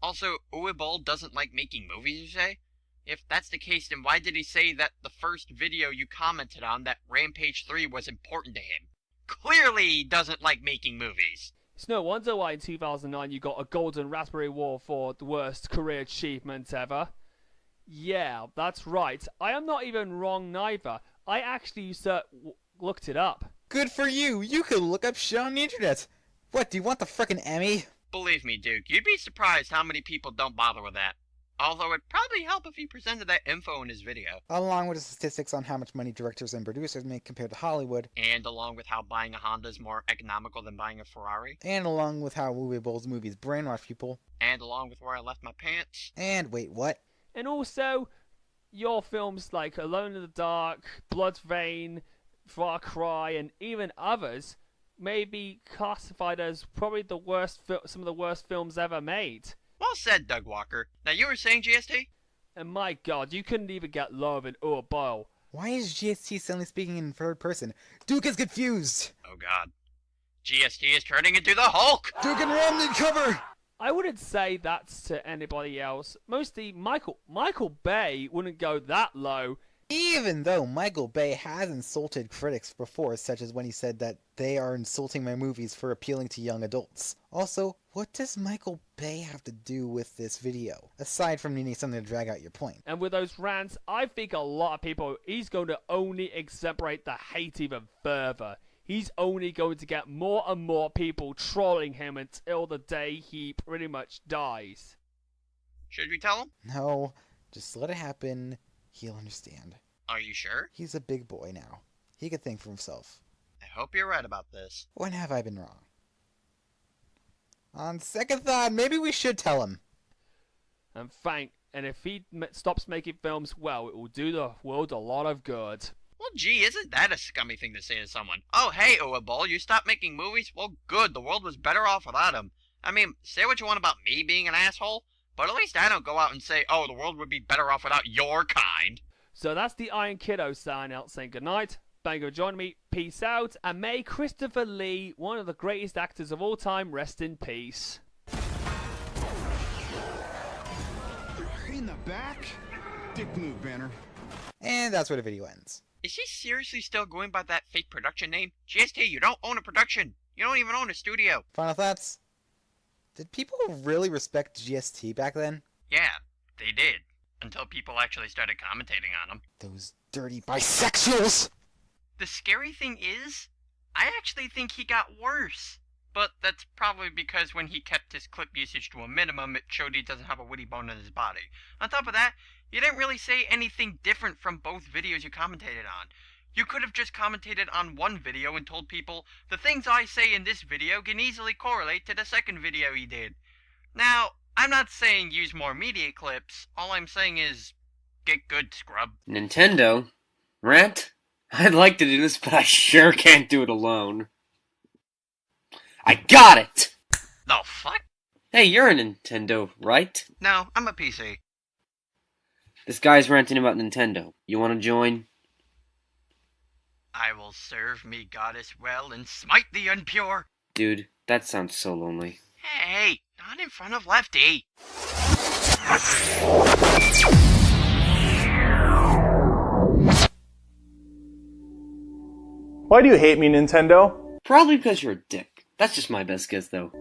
[SPEAKER 2] Also, Uabal doesn't like making movies, you say? If that's the case, then why did he say that the first video you commented on, that Rampage 3, was important to him? Clearly he doesn't like making movies.
[SPEAKER 6] It's no wonder why in 2009 you got a Golden Raspberry Award for the worst career achievement ever. Yeah, that's right. I am not even wrong neither. I actually looked it up.
[SPEAKER 18] Good for you! You could look up shit on the internet! What, do you want the frickin' Emmy?
[SPEAKER 2] Believe me, Duke, you'd be surprised how many people don't bother with that. Although it'd probably help if he presented that info in his video.
[SPEAKER 18] Along with the statistics on how much money directors and producers make compared to Hollywood.
[SPEAKER 2] And along with how buying a Honda is more economical than buying a Ferrari.
[SPEAKER 18] And along with how Uwebol's movies brainwash people.
[SPEAKER 2] And along with where I left my pants.
[SPEAKER 18] And wait, what?
[SPEAKER 6] And also, your films like Alone in the Dark, Blood Vein, Far Cry, and even others may be classified as probably the worst, some of the worst films ever made.
[SPEAKER 2] Well said, Doug Walker. Now you were saying, GST?
[SPEAKER 6] And my god, you couldn't even get love in Urbile.
[SPEAKER 18] Why is GST suddenly speaking in third person? Duke is confused!
[SPEAKER 2] Oh god. GST is turning into the Hulk!
[SPEAKER 18] Duke and Romney cover!
[SPEAKER 6] I wouldn't say that's to anybody else. Mostly Michael Bay wouldn't go that low.
[SPEAKER 18] Even though Michael Bay has insulted critics before, such as when he said that they are insulting my movies for appealing to young adults. Also, what does Michael Bay have to do with this video, aside from needing something to drag out your point?
[SPEAKER 6] And with those rants, I think a lot of people, he's going to only exacerbate the hate even further. He's only going to get more and more people trolling him until the day he pretty much dies.
[SPEAKER 2] Should we tell him?
[SPEAKER 18] No, just let it happen. He'll understand.
[SPEAKER 2] Are you sure?
[SPEAKER 18] He's a big boy now. He can think for himself.
[SPEAKER 2] I hope you're right about this.
[SPEAKER 18] When have I been wrong? On second thought, maybe we should tell him.
[SPEAKER 6] And if he stops making films, well, it will do the world a lot of good.
[SPEAKER 2] Well, gee, isn't that a scummy thing to say to someone? Oh, hey, Uabol, you stopped making movies? Well, good, the world was better off without him. I mean, say what you want about me being an asshole, but at least I don't go out and say, oh, the world would be better off without your kind.
[SPEAKER 6] So that's the Iron Kiddo sign out saying goodnight. Thank you for joining me. Peace out. And may Christopher Lee, one of the greatest actors of all time, rest in peace.
[SPEAKER 21] In the back? Dick move, Banner.
[SPEAKER 18] And that's where the video ends.
[SPEAKER 2] Is he seriously still going by that fake production name? GST, you don't own a production. You don't even own a studio.
[SPEAKER 18] Final thoughts? Did people really respect GST back then?
[SPEAKER 2] Yeah, they did. Until people actually started commentating on him.
[SPEAKER 18] Those dirty bisexuals!
[SPEAKER 2] The scary thing is, I actually think he got worse. But that's probably because when he kept his clip usage to a minimum, it showed he doesn't have a witty bone in his body. On top of that, you didn't really say anything different from both videos you commentated on. You could have just commentated on one video and told people, the things I say in this video can easily correlate to the second video he did. Now, I'm not saying use more media clips, all I'm saying is, get good, scrub.
[SPEAKER 22] Nintendo? Rant? I'd like to do this, but I sure can't do it alone. I got it!
[SPEAKER 2] The fuck?
[SPEAKER 22] Hey, you're a Nintendo, right?
[SPEAKER 2] No, I'm a PC.
[SPEAKER 22] This guy's ranting about Nintendo. You wanna join?
[SPEAKER 2] I will serve me goddess well and smite the unpure.
[SPEAKER 22] Dude, that sounds so lonely.
[SPEAKER 2] Hey, not in front of Lefty.
[SPEAKER 23] Why do you hate me, Nintendo?
[SPEAKER 22] Probably because you're a dick. That's just my best guess, though.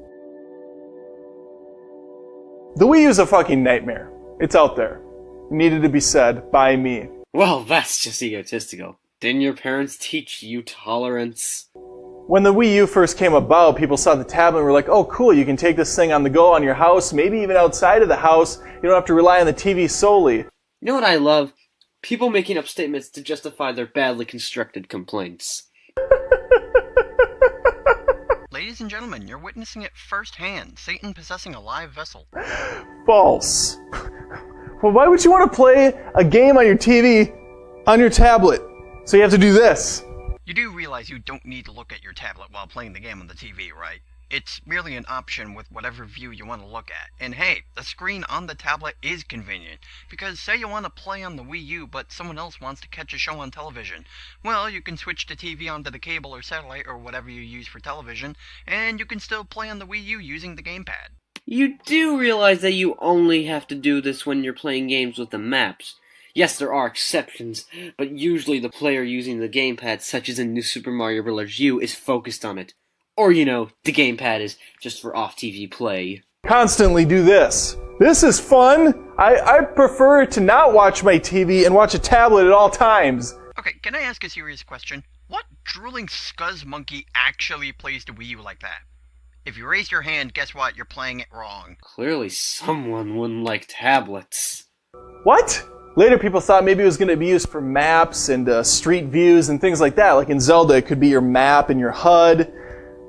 [SPEAKER 23] The Wii U's a fucking nightmare. It's out there. It needed to be said by me.
[SPEAKER 22] Well, that's just egotistical. Didn't your parents teach you tolerance?
[SPEAKER 23] When the Wii U first came about, people saw the tablet and were like, oh cool, you can take this thing on the go on your house, maybe even outside of the house. You don't have to rely on the TV solely.
[SPEAKER 22] You know what I love? People making up statements to justify their badly constructed complaints.
[SPEAKER 2] Ladies and gentlemen, you're witnessing it firsthand. Satan possessing a live vessel.
[SPEAKER 23] False. Well, why would you want to play a game on your TV on your tablet? So you have to do this.
[SPEAKER 2] You do realize you don't need to look at your tablet while playing the game on the TV, right? It's merely an option with whatever view you want to look at. And hey, the screen on the tablet is convenient, because say you want to play on the Wii U, but someone else wants to catch a show on television. Well, you can switch the TV onto the cable or satellite or whatever you use for television, and you can still play on the Wii U using the gamepad.
[SPEAKER 22] You do realize that you only have to do this when you're playing games with the maps. Yes, there are exceptions, but usually the player using the gamepad, such as in New Super Mario Bros. U, is focused on it. Or, you know, the gamepad is just for off-TV play.
[SPEAKER 23] Constantly do this. This is fun. I prefer to not watch my TV and watch a tablet at all times.
[SPEAKER 2] Okay, can I ask a serious question? What drooling scuzz monkey actually plays the Wii U like that? If you raise your hand, guess what? You're playing it wrong.
[SPEAKER 22] Clearly someone wouldn't like tablets.
[SPEAKER 23] What? Later people thought maybe it was going to be used for maps and street views and things like that. Like in Zelda, it could be your map and your HUD.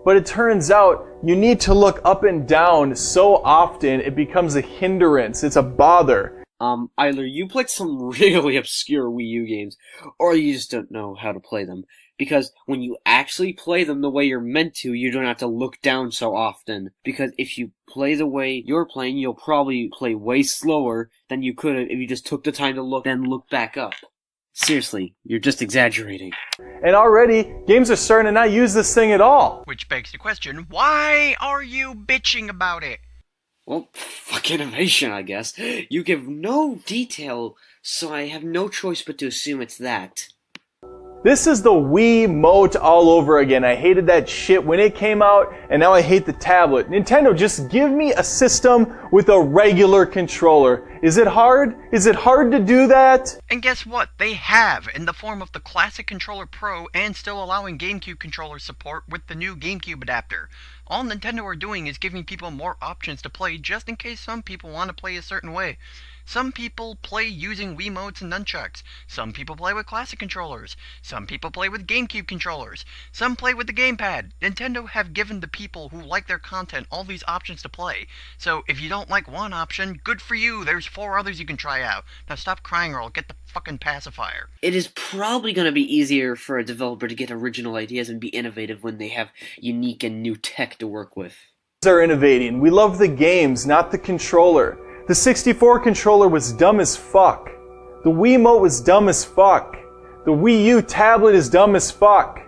[SPEAKER 23] But it turns out you need to look up and down so often it becomes a hindrance. It's a bother.
[SPEAKER 22] Either you played some really obscure Wii U games, or you just don't know how to play them. Because when you actually play them the way you're meant to, you don't have to look down so often. Because if you play the way you're playing, you'll probably play way slower than you could have if you just took the time to look, then look back up. Seriously, you're just exaggerating.
[SPEAKER 23] And already, games are starting to not use this thing at all.
[SPEAKER 2] Which begs the question, why are you bitching about it?
[SPEAKER 22] Well, fuck innovation, I guess. You give no detail, so I have no choice but to assume it's that.
[SPEAKER 23] This is the Wiimote all over again. I hated that shit when it came out, and now I hate the tablet. Nintendo, just give me a system with a regular controller. Is it hard? Is it hard to do that?
[SPEAKER 2] And guess what? They have, in the form of the Classic Controller Pro, and still allowing GameCube controller support with the new GameCube adapter. All Nintendo are doing is giving people more options to play, just in case some people want to play a certain way. Some people play using Wiimotes and nunchucks. Some people play with classic controllers. Some people play with GameCube controllers. Some play with the gamepad. Nintendo have given the people who like their content all these options to play. So if you don't like one option, good for you. There's 4 others you can try out. Now stop crying or I'll get the fucking pacifier.
[SPEAKER 22] It is probably going to be easier for a developer to get original ideas and be innovative when they have unique and new tech to work with.
[SPEAKER 23] Are innovating. We love the games, not the controller. The 64 controller was dumb as fuck. The Wiimote was dumb as fuck. The Wii U tablet is dumb as fuck.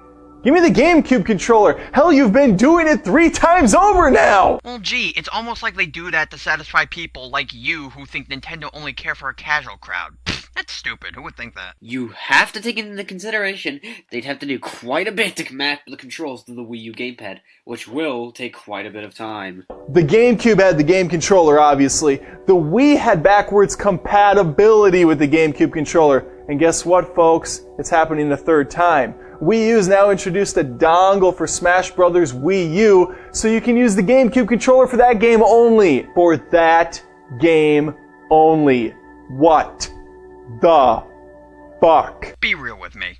[SPEAKER 23] Give me the GameCube controller. Hell, you've been doing it 3 times over now!
[SPEAKER 2] Well, gee, it's almost like they do that to satisfy people like you who think Nintendo only care for a casual crowd. Pfft, that's stupid. Who would think that?
[SPEAKER 22] You have to take into consideration they'd have to do quite a bit to map the controls to the Wii U gamepad, which will take quite a bit of time.
[SPEAKER 23] The GameCube had the game controller, obviously. The Wii had backwards compatibility with the GameCube controller. And guess what, folks? It's happening the 3rd time. Wii U's now introduced a dongle for Smash Bros. Wii U, so you can use the GameCube controller for that game only. For that game only. What the fuck?
[SPEAKER 2] Be real with me.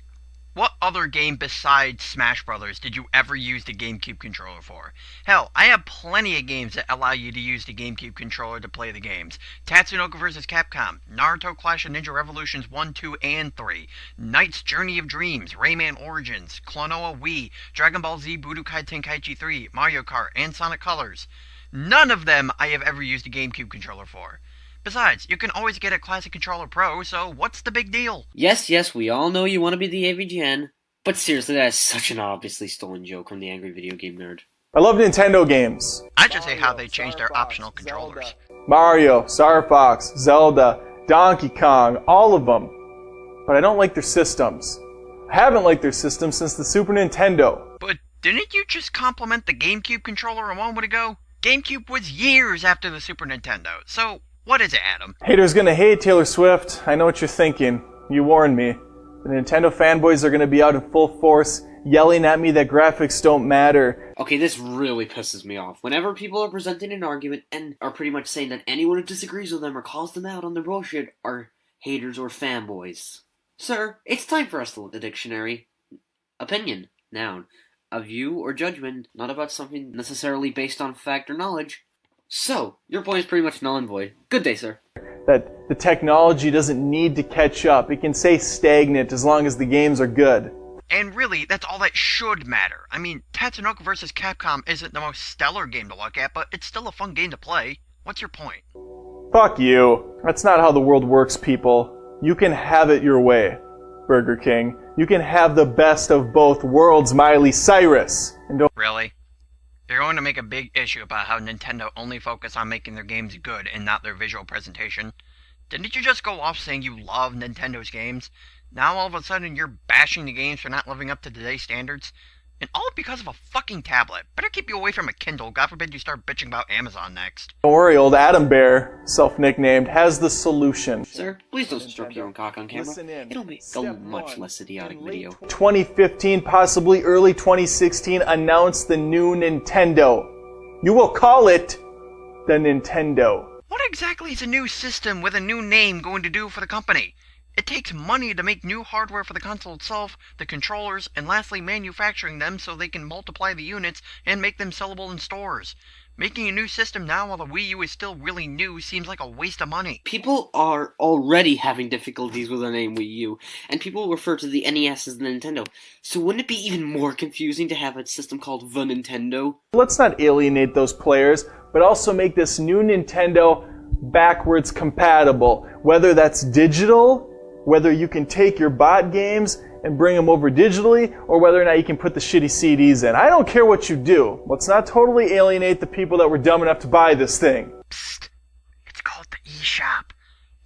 [SPEAKER 2] What other game besides Smash Brothers did you ever use the GameCube controller for? Hell, I have plenty of games that allow you to use the GameCube controller to play the games. Tatsunoko vs. Capcom, Naruto Clash of Ninja Revolutions 1, 2, and 3, Knight's Journey of Dreams, Rayman Origins, Klonoa Wii, Dragon Ball Z Budokai Tenkaichi 3, Mario Kart, and Sonic Colors. None of them I have ever used a GameCube controller for. Besides, you can always get a Classic Controller Pro, so what's the big deal?
[SPEAKER 22] Yes, we all know you want to be the AVGN, but seriously, that is such an obviously stolen joke from the Angry Video Game Nerd.
[SPEAKER 23] I love Nintendo games.
[SPEAKER 2] I just say how they changed their optional controllers.
[SPEAKER 23] Mario, Star Fox, Zelda, Donkey Kong, all of them. But I don't like their systems. I haven't liked their systems since the Super Nintendo.
[SPEAKER 2] But didn't you just compliment the GameCube controller a moment ago? GameCube was years after the Super Nintendo, so what is it, Adam?
[SPEAKER 23] Haters gonna hate Taylor Swift. I know what you're thinking. You warned me. The Nintendo fanboys are going to be out in full force, yelling at me that graphics don't matter.
[SPEAKER 22] Okay, this really pisses me off. Whenever people are presenting an argument and are pretty much saying that anyone who disagrees with them or calls them out on their bullshit are haters or fanboys. Sir, it's time for us to look at the dictionary. Opinion, noun. A view or judgment, not about something necessarily based on fact or knowledge. So, your point is pretty much null and void. Good day, sir.
[SPEAKER 23] That the technology doesn't need to catch up. It can stay stagnant as long as the games are good.
[SPEAKER 2] And really, that's all that should matter. I mean, Tatsunoko vs. Capcom isn't the most stellar game to look at, but it's still a fun game to play. What's your point?
[SPEAKER 23] Fuck you. That's not how the world works, people. You can have it your way, Burger King. You can have the best of both worlds, Miley Cyrus. And don't
[SPEAKER 2] Really? You're going to make a big issue about how Nintendo only focus on making their games good and not their visual presentation. Didn't you just go off saying you love Nintendo's games? Now all of a sudden you're bashing the games for not living up to today's standards? And all because of a fucking tablet. Better keep you away from a Kindle. God forbid you start bitching about Amazon next.
[SPEAKER 23] worry, old Adam Bear, self-nicknamed, has the solution.
[SPEAKER 22] Sir, please don't stroke your own cock on camera. It'll make a much less idiotic video.
[SPEAKER 23] 2015, possibly early 2016, announced the new Nintendo. You will call it the Nintendo.
[SPEAKER 2] What exactly is a new system with a new name going to do for the company? It takes money to make new hardware for the console itself, the controllers, and lastly manufacturing them so they can multiply the units and make them sellable in stores. Making a new system now while the Wii U is still really new seems like a waste of money.
[SPEAKER 22] People are already having difficulties with the name Wii U, and people refer to the NES as the Nintendo. So wouldn't it be even more confusing to have a system called the Nintendo?
[SPEAKER 23] Let's not alienate those players, but also make this new Nintendo backwards compatible. Whether that's digital, whether you can take your bot games and bring them over digitally, or whether or not you can put the shitty CDs in. I don't care what you do. Let's not totally alienate the people that were dumb enough to buy this thing.
[SPEAKER 2] Psst. It's called the eShop.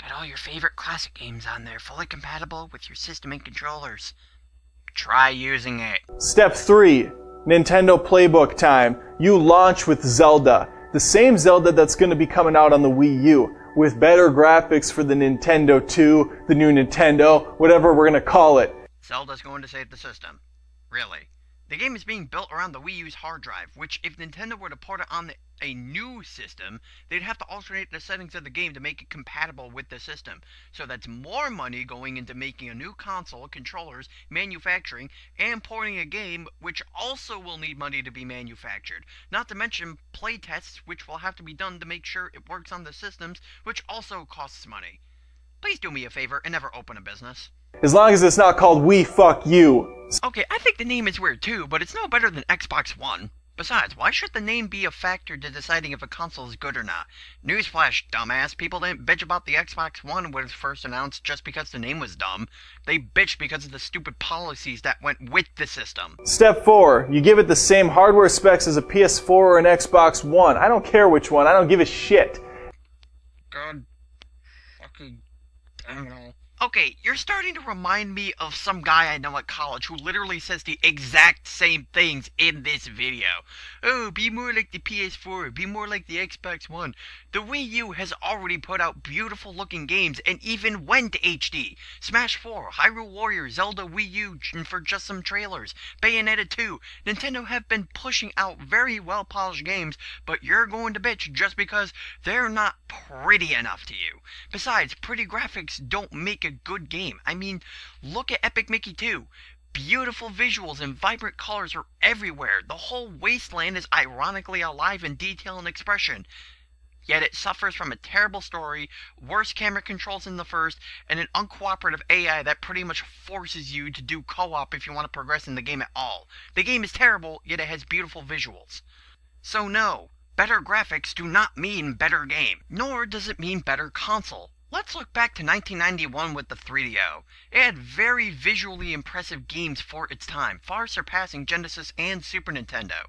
[SPEAKER 2] Got all your favorite classic games on there, fully compatible with your system and controllers. Try using it.
[SPEAKER 23] Step 3. Nintendo Playbook time. You launch with Zelda. The same Zelda that's going to be coming out on the Wii U, with better graphics for the Nintendo 2, the new Nintendo, whatever we're going to call it.
[SPEAKER 2] Zelda's going to save the system. Really. The game is being built around the Wii U's hard drive, which if Nintendo were to port it on a new system, they'd have to alternate the settings of the game to make it compatible with the system. So that's more money going into making a new console, controllers, manufacturing, and porting a game, which also will need money to be manufactured. Not to mention play tests, which will have to be done to make sure it works on the systems, which also costs money. Please do me a favor and never open a business.
[SPEAKER 23] As long as it's not called We Fuck You.
[SPEAKER 2] Okay, I think the name is weird too, but it's no better than Xbox One. Besides, why should the name be a factor to deciding if a console is good or not? Newsflash, dumbass, people didn't bitch about the Xbox One when it was first announced just because the name was dumb. They bitched because of the stupid policies that went with the system.
[SPEAKER 23] Step 4. You give it the same hardware specs as a PS4 or an Xbox One. I don't care which one. I don't give a shit.
[SPEAKER 2] God fucking damn it. Okay, you're starting to remind me of some guy I know at college who literally says the exact same things in this video. Oh, be more like the PS4, be more like the Xbox One. The Wii U has already put out beautiful looking games and even went HD. Smash 4, Hyrule Warriors, Zelda Wii U for just some trailers, Bayonetta 2. Nintendo have been pushing out very well polished games, but you're going to bitch just because they're not pretty enough to you. Besides, pretty graphics don't make a good game. I mean, look at Epic Mickey 2. Beautiful visuals and vibrant colors are everywhere. The whole wasteland is ironically alive in detail and expression. Yet it suffers from a terrible story, worse camera controls than the first, and an uncooperative AI that pretty much forces you to do co-op if you want to progress in the game at all. The game is terrible, yet it has beautiful visuals. So no, better graphics do not mean better game, nor does it mean better console. Let's look back to 1991 with the 3DO. It had very visually impressive games for its time, far surpassing Genesis and Super Nintendo.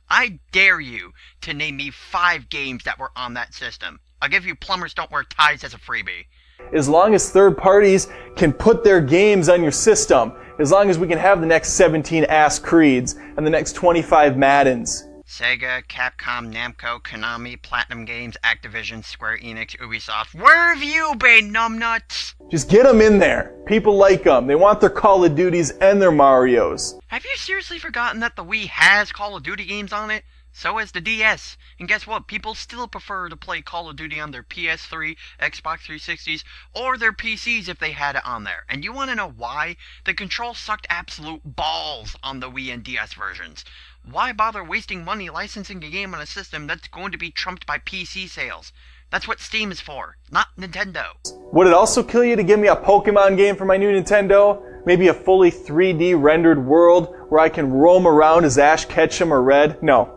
[SPEAKER 2] I dare you to name me 5 games that were on that system. I'll give you Plumbers Don't Wear Ties as a freebie.
[SPEAKER 23] As long as third parties can put their games on your system, as long as we can have the next 17 Ass Creeds and the next 25 Maddens.
[SPEAKER 2] Sega, Capcom, Namco, Konami, Platinum Games, Activision, Square Enix, Ubisoft. Where have you been, numbnuts?
[SPEAKER 23] Just get them in there. People like them. They want their Call of Duties and their Marios.
[SPEAKER 2] Have you seriously forgotten that the Wii has Call of Duty games on it? So has the DS. And guess what? People still prefer to play Call of Duty on their PS3, Xbox 360s, or their PCs if they had it on there. And you want to know why? The control sucked absolute balls on the Wii and DS versions. Why bother wasting money licensing a game on a system that's going to be trumped by PC sales? That's what Steam is for, not Nintendo.
[SPEAKER 23] Would it also kill you to give me a Pokemon game for my new Nintendo? Maybe a fully 3D rendered world where I can roam around as Ash Ketchum or Red? No.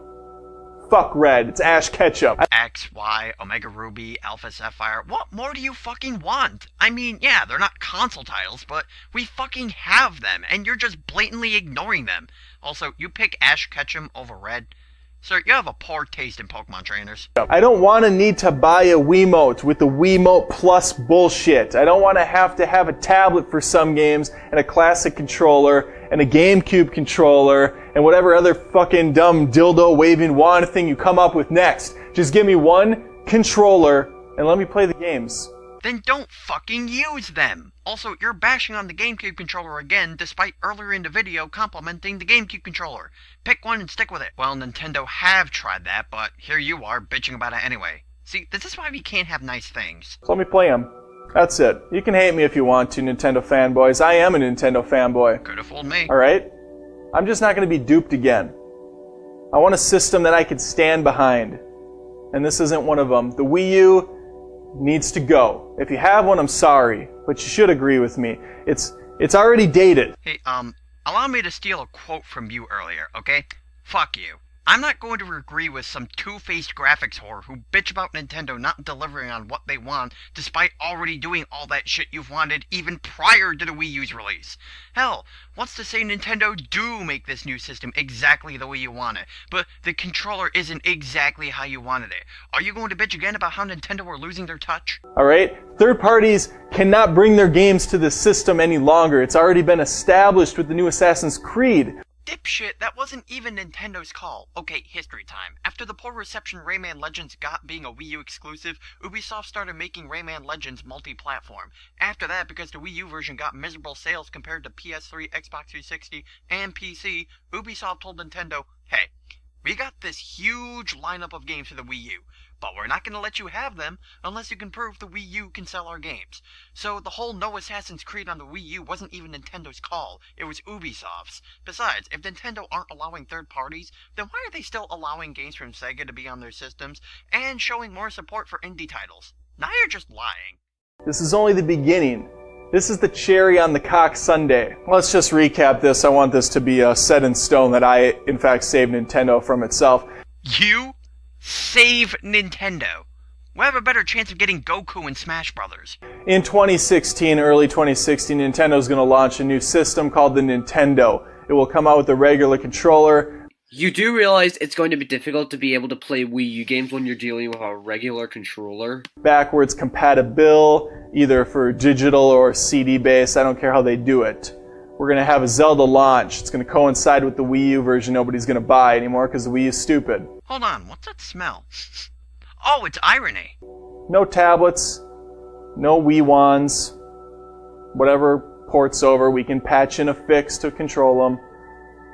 [SPEAKER 23] Fuck Red, it's Ash Ketchum.
[SPEAKER 2] X, Y, Omega Ruby, Alpha Sapphire. What more do you fucking want? I mean, yeah, they're not console titles, but we fucking have them, and you're just blatantly ignoring them. Also, you pick Ash Ketchum over Red. Sir, you have a poor taste in Pokemon trainers.
[SPEAKER 23] I don't want to need to buy a Wiimote with the Wiimote Plus bullshit. I don't want to have a tablet for some games and a classic controller and a GameCube controller and whatever other fucking dumb dildo waving wand thing you come up with next. Just give me one controller and let me play the games.
[SPEAKER 2] Then don't fucking use them! Also, you're bashing on the GameCube controller again, despite earlier in the video complimenting the GameCube controller. Pick one and stick with it. Well, Nintendo have tried that, but here you are, bitching about it anyway. See, this is why we can't have nice things.
[SPEAKER 23] So let me play them. That's it. You can hate me if you want to, Nintendo fanboys. I am a Nintendo fanboy.
[SPEAKER 2] Could have fooled me.
[SPEAKER 23] Alright? I'm just not going to be duped again. I want a system that I could stand behind. And this isn't one of them. The Wii U needs to go. If you have one, I'm sorry, but you should agree with me. It's already dated.
[SPEAKER 2] Hey, allow me to steal a quote from you earlier, okay? Fuck you. I'm not going to agree with some two-faced graphics whore who bitch about Nintendo not delivering on what they want despite already doing all that shit you've wanted even prior to the Wii U's release. Hell, what's to say Nintendo do make this new system exactly the way you want it, but the controller isn't exactly how you wanted it? Are you going to bitch again about how Nintendo are losing their touch?
[SPEAKER 23] Alright? Third parties cannot bring their games to the system any longer. It's already been established with the new Assassin's Creed.
[SPEAKER 2] Dipshit, that wasn't even Nintendo's call. Okay, history time. After the poor reception Rayman Legends got being a Wii U exclusive, Ubisoft started making Rayman Legends multi-platform. After that, because the Wii U version got miserable sales compared to PS3, Xbox 360, and PC, Ubisoft told Nintendo, hey, we got this huge lineup of games for the Wii U, but we're not going to let you have them unless you can prove the Wii U can sell our games. So the whole no Assassin's Creed on the Wii U wasn't even Nintendo's call, it was Ubisoft's. Besides, if Nintendo aren't allowing third parties, then why are they still allowing games from Sega to be on their systems and showing more support for indie titles? Now you're just lying.
[SPEAKER 23] This is only the beginning. This is the cherry on the cock sundae. Let's just recap this. I want this to be set in stone that I, in fact, saved Nintendo from itself.
[SPEAKER 2] You save Nintendo. We'll have a better chance of getting Goku in Smash Brothers.
[SPEAKER 23] In 2016, early 2016, Nintendo's going to launch a new system called the Nintendo. It will come out with a regular controller.
[SPEAKER 22] You do realize it's going to be difficult to be able to play Wii U games when you're dealing with a regular controller?
[SPEAKER 23] Backwards compatible, either for digital or CD based. I don't care how they do it. We're going to have a Zelda launch. It's going to coincide with the Wii U version nobody's going to buy anymore because the Wii U's stupid.
[SPEAKER 2] Hold on, what's that smell? Oh, it's irony.
[SPEAKER 23] No tablets, no Wii wands. Whatever ports over, we can patch in a fix to control them.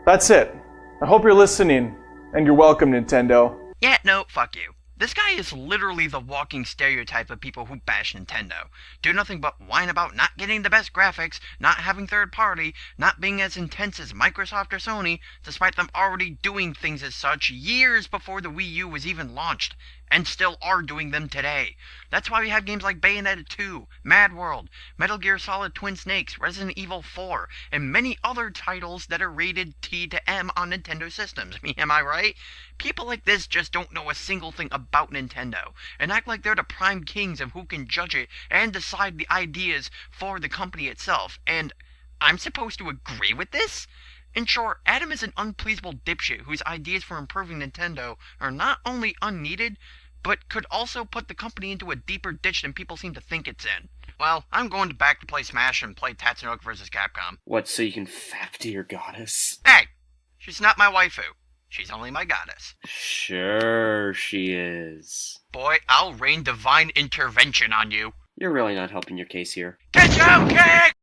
[SPEAKER 23] That's it. I hope you're listening, and you're welcome, Nintendo.
[SPEAKER 2] Yeah, no, fuck you. This guy is literally the walking stereotype of people who bash Nintendo. Do nothing but whine about not getting the best graphics, not having third party, not being as intense as Microsoft or Sony, despite them already doing things as such years before the Wii U was even launched, and still are doing them today. That's why we have games like Bayonetta 2, Mad World, Metal Gear Solid Twin Snakes, Resident Evil 4, and many other titles that are rated T to M on Nintendo systems. Am I right? People like this just don't know a single thing about Nintendo, and act like they're the prime kings of who can judge it and decide the ideas for the company itself, and I'm supposed to agree with this? In short, Adam is an unpleasable dipshit whose ideas for improving Nintendo are not only unneeded, but could also put the company into a deeper ditch than people seem to think it's in. Well, I'm going back to play Smash and play Tatsunoko vs. Capcom.
[SPEAKER 22] What, so you can fap to your goddess?
[SPEAKER 2] Hey! She's not my waifu. She's only my goddess.
[SPEAKER 22] Sure she is.
[SPEAKER 2] Boy, I'll rain divine intervention on you.
[SPEAKER 22] You're really not helping your case here.
[SPEAKER 2] Get down, kick!